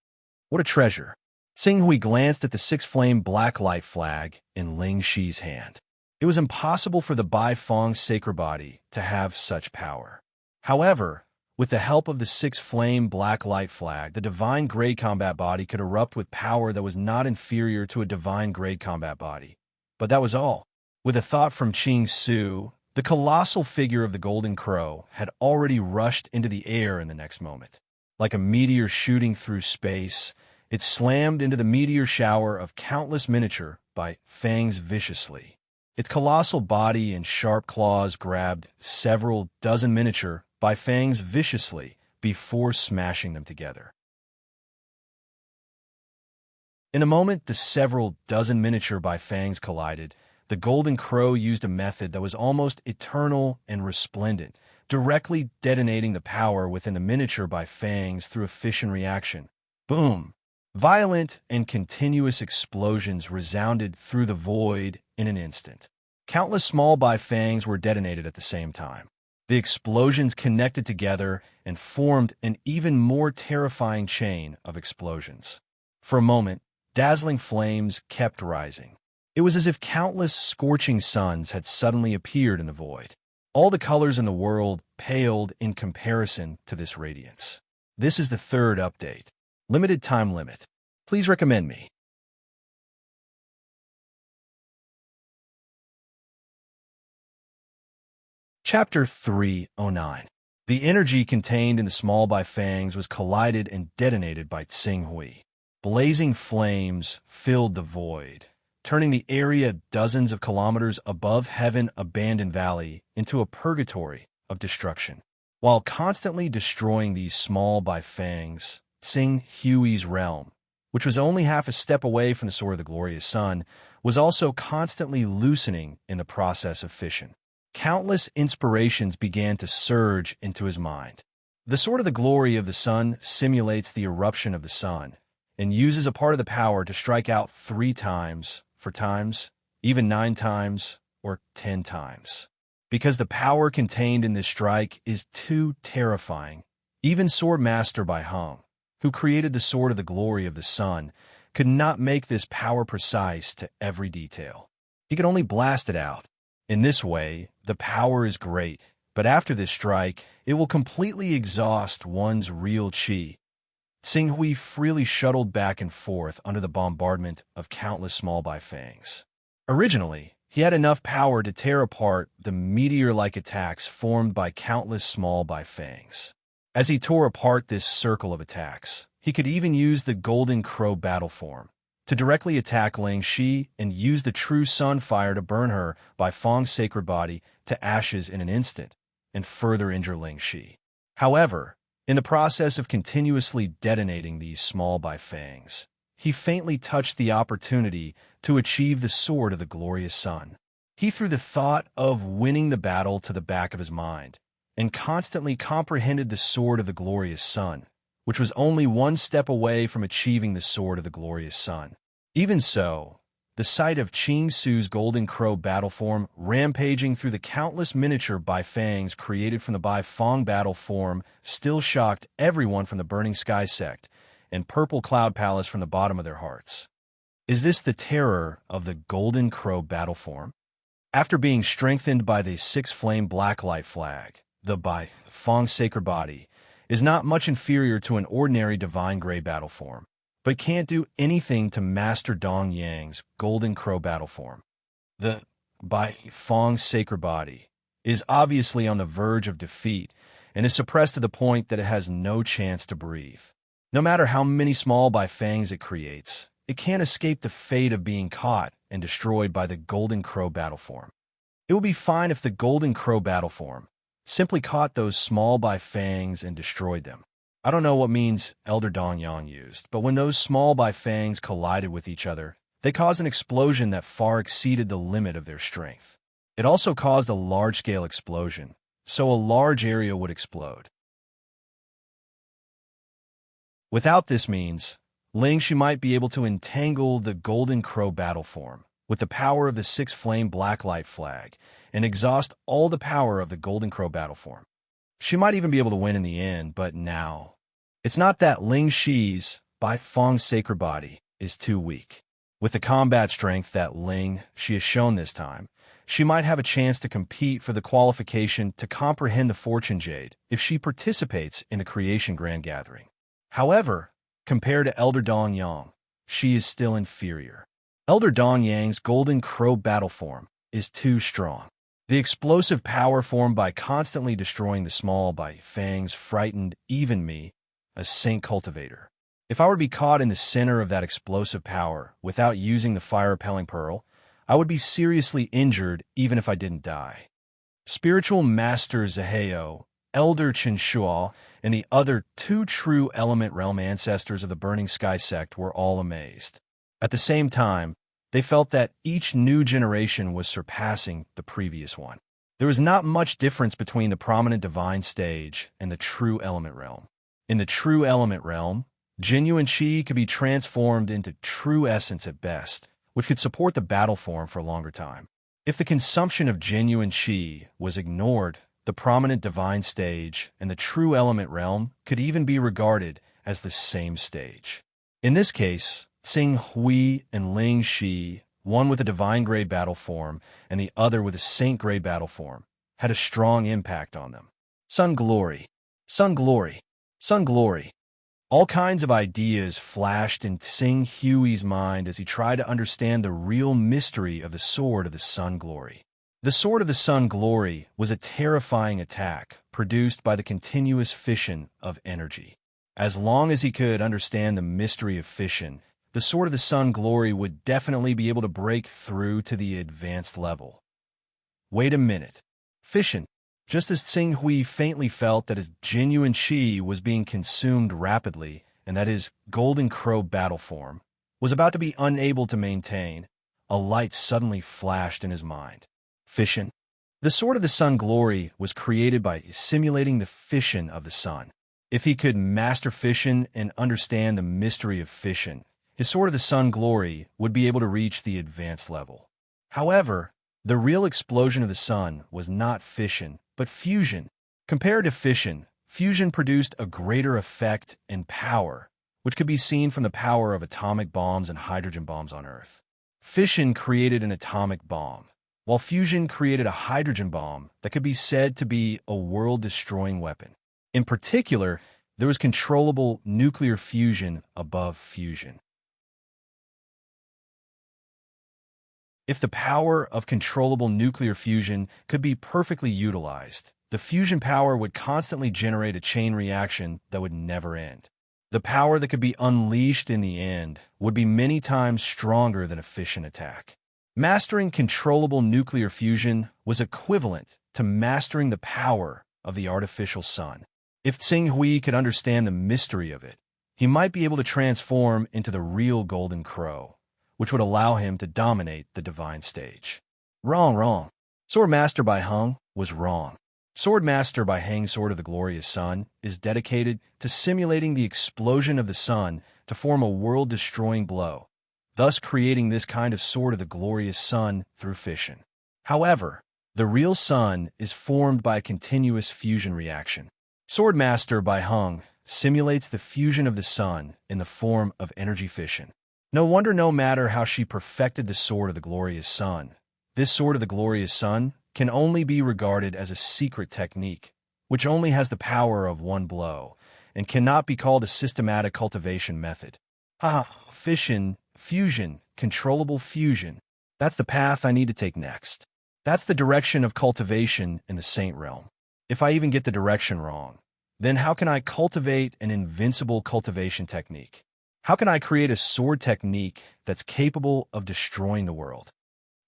What a treasure! Tsing Hui glanced at the six-flame blacklight flag in Ling Shi's hand. It was impossible for the Bai Fong's sacred body to have such power. However, with the help of the six-flame blacklight flag, the divine grade combat body could erupt with power that was not inferior to a divine grade combat body. But that was all. With a thought from Qing Su, the colossal figure of the Golden Crow had already rushed into the air in the next moment. Like a meteor shooting through space, it slammed into the meteor shower of countless miniature Bai Fangs viciously. Its colossal body and sharp claws grabbed several dozen miniature Bai Fangs viciously before smashing them together. In a moment, the several dozen miniature Bai Fangs collided. The Golden Crow used a method that was almost eternal and resplendent, directly detonating the power within the miniature Bai Fangs through a fission reaction. Boom! Violent and continuous explosions resounded through the void in an instant. Countless small Bai Fangs were detonated at the same time. The explosions connected together and formed an even more terrifying chain of explosions. For a moment, dazzling flames kept rising. It was as if countless scorching suns had suddenly appeared in the void. All the colors in the world paled in comparison to this radiance. This is the third update. Limited time limit. Please recommend me. Chapter 309. The energy contained in the small Bai Fangs was collided and detonated by Tsing Hui. Blazing flames filled the void, turning the area dozens of kilometers above Heaven Abandoned Valley into a purgatory of destruction. While constantly destroying these small Bai Fangs, Tsing Hui's realm, which was only half a step away from the Sword of the Glorious Sun, was also constantly loosening in the process of fission. Countless inspirations began to surge into his mind. The Sword of the Glory of the Sun simulates the eruption of the sun, and uses a part of the power to strike out 3 times, 4 times, even 9 times, or 10 times. Because the power contained in this strike is too terrifying, even Sword Master Bai Hong, who created the Sword of the Glory of the Sun, could not make this power precise to every detail. He could only blast it out. In this way, the power is great, but after this strike, it will completely exhaust one's real qi. Tsing Hui freely shuttled back and forth under the bombardment of countless small Bai Fangs. Originally, he had enough power to tear apart the meteor-like attacks formed by countless small Bai Fangs. As he tore apart this circle of attacks, he could even use the Golden Crow battle form to directly attack Ling Shi and use the true sun fire to burn her Bai Fong's sacred body to ashes in an instant and further injure Ling Shi. However, In the process of continuously detonating these small bifangs, he faintly touched the opportunity to achieve the sword of the glorious sun. He threw the thought of winning the battle to the back of his mind, and constantly comprehended the sword of the glorious sun, which was only one step away from achieving the sword of the glorious sun. Even so, the sight of Ching Su's golden crow battle form rampaging through the countless miniature bifangs created from the bifang battle form still shocked everyone from the Burning Sky sect and Purple Cloud Palace from the bottom of their hearts. Is this the terror of the golden crow battle form? After being strengthened by the six-flame blacklight flag, the bifang sacred body is not much inferior to an ordinary divine gray battle form, but can't do anything to Master Dong Yang's golden crow battle form. The bifang sacred body is obviously on the verge of defeat and is suppressed to the point that it has no chance to breathe. No matter how many small bifangs it creates, it can't escape the fate of being caught and destroyed by the golden crow battle form. It would be fine if the golden crow battle form simply caught those small bifangs and destroyed them. I don't know what means Elder Dong Yang used, but when those small bifangs collided with each other, they caused an explosion that far exceeded the limit of their strength. It also caused a large-scale explosion, so a large area would explode. Without this means, Ling Shi might be able to entangle the golden crow battle form with the power of the six-flame blacklight flag and exhaust all the power of the golden crow battle form. She might even be able to win in the end, but now, it's not that Ling Shi's bifang sacred body is too weak. With the combat strength that Ling Shi has shown this time, she might have a chance to compete for the qualification to comprehend the Fortune Jade if she participates in the Creation Grand Gathering. However, compared to Elder Dong Yang, she is still inferior. Elder Dong Yang's golden crow battle form is too strong. The explosive power formed by constantly destroying the small bifangs frightened even me, a saint cultivator. If I were to be caught in the center of that explosive power without using the fire-repelling pearl, I would be seriously injured even if I didn't die. Spiritual Master Zaheo, Elder Chen Shuo, and the other two true element realm ancestors of the Burning Sky sect were all amazed. At the same time, they felt that each new generation was surpassing the previous one. There was not much difference between the prominent divine stage and the true element realm. In the true element realm, genuine chi could be transformed into true essence at best, which could support the battle form for a longer time. If the consumption of genuine chi was ignored, the prominent divine stage and the true element realm could even be regarded as the same stage. In this case, Tsing Hui and Ling Shi, one with a divine gray battle form and the other with a saint gray battle form, had a strong impact on them. Sun glory, sun glory, sun glory. All kinds of ideas flashed in Tsing Hui's mind as he tried to understand the real mystery of the Sword of the Sun Glory. The Sword of the Sun Glory was a terrifying attack produced by the continuous fission of energy. As long as he could understand the mystery of fission, the Sword of the Sun Glory would definitely be able to break through to the advanced level. Wait a minute. Fission. Just as Tsing Hui faintly felt that his genuine chi was being consumed rapidly and that his golden crow battle form was about to be unable to maintain, a light suddenly flashed in his mind. Fission. The Sword of the Sun Glory was created by simulating the fission of the sun. If he could master fission and understand the mystery of fission, his Sword of the Sun Glory would be able to reach the advanced level. However, the real explosion of the sun was not fission, but fusion. Compared to fission, fusion produced a greater effect and power, which could be seen from the power of atomic bombs and hydrogen bombs on Earth. Fission created an atomic bomb, while fusion created a hydrogen bomb that could be said to be a world-destroying weapon. In particular, there was controllable nuclear fusion above fusion. If the power of controllable nuclear fusion could be perfectly utilized, the fusion power would constantly generate a chain reaction that would never end. The power that could be unleashed in the end would be many times stronger than a fission attack. Mastering controllable nuclear fusion was equivalent to mastering the power of the artificial sun. If Tsing Hui could understand the mystery of it, he might be able to transform into the real golden crow, which would allow him to dominate the divine stage. Wrong. Swordmaster by Hung was wrong. Swordmaster by Hang Sword of the Glorious Sun is dedicated to simulating the explosion of the sun to form a world-destroying blow, thus creating this kind of Sword of the Glorious Sun through fission. However, the real sun is formed by a continuous fusion reaction. Swordmaster by Hung simulates the fusion of the sun in the form of energy fission. No wonder no matter how she perfected the Sword of the Glorious Sun, this Sword of the Glorious Sun can only be regarded as a secret technique, which only has the power of one blow, and cannot be called a systematic cultivation method. Fission, fusion, controllable fusion. That's the path I need to take next. That's the direction of cultivation in the Saint Realm. If I even get the direction wrong, then how can I cultivate an invincible cultivation technique? How can I create a sword technique that's capable of destroying the world?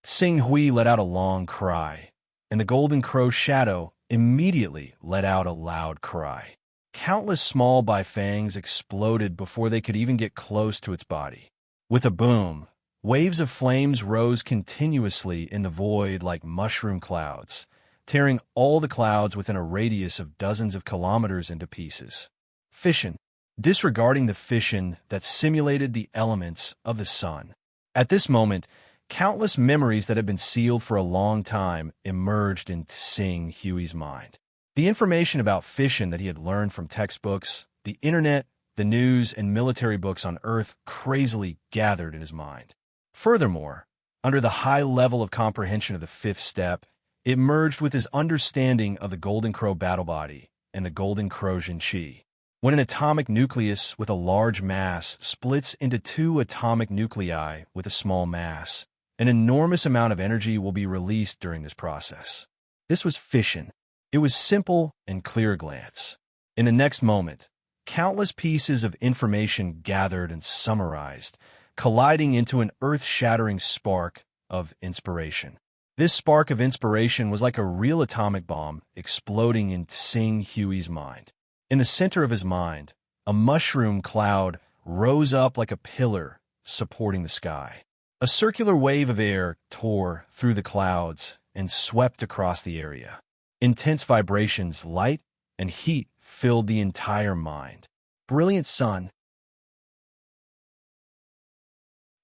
Tsing Hui let out a long cry, and the golden crow's shadow immediately let out a loud cry. Countless small bifangs exploded before they could even get close to its body. With a boom, waves of flames rose continuously in the void like mushroom clouds, tearing all the clouds within a radius of dozens of kilometers into pieces. Fission, disregarding the fission that simulated the elements of the sun. At this moment, countless memories that had been sealed for a long time emerged in Tsing Hui's mind. The information about fission that he had learned from textbooks, the internet, the news, and military books on Earth crazily gathered in his mind. Furthermore, under the high level of comprehension of the fifth step, it merged with his understanding of the Golden Crow battle body and the Golden Crow Jinqi. When an atomic nucleus with a large mass splits into two atomic nuclei with a small mass, an enormous amount of energy will be released during this process. This was fission. It was simple and clear at a glance. In the next moment, countless pieces of information gathered and summarized, colliding into an earth-shattering spark of inspiration. This spark of inspiration was like a real atomic bomb exploding in Tsing Hui's mind. In the center of his mind, a mushroom cloud rose up like a pillar supporting the sky. A circular wave of air tore through the clouds and swept across the area. Intense vibrations, light and heat filled the entire mind. Brilliant sun.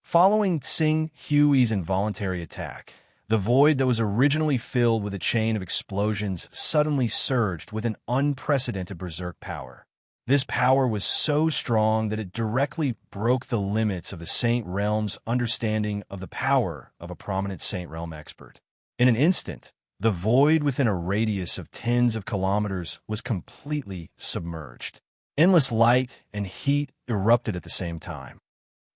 Following Tsing Hui's involuntary attack, the void that was originally filled with a chain of explosions suddenly surged with an unprecedented berserk power. This power was so strong that it directly broke the limits of the Saint Realm's understanding of the power of a prominent Saint Realm expert. In an instant, the void within a radius of tens of kilometers was completely submerged. Endless light and heat erupted at the same time.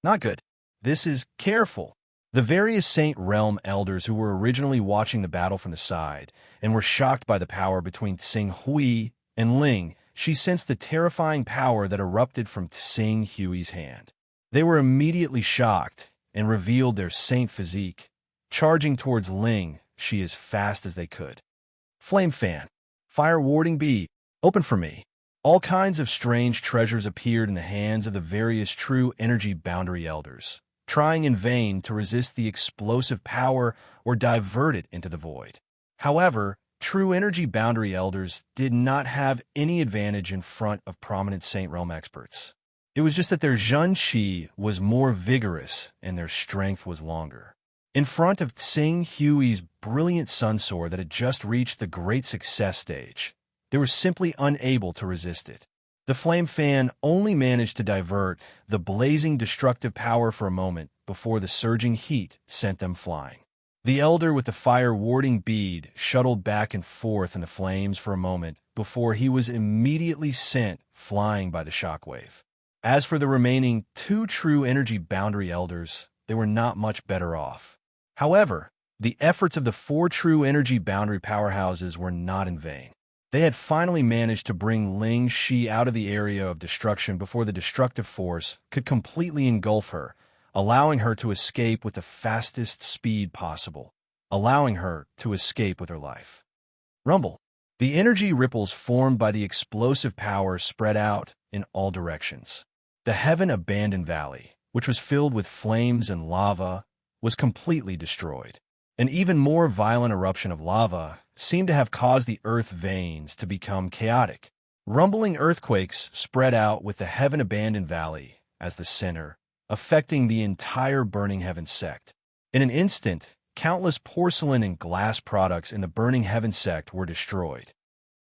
Not good. This is careful. The various Saint Realm elders who were originally watching the battle from the side and were shocked by the power between Tsing Hui and Ling, she sensed the terrifying power that erupted from Tsing Hui's hand. They were immediately shocked and revealed their saint physique, charging towards Ling she as fast as they could. Flame fan, fire warding bead, open for me. All kinds of strange treasures appeared in the hands of the various true energy boundary elders, trying in vain to resist the explosive power or divert it into the void. However, true energy boundary elders did not have any advantage in front of prominent Saint Realm experts. It was just that their Zhenqi was more vigorous and their strength was longer. In front of Tsing Hui's brilliant sun sword that had just reached the great success stage, they were simply unable to resist it. The flame fan only managed to divert the blazing destructive power for a moment before the surging heat sent them flying. The elder with the fire-warding bead shuttled back and forth in the flames for a moment before he was immediately sent flying by the shockwave. As for the remaining two true energy boundary elders, they were not much better off. However, the efforts of the four true energy boundary powerhouses were not in vain. They had finally managed to bring Ling Shi out of the area of destruction before the destructive force could completely engulf her, allowing her to escape with the fastest speed possible, allowing her to escape with her life. Rumble. The energy ripples formed by the explosive power spread out in all directions. The heaven-abandoned valley, which was filled with flames and lava, was completely destroyed. An even more violent eruption of lava seemed to have caused the earth veins to become chaotic. Rumbling earthquakes spread out with the heaven-abandoned valley as the center, affecting the entire burning heaven sect. In an instant, countless porcelain and glass products in the burning heaven sect were destroyed.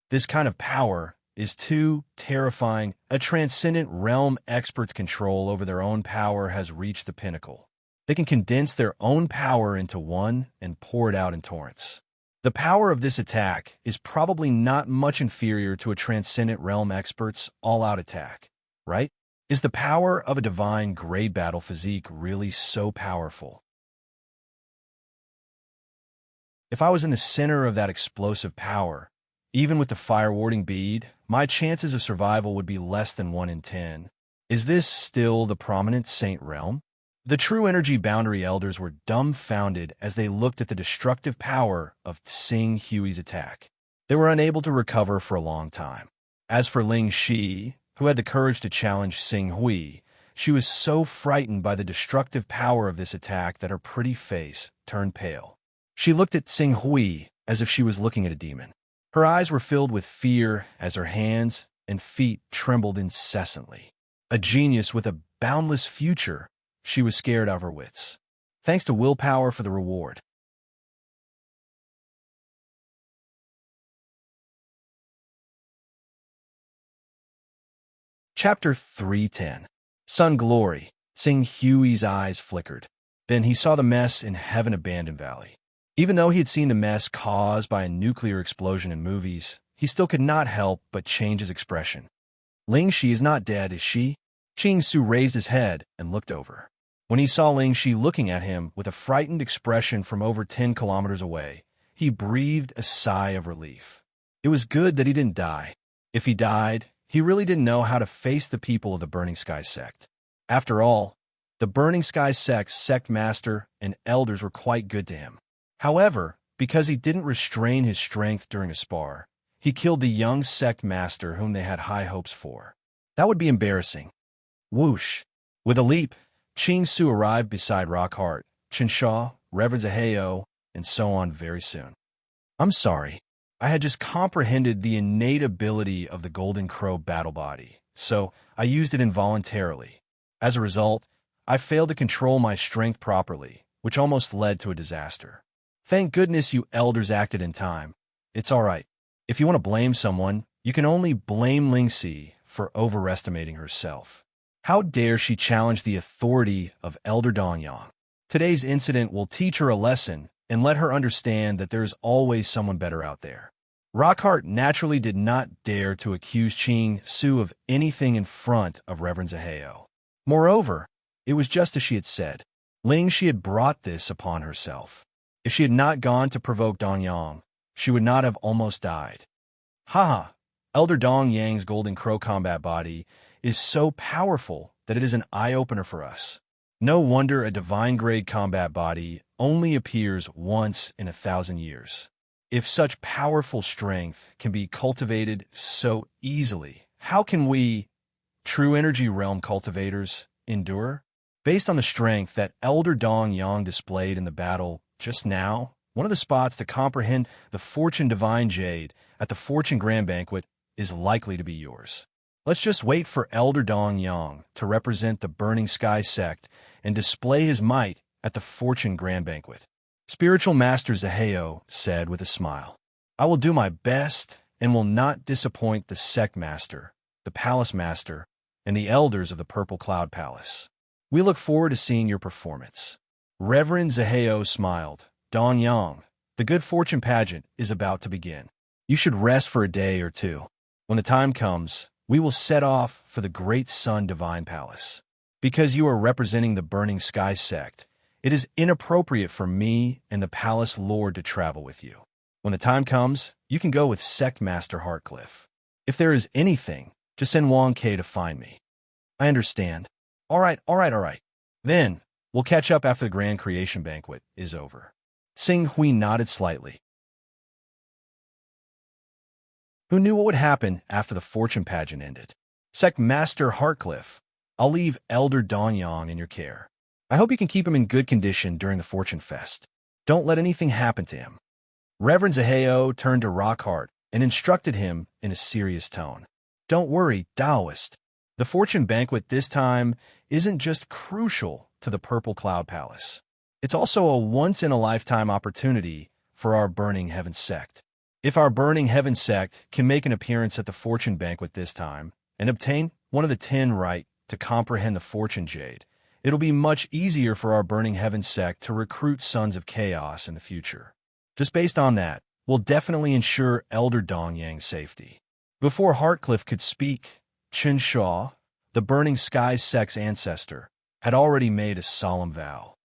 This kind of power is too terrifying. A transcendent realm expert's control over their own power has reached the pinnacle. They can condense their own power into one and pour it out in torrents. The power of this attack is probably not much inferior to a transcendent realm expert's all-out attack, right? Is the power of a divine grade battle physique really so powerful? If I was in the center of that explosive power, even with the fire-warding bead, my chances of survival would be less than 1 in 10. Is this still the prominent Saint realm? The true energy boundary elders were dumbfounded as they looked at the destructive power of Xing Hui's attack. They were unable to recover for a long time. As for Ling Shi, who had the courage to challenge Xing Hui, she was so frightened by the destructive power of this attack that her pretty face turned pale. She looked at Xing Hui as if she was looking at a demon. Her eyes were filled with fear as her hands and feet trembled incessantly. A genius with a boundless future, she was scared out of her wits. Thanks to willpower for the reward. Chapter 310. Sun Glory. Xing Hui's eyes flickered. Then he saw the mess in Heaven-Abandoned Valley. Even though he had seen the mess caused by a nuclear explosion in movies, he still could not help but change his expression. Ling Shi is not dead, is she? Qing Su raised his head and looked over. When he saw Ling Shi looking at him with a frightened expression from over 10 kilometers away, he breathed a sigh of relief. It was good that he didn't die. If he died, he really didn't know how to face the people of the Burning Sky sect. After all, the Burning Sky sect's sect master and elders were quite good to him. However, because he didn't restrain his strength during a spar, he killed the young sect master whom they had high hopes for. That would be embarrassing. Whoosh! With a leap, Qing Su arrived beside Rockhart, Chinshaw, Reverend Zaheo, and so on very soon. I'm sorry. I had just comprehended the innate ability of the Golden Crow battle body, so I used it involuntarily. As a result, I failed to control my strength properly, which almost led to a disaster. Thank goodness you elders acted in time. It's all right. If you want to blame someone, you can only blame Lingxi for overestimating herself. How dare she challenge the authority of Elder Dongyang? Today's incident will teach her a lesson and let her understand that there is always someone better out there. Rockhart naturally did not dare to accuse Qing Su of anything in front of Reverend Zaheo. Moreover, it was just as she had said. Ling Shi had brought this upon herself. If she had not gone to provoke Dongyang, she would not have almost died. Haha, Elder Dongyang's Golden Crow combat body is so powerful that it is an eye-opener for us. No wonder a divine-grade combat body only appears once in 1,000 years. If such powerful strength can be cultivated so easily, how can we, true energy realm cultivators, endure? Based on the strength that Elder Dongyang displayed in the battle just now, one of the spots to comprehend the Fortune Divine Jade at the Fortune Grand Banquet is likely to be yours. Let's just wait for Elder Dongyang to represent the Burning Sky sect and display his might at the Fortune Grand Banquet. Spiritual Master Zaheo said with a smile, I will do my best and will not disappoint the sect master, the palace master, and the elders of the Purple Cloud Palace. We look forward to seeing your performance. Reverend Zaheo smiled. Dongyang, the good fortune pageant is about to begin. You should rest for a day or two. When the time comes, we will set off for the Great Sun Divine Palace. Because you are representing the Burning Sky sect, it is inappropriate for me and the Palace Lord to travel with you. When the time comes, you can go with Sect Master Hartcliffe. If there is anything, just send Wang Ke to find me. I understand. All right. Then, we'll catch up after the Grand Creation Banquet is over. Xing Hui nodded slightly. who knew what would happen after the fortune pageant ended. Sect Master Hartcliffe, I'll leave Elder Donyang in your care. I hope you can keep him in good condition during the Fortune Fest. Don't let anything happen to him. Reverend Zaheo turned to Rockhart and instructed him in a serious tone. Don't worry, Taoist. The Fortune Banquet this time isn't just crucial to the Purple Cloud Palace. It's also a once-in-a-lifetime opportunity for our Burning Heaven sect. If our Burning Heaven sect can make an appearance at the Fortune Banquet this time and obtain one of the 10 right to comprehend the Fortune Jade, it'll be much easier for our Burning Heaven sect to recruit Sons of Chaos in the future. Just based on that, we'll definitely ensure Elder Dongyang's safety. Before Hartcliffe could speak, Chen Shaw, the Burning Skies sect's ancestor, had already made a solemn vow.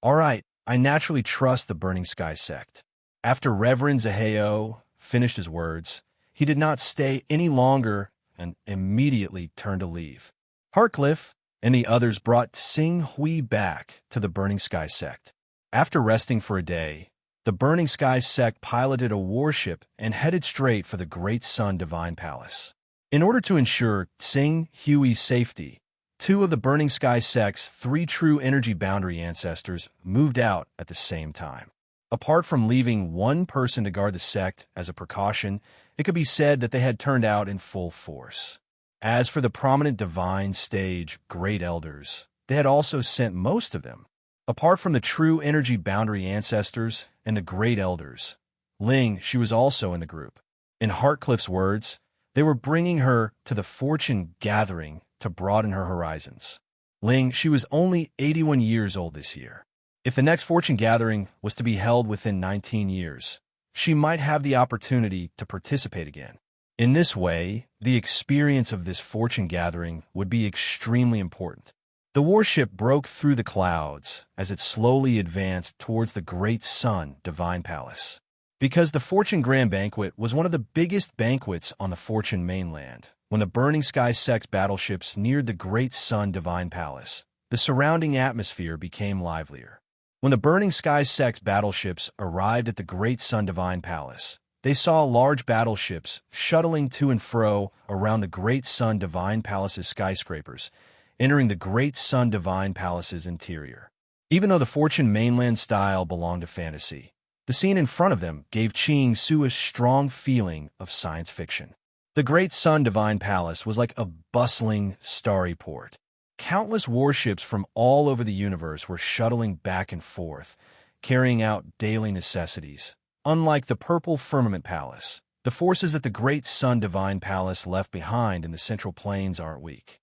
All right, I naturally trust the Burning Skies sect. After Reverend Zaheo finished his words, he did not stay any longer and immediately turned to leave. Hartcliffe and the others brought Tsing Hui back to the Burning Skies sect. After resting for a day, the Burning Skies sect piloted a warship and headed straight for the Great Sun Divine Palace. In order to ensure Tsing Hui's safety, 2 of the Burning Skies sect's 3 true energy boundary ancestors moved out at the same time. Apart from leaving 1 person to guard the sect as a precaution, it could be said that they had turned out in full force. As for the prominent divine stage Great Elders, they had also sent most of them. Apart from the true energy boundary ancestors and the Great Elders, Ling, she was also in the group. In Hartcliffe's words, they were bringing her to the Fortune Gathering to broaden her horizons. Ling, she was only 81 years old this year. If the next Fortune Gathering was to be held within 19 years, she might have the opportunity to participate again. In this way, the experience of this Fortune Gathering would be extremely important. The warship broke through the clouds as it slowly advanced towards the Great Sun Divine Palace. Because the Fortune Grand Banquet was one of the biggest banquets on the Fortune mainland, when the Burning Sky sect's battleships neared the Great Sun Divine Palace, the surrounding atmosphere became livelier. When the Burning Sky sect's battleships arrived at the Great Sun Divine Palace, they saw large battleships shuttling to and fro around the Great Sun Divine Palace's skyscrapers, entering the Great Sun Divine Palace's interior. Even though the Fortune mainland style belonged to fantasy, the scene in front of them gave Ching Su a strong feeling of science fiction. The Great Sun Divine Palace was like a bustling, starry port. Countless warships from all over the universe were shuttling back and forth, carrying out daily necessities. Unlike the Purple Firmament Palace, the forces at the Great Sun Divine Palace left behind in the Central Plains aren't weak.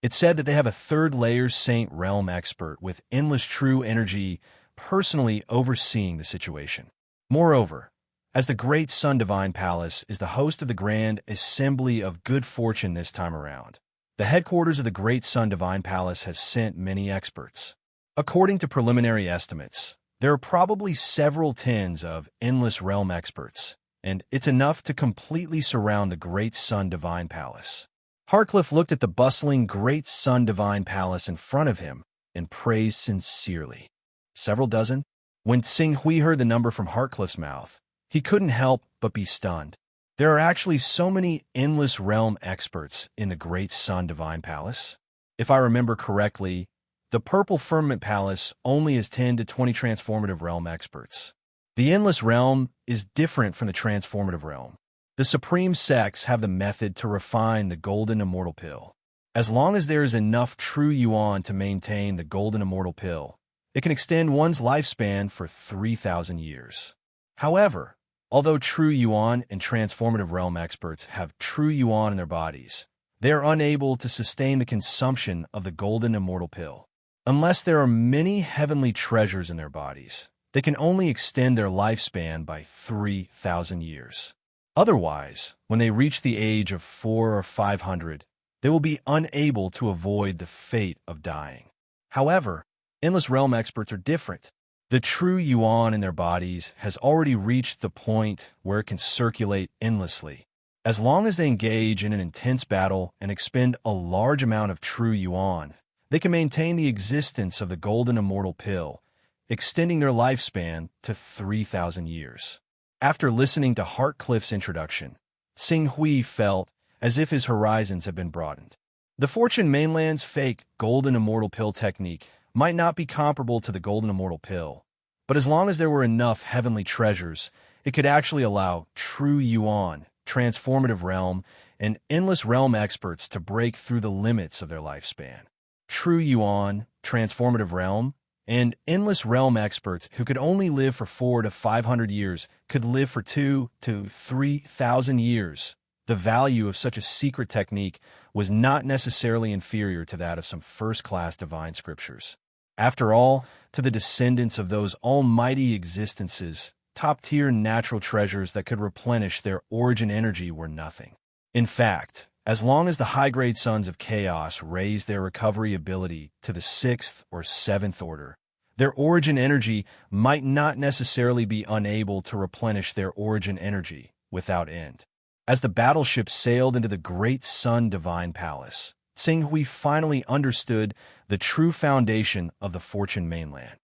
It's said that they have a third-layer Saint Realm expert with endless true energy personally overseeing the situation. Moreover, as the Great Sun Divine Palace is the host of the Grand Assembly of Good Fortune this time around, the headquarters of the Great Sun Divine Palace has sent many experts. According to preliminary estimates, there are probably several tens of Endless Realm experts, and it's enough to completely surround the Great Sun Divine Palace. Hartcliffe looked at the bustling Great Sun Divine Palace in front of him and praised sincerely. Several dozen? When Tsing Hui heard the number from Hartcliffe's mouth, he couldn't help but be stunned. There are actually so many Endless Realm experts in the Great Sun Divine Palace. If I remember correctly, the Purple Firmament Palace only has 10 to 20 Transformative Realm experts. The Endless Realm is different from the Transformative Realm. The Supreme Sects have the method to refine the Golden Immortal Pill. As long as there is enough true Yuan to maintain the Golden Immortal Pill, it can extend one's lifespan for 3,000 years. However, although true Yuan and Transformative Realm experts have true Yuan in their bodies, they are unable to sustain the consumption of the Golden Immortal Pill. Unless there are many heavenly treasures in their bodies, they can only extend their lifespan by 3,000 years. Otherwise, when they reach the age of 400 or 500, they will be unable to avoid the fate of dying. However, Endless Realm experts are different. The true Yuan in their bodies has already reached the point where it can circulate endlessly. As long as they engage in an intense battle and expend a large amount of true Yuan, they can maintain the existence of the Golden Immortal Pill, extending their lifespan to 3,000 years. After listening to Hartcliffe's introduction, Sing Hui felt as if his horizons had been broadened. The Fortune Mainland's fake Golden Immortal Pill technique might not be comparable to the Golden Immortal Pill, but as long as there were enough heavenly treasures, it could actually allow true Yuan, transformative realm, and endless realm experts to break through the limits of their lifespan. True Yuan, transformative realm, and endless realm experts who could only live for 400 to 500 years could live for 2,000 to 3,000 years. The value of such a secret technique was not necessarily inferior to that of some first-class divine scriptures. After all, to the descendants of those almighty existences, top-tier natural treasures that could replenish their origin energy were nothing. In fact, as long as the high-grade sons of chaos raised their recovery ability to the 6th or 7th order, their origin energy might not necessarily be unable to replenish their origin energy without end. As the battleship sailed into the Great Sun Divine Palace, Sing Hui finally understood the true foundation of the Fortune Mainland.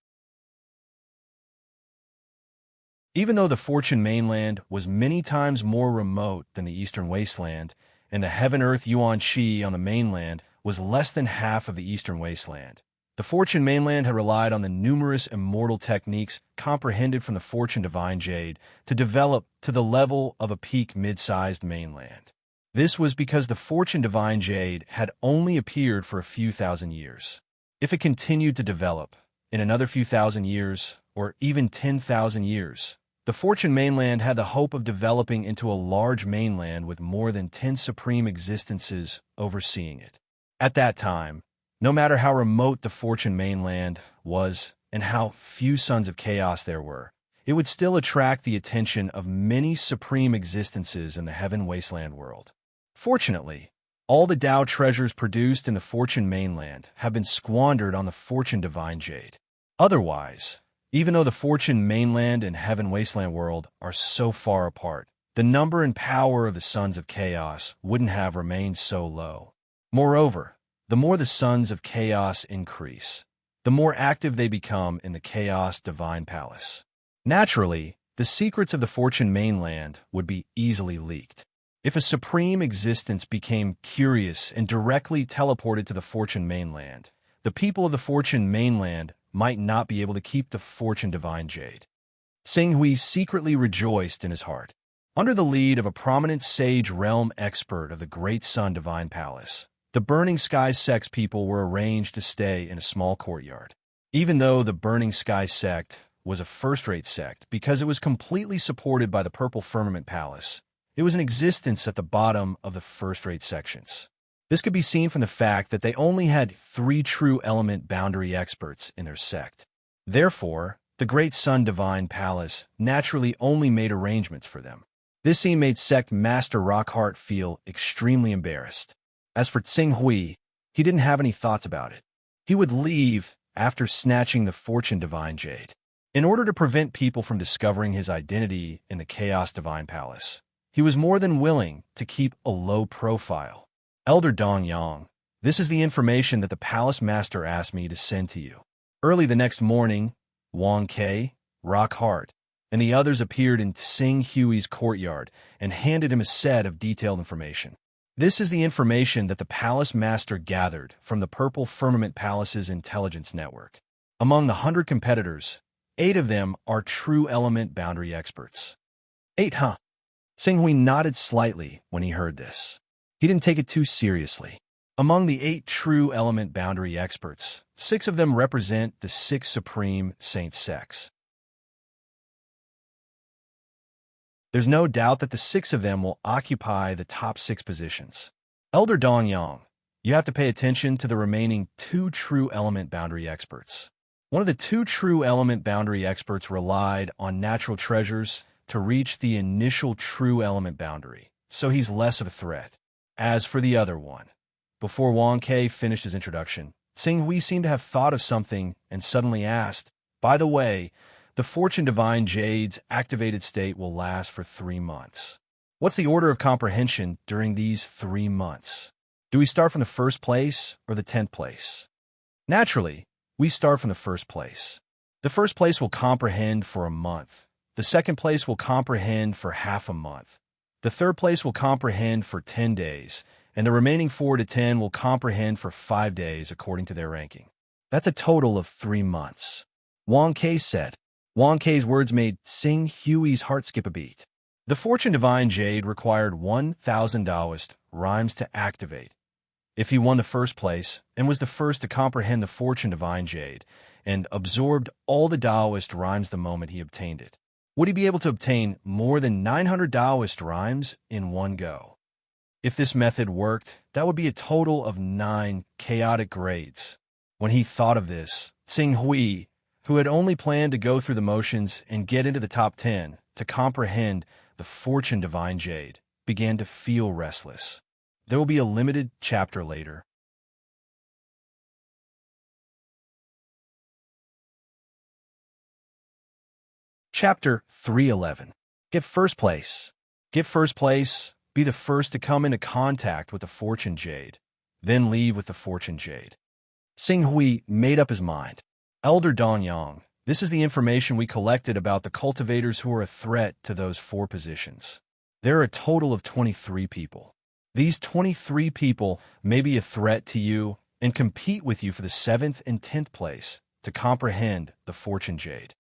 Even though the Fortune Mainland was many times more remote than the Eastern Wasteland, and the Heaven-Earth Yuan Shi on the mainland was less than half of the Eastern Wasteland, the Fortune Mainland had relied on the numerous immortal techniques comprehended from the Fortune Divine Jade to develop to the level of a peak mid-sized mainland. This was because the Fortune Divine Jade had only appeared for a few thousand years. If it continued to develop in another few thousand years, or even 10,000 years, the Fortune Mainland had the hope of developing into a large mainland with more than 10 supreme existences overseeing it. At that time, no matter how remote the Fortune Mainland was and how few sons of chaos there were, it would still attract the attention of many supreme existences in the Heaven Wasteland world. Fortunately, all the Tao treasures produced in the Fortune Mainland have been squandered on the Fortune Divine Jade. Otherwise, even though the Fortune Mainland and Heaven Wasteland world are so far apart, the number and power of the sons of chaos wouldn't have remained so low. Moreover, the more the sons of chaos increase, the more active they become in the Chaos Divine Palace. Naturally, the secrets of the Fortune Mainland would be easily leaked. If a supreme existence became curious and directly teleported to the Fortune Mainland, the people of the Fortune Mainland might not be able to keep the Fortune Divine Jade. Sing Hui secretly rejoiced in his heart. Under the lead of a prominent sage realm expert of the Great Sun Divine Palace, the Burning Sky Sect's people were arranged to stay in a small courtyard. Even though the Burning Sky Sect was a first-rate sect because it was completely supported by the Purple Firmament Palace, it was an existence at the bottom of the first-rate sections. This could be seen from the fact that they only had 3 true element boundary experts in their sect. Therefore, the Great Sun Divine Palace naturally only made arrangements for them. This scene made Sect Master Rockheart feel extremely embarrassed. As for Sing Hui, he didn't have any thoughts about it. He would leave after snatching the Fortune Divine Jade. In order to prevent people from discovering his identity in the Chaos Divine Palace, he was more than willing to keep a low profile. Elder Dong Yang, this is the information that the Palace Master asked me to send to you. Early the next morning, Wang Ke, Rockheart, and the others appeared in Sing Hui's courtyard and handed him a set of detailed information. This is the information that the Palace Master gathered from the Purple Firmament Palace's intelligence network. Among the 100 competitors, 8 of them are true element boundary experts. 8, huh? Sing Hui nodded slightly when he heard this. He didn't take it too seriously. Among the 8 true element boundary experts, 6 of them represent the 6 supreme saint sects. There's no doubt that the 6 of them will occupy the top 6 positions. Elder Dong Yang, you have to pay attention to the remaining 2 true element boundary experts. One of the 2 true element boundary experts relied on natural treasures to reach the initial true element boundary, so he's less of a threat. As for the other one, before Wang Ke finished his introduction, Sing Hui seemed to have thought of something and suddenly asked, by the way, the Fortune Divine Jade's activated state will last for 3 months. What's the order of comprehension during these 3 months? Do we start from the 1st place or the 10th place? Naturally, we start from the 1st place. The 1st place will comprehend for a month. The The second place will comprehend for half a month. The third place will comprehend for 10 days, and the remaining 4 to 10 will comprehend for 5 days according to their ranking. That's a total of 3 months. Wang Ke said. Wang Ke's words made Sing Hui's heart skip a beat. The Fortune Divine Jade required 1,000 Taoist rhymes to activate. If he won the first place and was the first to comprehend the Fortune Divine Jade and absorbed all the Taoist rhymes the moment he obtained it, would he be able to obtain more than 900 Taoist rhymes in one go? If this method worked, that would be a total of 9 chaotic grades. When he thought of this, Sing Hui, who had only planned to go through the motions and get into the top 10 to comprehend the Fortune Divine Jade, began to feel restless. There will be a limited chapter later. Chapter 311. Get first place. Get first place. Be the first to come into contact with the Fortune Jade, then leave with the Fortune Jade. Sing Hui made up his mind. Elder Danyang, this is the information we collected about the cultivators who are a threat to those 4 positions. There are a total of 23 people. These 23 people may be a threat to you and compete with you for the 7th and 10th place to comprehend the Fortune Jade.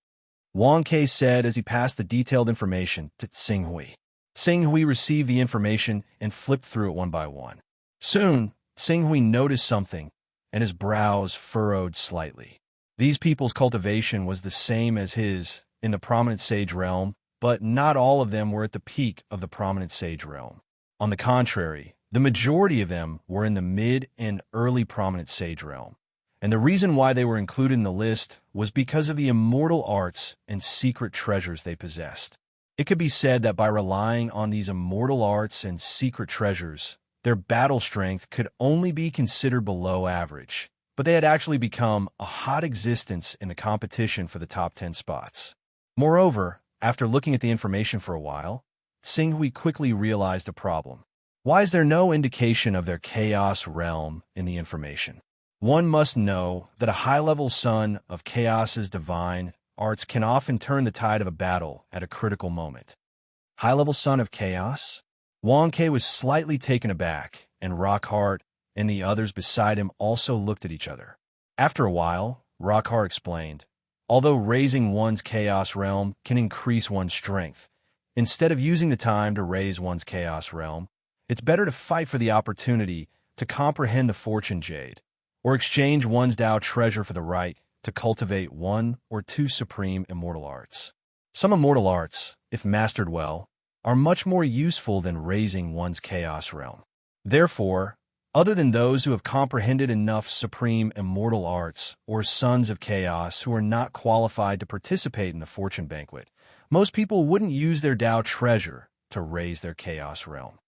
Wang Ke said as he passed the detailed information to Sing Hui. Sing Hui received the information and flipped through it one by one. Soon, Sing Hui noticed something, and his brows furrowed slightly. These people's cultivation was the same as his in the prominent sage realm, but not all of them were at the peak of the prominent sage realm. On the contrary, the majority of them were in the mid and early prominent sage realm. And the reason why they were included in the list was because of the immortal arts and secret treasures they possessed. It could be said that by relying on these immortal arts and secret treasures, their battle strength could only be considered below average, but they had actually become a hot existence in the competition for the top 10 spots. Moreover, after looking at the information for a while, Sing Hui quickly realized a problem. Why is there no indication of their chaos realm in the information? One must know that a high-level son of chaos's divine arts can often turn the tide of a battle at a critical moment. High-level son of chaos? Wang Ke was slightly taken aback, and Rockhart and the others beside him also looked at each other. After a while, Rockhart explained, although raising one's chaos realm can increase one's strength, instead of using the time to raise one's chaos realm, it's better to fight for the opportunity to comprehend the Fortune Jade, or exchange one's Tao treasure for the right to cultivate 1 or 2 supreme immortal arts. Some immortal arts, if mastered well, are much more useful than raising one's chaos realm. Therefore, other than those who have comprehended enough supreme immortal arts or sons of chaos who are not qualified to participate in the fortune banquet, most people wouldn't use their Tao treasure to raise their chaos realm.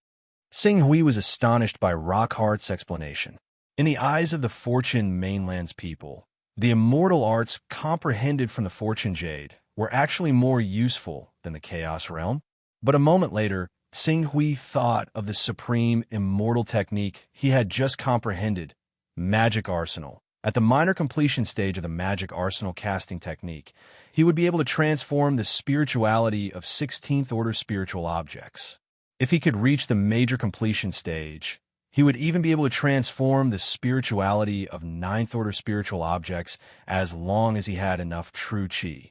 Sing Hui was astonished by Rockhart's explanation. In the eyes of the Fortune Mainland's people, the immortal arts comprehended from the Fortune Jade were actually more useful than the Chaos Realm. But a moment later, Sing Hui thought of the supreme immortal technique he had just comprehended, Magic Arsenal. At the minor completion stage of the Magic Arsenal casting technique, he would be able to transform the spirituality of 16th order spiritual objects. If he could reach the major completion stage, he would even be able to transform the spirituality of 9th order spiritual objects as long as he had enough true qi.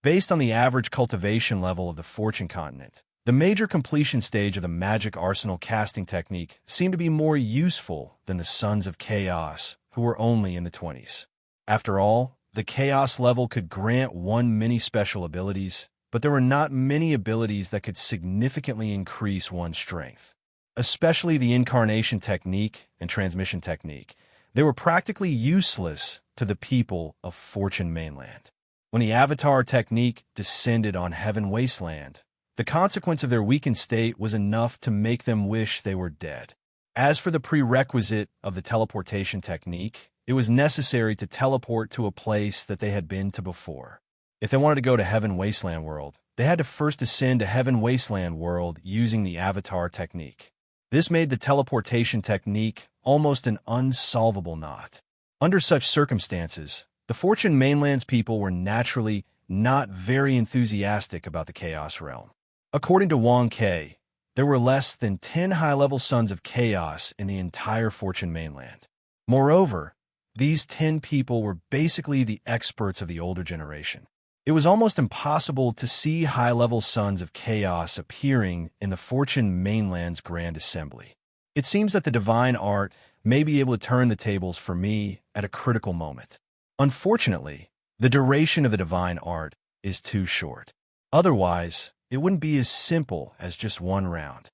Based on the average cultivation level of the Fortune continent, the major completion stage of the Magic Arsenal casting technique seemed to be more useful than the Sons of Chaos, who were only in the 20s. After all, the Chaos level could grant one many special abilities, but there were not many abilities that could significantly increase one's strength. Especially the Incarnation Technique and Transmission Technique, they were practically useless to the people of Fortune Mainland. When the Avatar Technique descended on Heaven Wasteland, the consequence of their weakened state was enough to make them wish they were dead. As for the prerequisite of the Teleportation Technique, it was necessary to teleport to a place that they had been to before. If they wanted to go to Heaven Wasteland World, they had to first ascend to Heaven Wasteland World using the Avatar Technique. This made the Teleportation Technique almost an unsolvable knot. Under such circumstances, The Fortune Mainland's people were naturally not very enthusiastic about the Chaos Realm. According to Wang Ke, there were less than 10 high-level sons of chaos in the entire Fortune Mainland. Moreover, these 10 people were basically the experts of the older generation. It was almost impossible to see high-level sons of chaos appearing in the Fortune Mainland's Grand Assembly. It seems that the divine art may be able to turn the tables for me at a critical moment. Unfortunately, the duration of the divine art is too short. Otherwise, it wouldn't be as simple as just one round.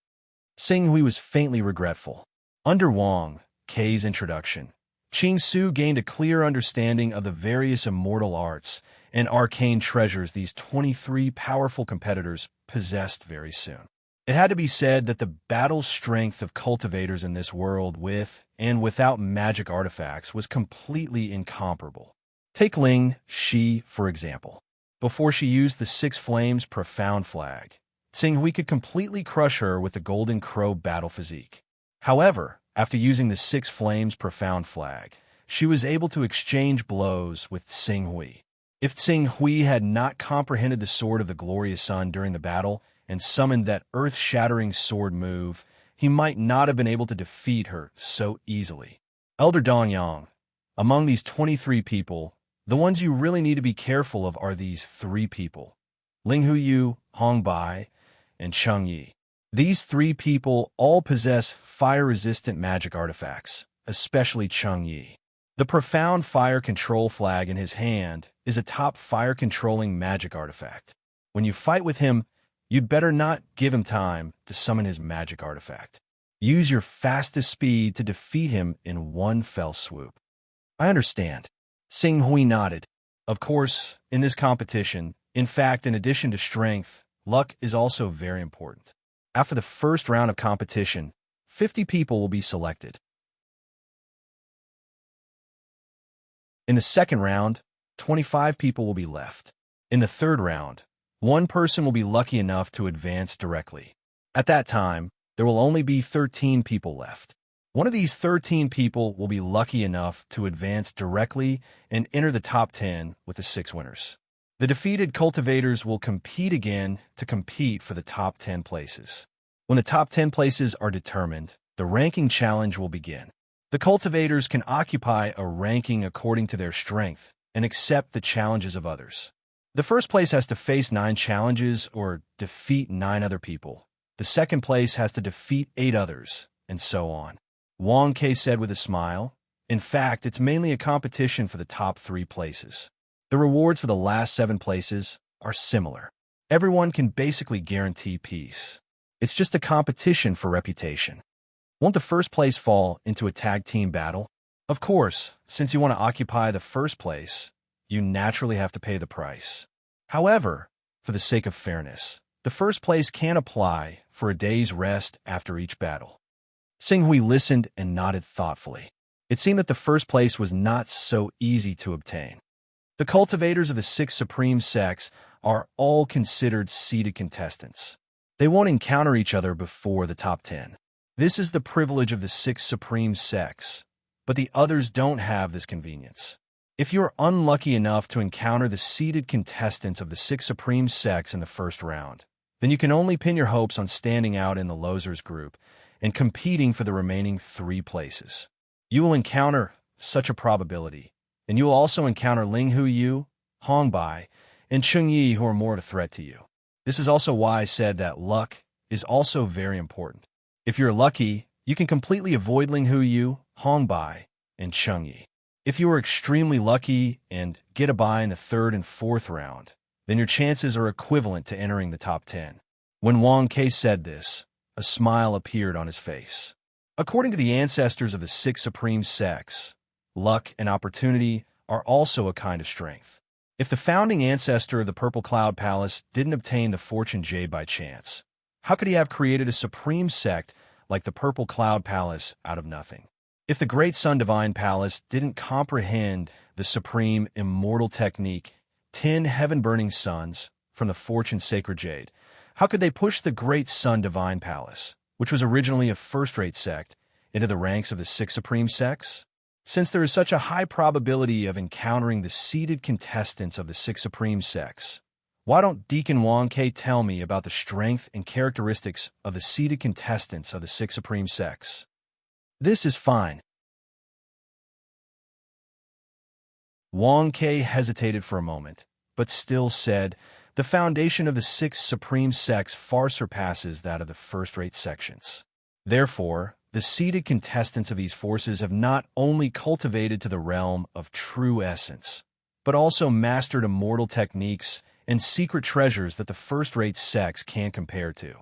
Xinghui was faintly regretful. Under Wang Ke's introduction, Qing Su gained a clear understanding of the various immortal arts and arcane treasures these 23 powerful competitors possessed very soon. It had to be said that the battle strength of cultivators in this world with and without magic artifacts was completely incomparable. Take Ling Shi, for example. Before she used the Six Flames Profound Flag, Xinghui could completely crush her with the Golden Crow battle physique. However, after using the Six Flames Profound Flag, she was able to exchange blows with Xinghui. If Xinghui had not comprehended the Sword of the Glorious Sun during the battle and summoned that earth-shattering sword move, he might not have been able to defeat her so easily. Elder Dongyang, among these 23 people, the ones you really need to be careful of are these 3 people: Ling Huyu, Hong Bai, and Cheng Yi. These 3 people all possess fire-resistant magic artifacts, especially Cheng Yi. The profound fire control flag in his hand is a top fire-controlling magic artifact. When you fight with him, you'd better not give him time to summon his magic artifact. Use your fastest speed to defeat him in one fell swoop. I understand. Xinghui nodded. Of course, in this competition, in fact, in addition to strength, luck is also very important. After the first round of competition, 50 people will be selected. In the second round, 25 people will be left. In the third round, 1 person will be lucky enough to advance directly. At that time, there will only be 13 people left. One of these 13 people will be lucky enough to advance directly and enter the top 10 with the 6 winners. The defeated cultivators will compete again to compete for the top 10 places. When the top 10 places are determined, the ranking challenge will begin. The cultivators can occupy a ranking according to their strength and accept the challenges of others. The first place has to face 9 challenges or defeat 9 other people. The second place has to defeat 8 others, and so on. Wang Ke said with a smile, "In fact, it's mainly a competition for the top 3 places. The rewards for the last 7 places are similar. Everyone can basically guarantee peace. It's just a competition for reputation. Won't the first place fall into a tag team battle? Of course, since you want to occupy the first place, you naturally have to pay the price. However, for the sake of fairness, the first place can apply for a day's rest after each battle." Xinghui listened and nodded thoughtfully. It seemed that the first place was not so easy to obtain. The cultivators of the 6 supreme sects are all considered seeded contestants. They won't encounter each other before the top 10. This is the privilege of the 6 supreme sects, but the others don't have this convenience. If you're unlucky enough to encounter the seeded contestants of the 6 supreme sects in the first round, then you can only pin your hopes on standing out in the losers group and competing for the remaining 3 places. You will encounter such a probability, and you will also encounter Ling Huyu, Hong Bai, and Cheng Yi, who are more of a threat to you. This is also why I said that luck is also very important. If you're lucky, you can completely avoid Ling Huyu, Hong Bai, and Cheng Yi. If you are extremely lucky and get a bye in the 3rd and 4th round, then your chances are equivalent to entering the top 10. When Wang Ke said this, a smile appeared on his face. According to the ancestors of the 6 supreme sects, luck and opportunity are also a kind of strength. If the founding ancestor of the Purple Cloud Palace didn't obtain the Fortune Jade by chance, how could he have created a supreme sect like the Purple Cloud Palace out of nothing? If the Great Sun Divine Palace didn't comprehend the supreme immortal technique, 10 heaven-burning suns from the Fortune Sacred Jade, how could they push the Great Sun Divine Palace, which was originally a first-rate sect, into the ranks of the 6 supreme sects? Since there is such a high probability of encountering the seeded contestants of the Six Supreme Sects, why don't Deacon Wang Ke tell me about the strength and characteristics of the seeded contestants of the Six Supreme Sects? This is fine. Wang Ke hesitated for a moment, but still said, the foundation of the Six Supreme Sects far surpasses that of the first-rate sections. Therefore, the seeded contestants of these forces have not only cultivated to the realm of true essence, but also mastered immortal techniques and secret treasures that the first-rate sects can't compare to.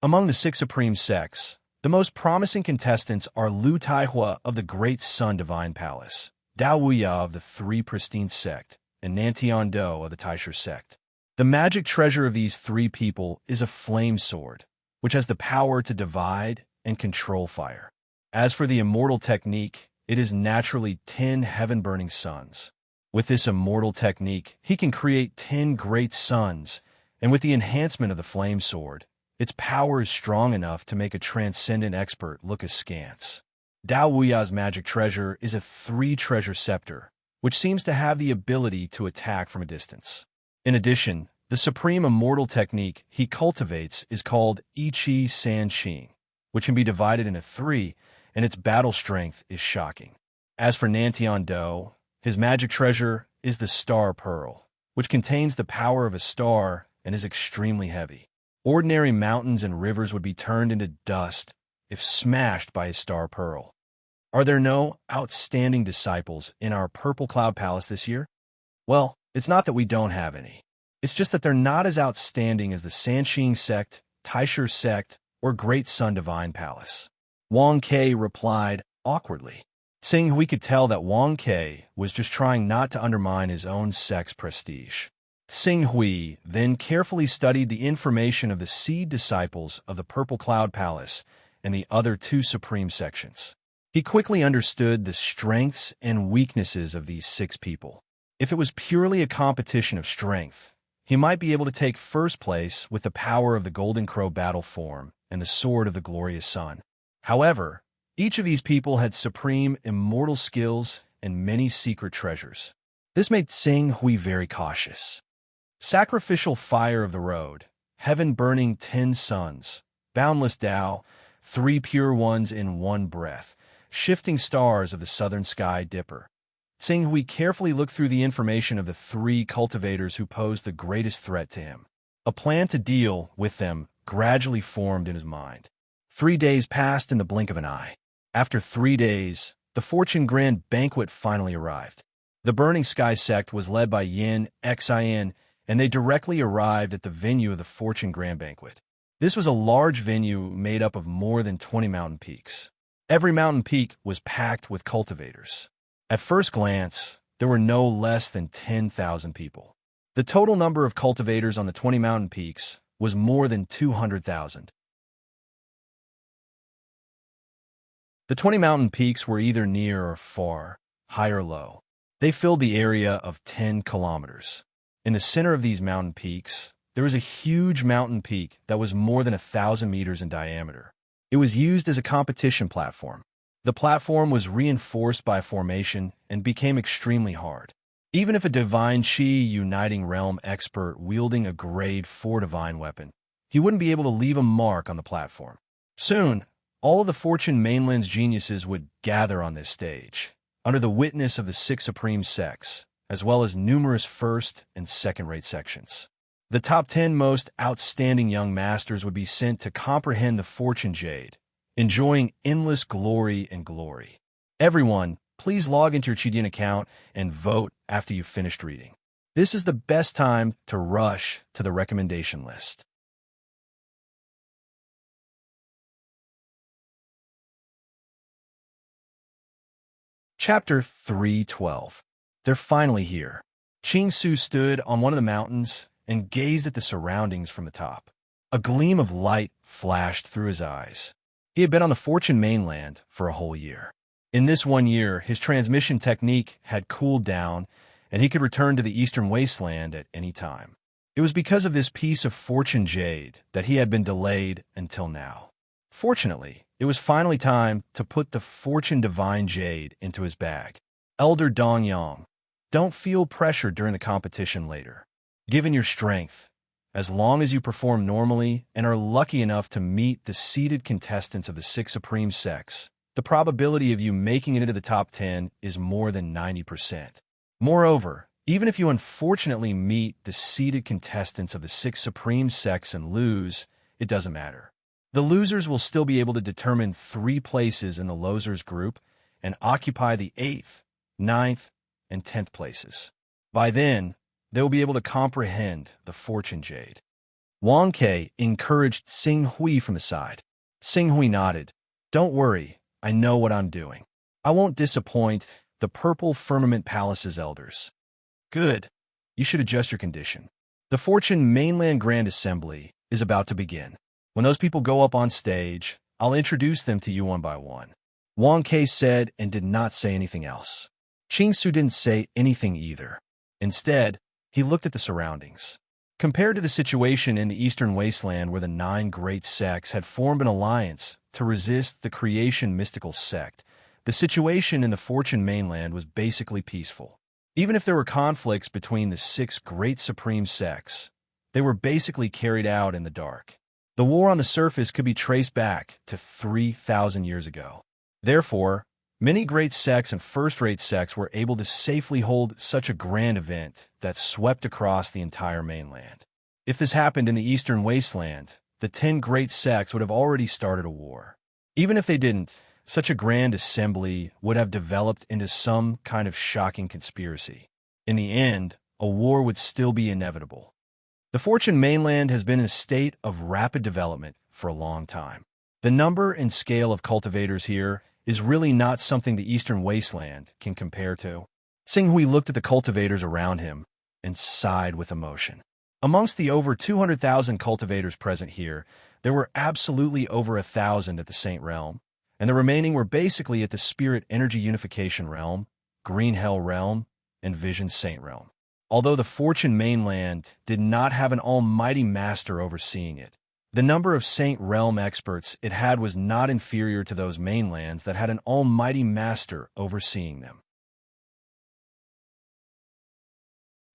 Among the Six Supreme Sects, the most promising contestants are Lu Taihua of the Great Sun Divine Palace, Dao Wuya of the Three Pristine Sect, and Nantian Do of the Taisha Sect. The magic treasure of these three people is a flame sword, which has the power to divide and control fire. As for the immortal technique, it is naturally 10 heaven-burning suns. With this immortal technique, he can create 10 great suns, and with the enhancement of the flame sword, its power is strong enough to make a transcendent expert look askance. Dao Wuya's magic treasure is a 3-treasure scepter, which seems to have the ability to attack from a distance. In addition, the supreme immortal technique he cultivates is called Ichi San Qing, which can be divided into 3, and its battle strength is shocking. As for Nantian Do, his magic treasure is the Star Pearl, which contains the power of a star and is extremely heavy. Ordinary mountains and rivers would be turned into dust if smashed by his Star Pearl. Are there no outstanding disciples in our Purple Cloud Palace this year? Well, it's not that we don't have any. It's just that they're not as outstanding as the Sanqing Sect, Taisha Sect, or Great Sun Divine Palace. Wang Ke replied awkwardly. Saying we could tell that Wang Ke was just trying not to undermine his own sect's prestige. Xing Hui then carefully studied the information of the seed disciples of the Purple Cloud Palace and the other 2 supreme sections. He quickly understood the strengths and weaknesses of these 6 people. If it was purely a competition of strength, he might be able to take first place with the power of the Golden Crow battle form and the Sword of the Glorious Sun. However, each of these people had supreme immortal skills and many secret treasures. This made Xing Hui very cautious. Sacrificial fire of the road, heaven-burning 10 suns, boundless Tao, 3 pure ones in one breath, shifting stars of the southern sky dipper. Xing Hui carefully looked through the information of the 3 cultivators who posed the greatest threat to him. A plan to deal with them gradually formed in his mind. 3 days passed in the blink of an eye. After 3 days, the Fortune Grand Banquet finally arrived. The Burning Sky sect was led by Yin Xin, and they directly arrived at the venue of the Fortune Grand Banquet. This was a large venue made up of more than 20 mountain peaks. Every mountain peak was packed with cultivators. At first glance, there were no less than 10,000 people. The total number of cultivators on the 20 mountain peaks was more than 200,000. The 20 mountain peaks were either near or far, high or low. They filled the area of 10 kilometers. In the center of these mountain peaks, there was a huge mountain peak that was more than 1,000 meters in diameter. It was used as a competition platform. The platform was reinforced by a formation and became extremely hard. Even if a divine Qi uniting realm expert wielding a grade 4 divine weapon, he wouldn't be able to leave a mark on the platform. Soon, all of the Fortune Mainland's geniuses would gather on this stage, under the witness of the 6 supreme sects, as well as numerous first- and second-rate sections. The top 10 most outstanding young masters would be sent to comprehend the Fortune Jade, enjoying endless glory and glory. Everyone, please log into your Qidin account and vote after you've finished reading. This is the best time to rush to the recommendation list. Chapter 312. They're finally here. Qing Su stood on one of the mountains and gazed at the surroundings from the top. A gleam of light flashed through his eyes. He had been on the Fortune mainland for a whole year. In this 1 year, his transmission technique had cooled down, and he could return to the Eastern Wasteland at any time. It was because of this piece of Fortune Jade that he had been delayed until now. Fortunately, It was finally time to put the Fortune Divine Jade into his bag. Elder Dongyang, don't feel pressure during the competition later. Given your strength, as long as you perform normally and are lucky enough to meet the seeded contestants of the 6 Supreme Sects, the probability of you making it into the top 10 is more than 90%. Moreover, even if you unfortunately meet the seeded contestants of the 6 Supreme Sects and lose, it doesn't matter. The losers will still be able to determine 3 places in the losers group and occupy the 8th, 9th, and 10th places. By then, they will be able to comprehend the Fortune Jade. Wang Ke encouraged Xing Hui from the side. Xing Hui nodded. Don't worry, I know what I'm doing. I won't disappoint the Purple Firmament Palace's elders. Good. You should adjust your condition. The Fortune Mainland Grand Assembly is about to begin. When those people go up on stage, I'll introduce them to you one by one. Wang Ke said and did not say anything else. Qing Su didn't say anything either. Instead, he looked at the surroundings. Compared to the situation in the Eastern Wasteland where the 9 great sects had formed an alliance to resist the Creation Mystical Sect, the situation in the Fortune Mainland was basically peaceful. Even if there were conflicts between the 6 great supreme sects, they were basically carried out in the dark. The war on the surface could be traced back to 3,000 years ago. Therefore, many great sects and first-rate sects were able to safely hold such a grand event that swept across the entire mainland. If this happened in the Eastern Wasteland, the 10 great sects would have already started a war. Even if they didn't, such a grand assembly would have developed into some kind of shocking conspiracy. In the end, a war would still be inevitable. The Fortune Mainland has been in a state of rapid development for a long time. The number and scale of cultivators here is really not something the Eastern Wasteland can compare to. Xing Hui looked at the cultivators around him and sighed with emotion. Amongst the over 200,000 cultivators present here, there were absolutely over 1,000 at the Saint Realm, and the remaining were basically at the Spirit Energy Unification Realm, Green Hell Realm, and Vision Saint Realm. Although the Fortune Mainland did not have an almighty master overseeing it, the number of Saint Realm experts it had was not inferior to those mainlands that had an almighty master overseeing them.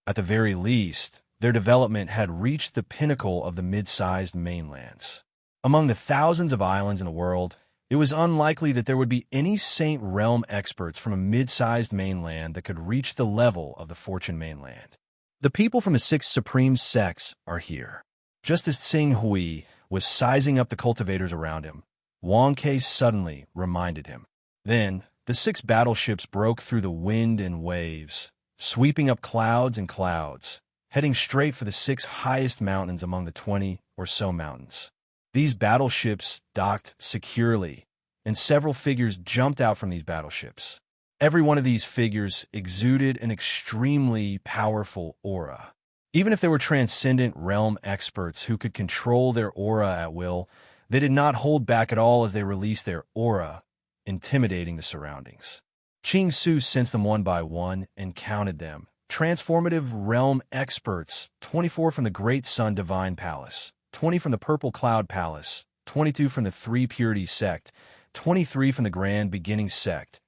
At the very least, their development had reached the pinnacle of the mid-sized mainlands. Among the thousands of islands in the world, it was unlikely that there would be any Saint Realm experts from a mid-sized mainland that could reach the level of the Fortune Mainland. The people from the 6 Supreme Sects are here. Just as Xing Hui was sizing up the cultivators around him, Wang Ke suddenly reminded him. Then, the 6 battleships broke through the wind and waves, sweeping up clouds and clouds, heading straight for the 6 highest mountains among the 20 or so mountains. These battleships docked securely, and several figures jumped out from these battleships. Every one of these figures exuded an extremely powerful aura. Even if they were transcendent realm experts who could control their aura at will, they did not hold back at all as they released their aura, intimidating the surroundings. Qing Su sensed them one by one and counted them. Transformative realm experts, 24 from the Great Sun Divine Palace, 20 from the Purple Cloud Palace, 22 from the 3 Purities Sect, 23 from the Grand Beginning Sect,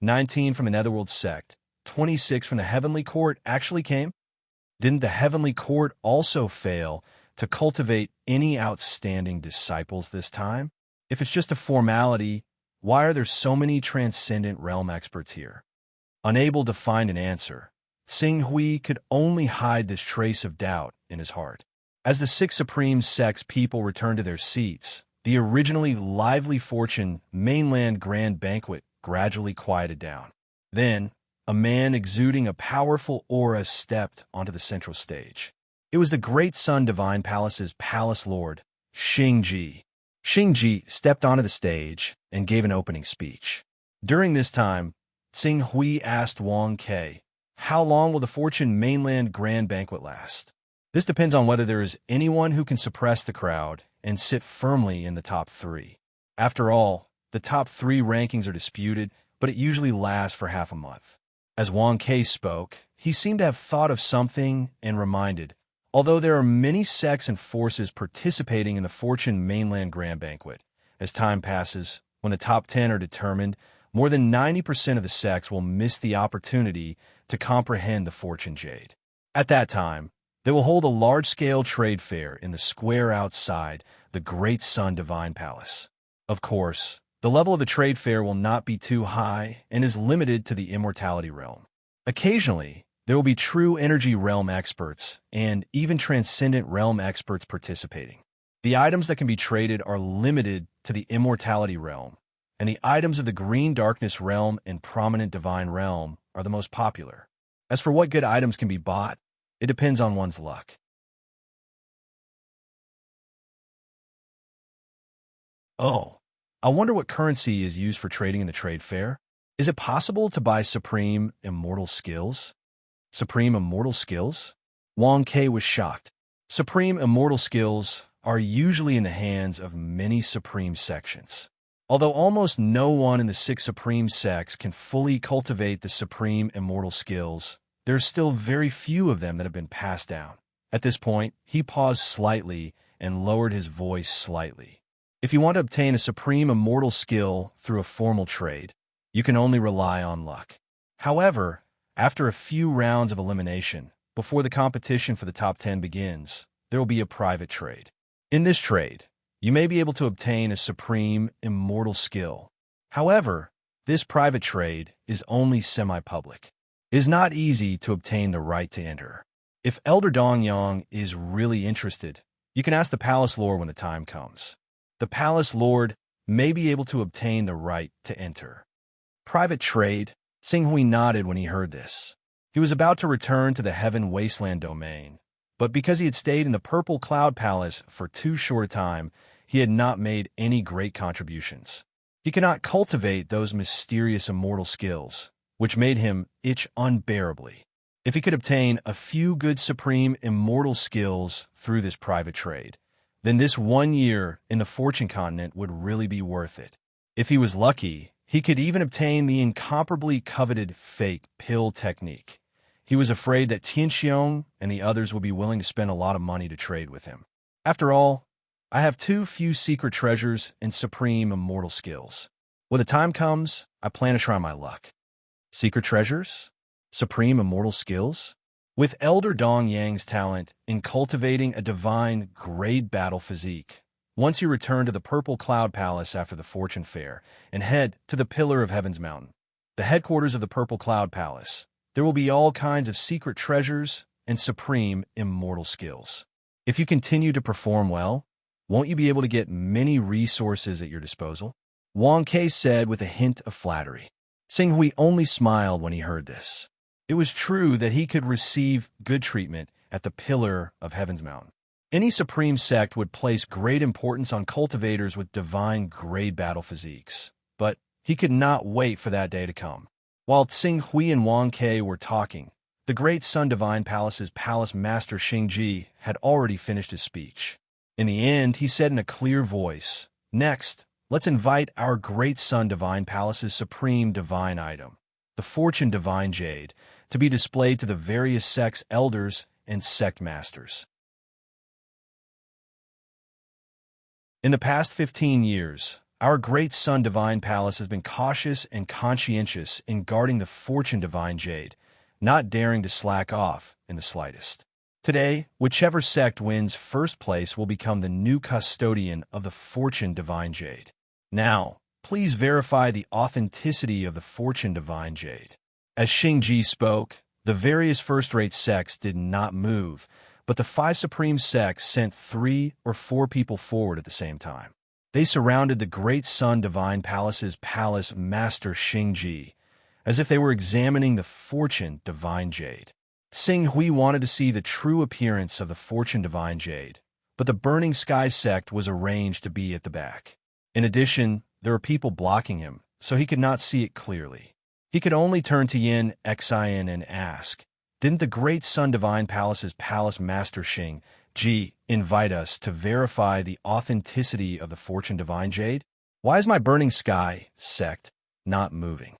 19 from the Netherworld Sect, 26 from the Heavenly Court actually came? Didn't the Heavenly Court also fail to cultivate any outstanding disciples this time? If it's just a formality, why are there so many transcendent realm experts here? Unable to find an answer, Xing Hui could only hide this trace of doubt in his heart. As the 6 Supreme Sects people returned to their seats, the originally lively Fortune Mainland Grand Banquet gradually quieted down. Then, a man exuding a powerful aura stepped onto the central stage. It was the Great Sun Divine Palace's Palace Lord, Xingji. Xingji stepped onto the stage and gave an opening speech. During this time, Xing Hui asked Wang Ke, "How long will the Fortune Mainland Grand Banquet last?" This depends on whether there is anyone who can suppress the crowd and sit firmly in the top 3. After all, the top 3 rankings are disputed, but it usually lasts for half a month. As Wang Ke spoke, he seemed to have thought of something and reminded, although there are many sects and forces participating in the Fortune Mainland Grand Banquet, As time passes, when the top 10 are determined, more than 90% of the sects will miss the opportunity to comprehend the fortune jade. At that time, they will hold a large-scale trade fair in the square outside the Great Sun Divine Palace. Of course, the level of the trade fair will not be too high and is limited to the immortality realm. Occasionally, there will be true energy realm experts and even transcendent realm experts participating. The items that can be traded are limited to the immortality realm, and the items of the green darkness realm and prominent divine realm are the most popular. As for what good items can be bought, it depends on one's luck. Oh, I wonder what currency is used for trading in the trade fair. Is it possible to buy supreme immortal skills? Supreme immortal skills? Wang Ke was shocked. Supreme immortal skills are usually in the hands of many supreme sections. Although almost no one in the 6 supreme sects can fully cultivate the supreme immortal skills, there are still very few of them that have been passed down. At this point, he paused slightly and lowered his voice slightly. If you want to obtain a supreme immortal skill through a formal trade, you can only rely on luck. However, after a few rounds of elimination, before the competition for the top 10 begins, there will be a private trade. In this trade, you may be able to obtain a supreme immortal skill. However, this private trade is only semi-public. It is not easy to obtain the right to enter. If Elder Dongyang is really interested, you can ask the Palace Lord when the time comes. The Palace Lord may be able to obtain the right to enter. Private trade? Xinghui nodded when he heard this. He was about to return to the Heaven Wasteland domain, but because he had stayed in the Purple Cloud Palace for too short a time, he had not made any great contributions. He could not cultivate those mysterious immortal skills, which made him itch unbearably. If he could obtain a few good supreme immortal skills through this private trade, then this 1 year in the Fortune Continent would really be worth it. If he was lucky, he could even obtain the incomparably coveted fake pill technique. He was afraid that Tianxiong and the others would be willing to spend a lot of money to trade with him. After all, I have too few secret treasures and supreme immortal skills. When the time comes, I plan to try my luck. Secret treasures? Supreme immortal skills? With Elder Dong Yang's talent in cultivating a divine grade battle physique, once you return to the Purple Cloud Palace after the Fortune Fair and head to the Pillar of Heaven's Mountain, the headquarters of the Purple Cloud Palace, there will be all kinds of secret treasures and supreme immortal skills. If you continue to perform well, won't you be able to get many resources at your disposal? Wang Ke said with a hint of flattery. Xinghui only smiled when he heard this. It was true that he could receive good treatment at the Pillar of Heaven's Mountain. Any supreme sect would place great importance on cultivators with divine grade battle physiques, but he could not wait for that day to come. While Xinghui and Wang Ke were talking, the Great Sun Divine Palace's Palace Master Xingji had already finished his speech. In the end, he said in a clear voice, "Next, let's invite our Great Sun Divine Palace's supreme divine item, the Fortune Divine Jade, to be displayed to the various sects' elders and sect masters." In the past 15 years, our Great Sun Divine Palace has been cautious and conscientious in guarding the Fortune Divine Jade, not daring to slack off in the slightest. Today, whichever sect wins first place will become the new custodian of the Fortune Divine Jade. Now, please verify the authenticity of the Fortune Divine Jade. As Xingji spoke, the various first-rate sects did not move, but the 5 supreme sects sent 3 or 4 people forward at the same time. They surrounded the Great Sun Divine Palace's Palace Master Xingji, as if they were examining the Fortune Divine Jade. Xinghui wanted to see the true appearance of the Fortune Divine Jade, but the Burning Sky sect was arranged to be at the back. In addition, there were people blocking him, so he could not see it clearly. He could only turn to Yin Xian and ask, "Didn't the Great Sun Divine Palace's Palace Master Xingji invite us to verify the authenticity of the Fortune Divine Jade? Why is my Burning Sky sect not moving?"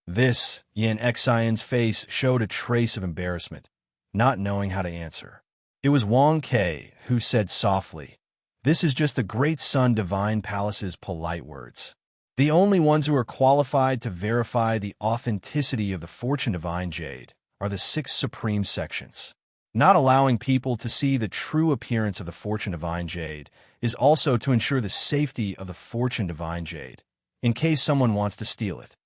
This, Yin Xian's face showed a trace of embarrassment, not knowing how to answer. It was Wang Ke who said softly, This is just the Great Sun Divine Palace's polite words. The only ones who are qualified to verify the authenticity of the Fortune Divine Jade are the 6 Supreme Sections. Not allowing people to see the true appearance of the Fortune Divine Jade is also to ensure the safety of the Fortune Divine Jade, in case someone wants to steal it.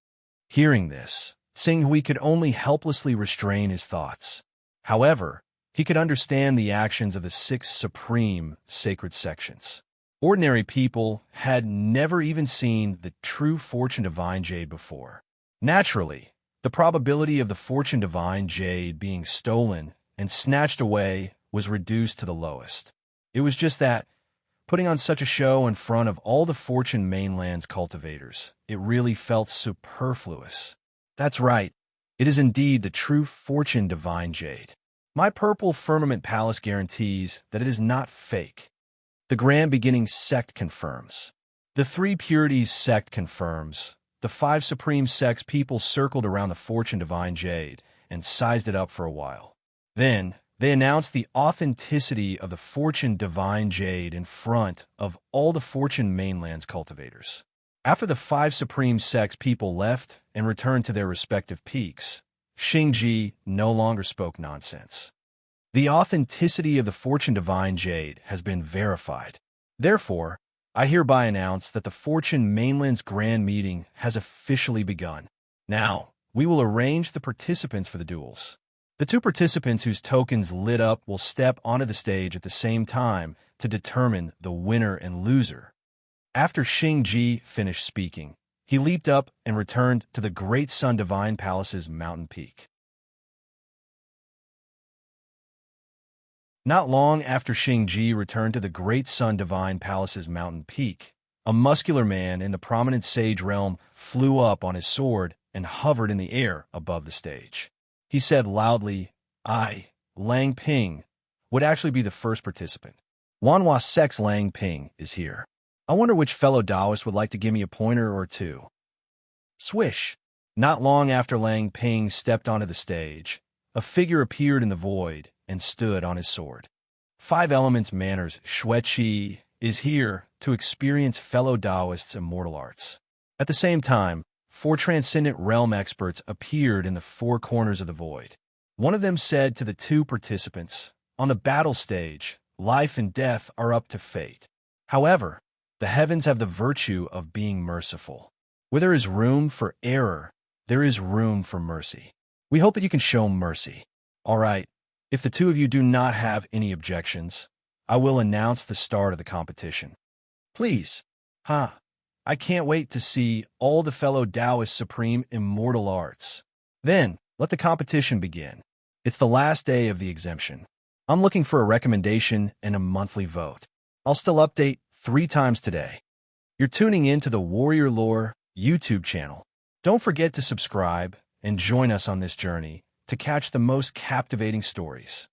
Hearing this, Sing Hui could only helplessly restrain his thoughts. However, he could understand the actions of the 6 supreme sacred sections. Ordinary people had never even seen the true Fortune Divine Jade before. Naturally, the probability of the Fortune Divine Jade being stolen and snatched away was reduced to the lowest. It was just that, putting on such a show in front of all the Fortune Mainland's cultivators, it really felt superfluous. That's right, it is indeed the true Fortune Divine Jade. My Purple Firmament Palace guarantees that it is not fake. The Grand Beginning Sect confirms. The 3 Purities Sect confirms. The 5 Supreme Sects people circled around the Fortune Divine Jade and sized it up for a while. Then, they announced the authenticity of the Fortune Divine Jade in front of all the Fortune Mainland's cultivators. After the 5 Supreme Sects people left and returned to their respective peaks, Xingji no longer spoke nonsense. The authenticity of the Fortune Divine Jade has been verified. Therefore, I hereby announce that the Fortune Mainland's Grand Meeting has officially begun. Now, we will arrange the participants for the duels. The 2 participants whose tokens lit up will step onto the stage at the same time to determine the winner and loser. After Xingji finished speaking, he leaped up and returned to the Great Sun Divine Palace's mountain peak. Not long after Xingji returned to the Great Sun Divine Palace's mountain peak, a muscular man in the prominent sage realm flew up on his sword and hovered in the air above the stage. He said loudly, "I, Lang Ping, would actually be the first participant. Wanhua Sect's Lang Ping is here. I wonder which fellow Taoist would like to give me a pointer or two." Swish! Not long after Lang Ping stepped onto the stage, a figure appeared in the void and stood on his sword. 5 Elements Manners Xueqi is here to experience fellow Taoists' immortal arts. At the same time, 4 transcendent realm experts appeared in the 4 corners of the void. One of them said to the 2 participants, "On the battle stage, life and death are up to fate. However, the heavens have the virtue of being merciful. Where there is room for error, there is room for mercy. We hope that you can show mercy. All right, if the 2 of you do not have any objections, I will announce the start of the competition. Please. I can't wait to see all the fellow Taoist supreme immortal arts. Then, let the competition begin. It's the last day of the exemption. I'm looking for a recommendation and a monthly vote. I'll still update 3 times today. You're tuning in to the Warrior Lore YouTube channel. Don't forget to subscribe and join us on this journey to catch the most captivating stories.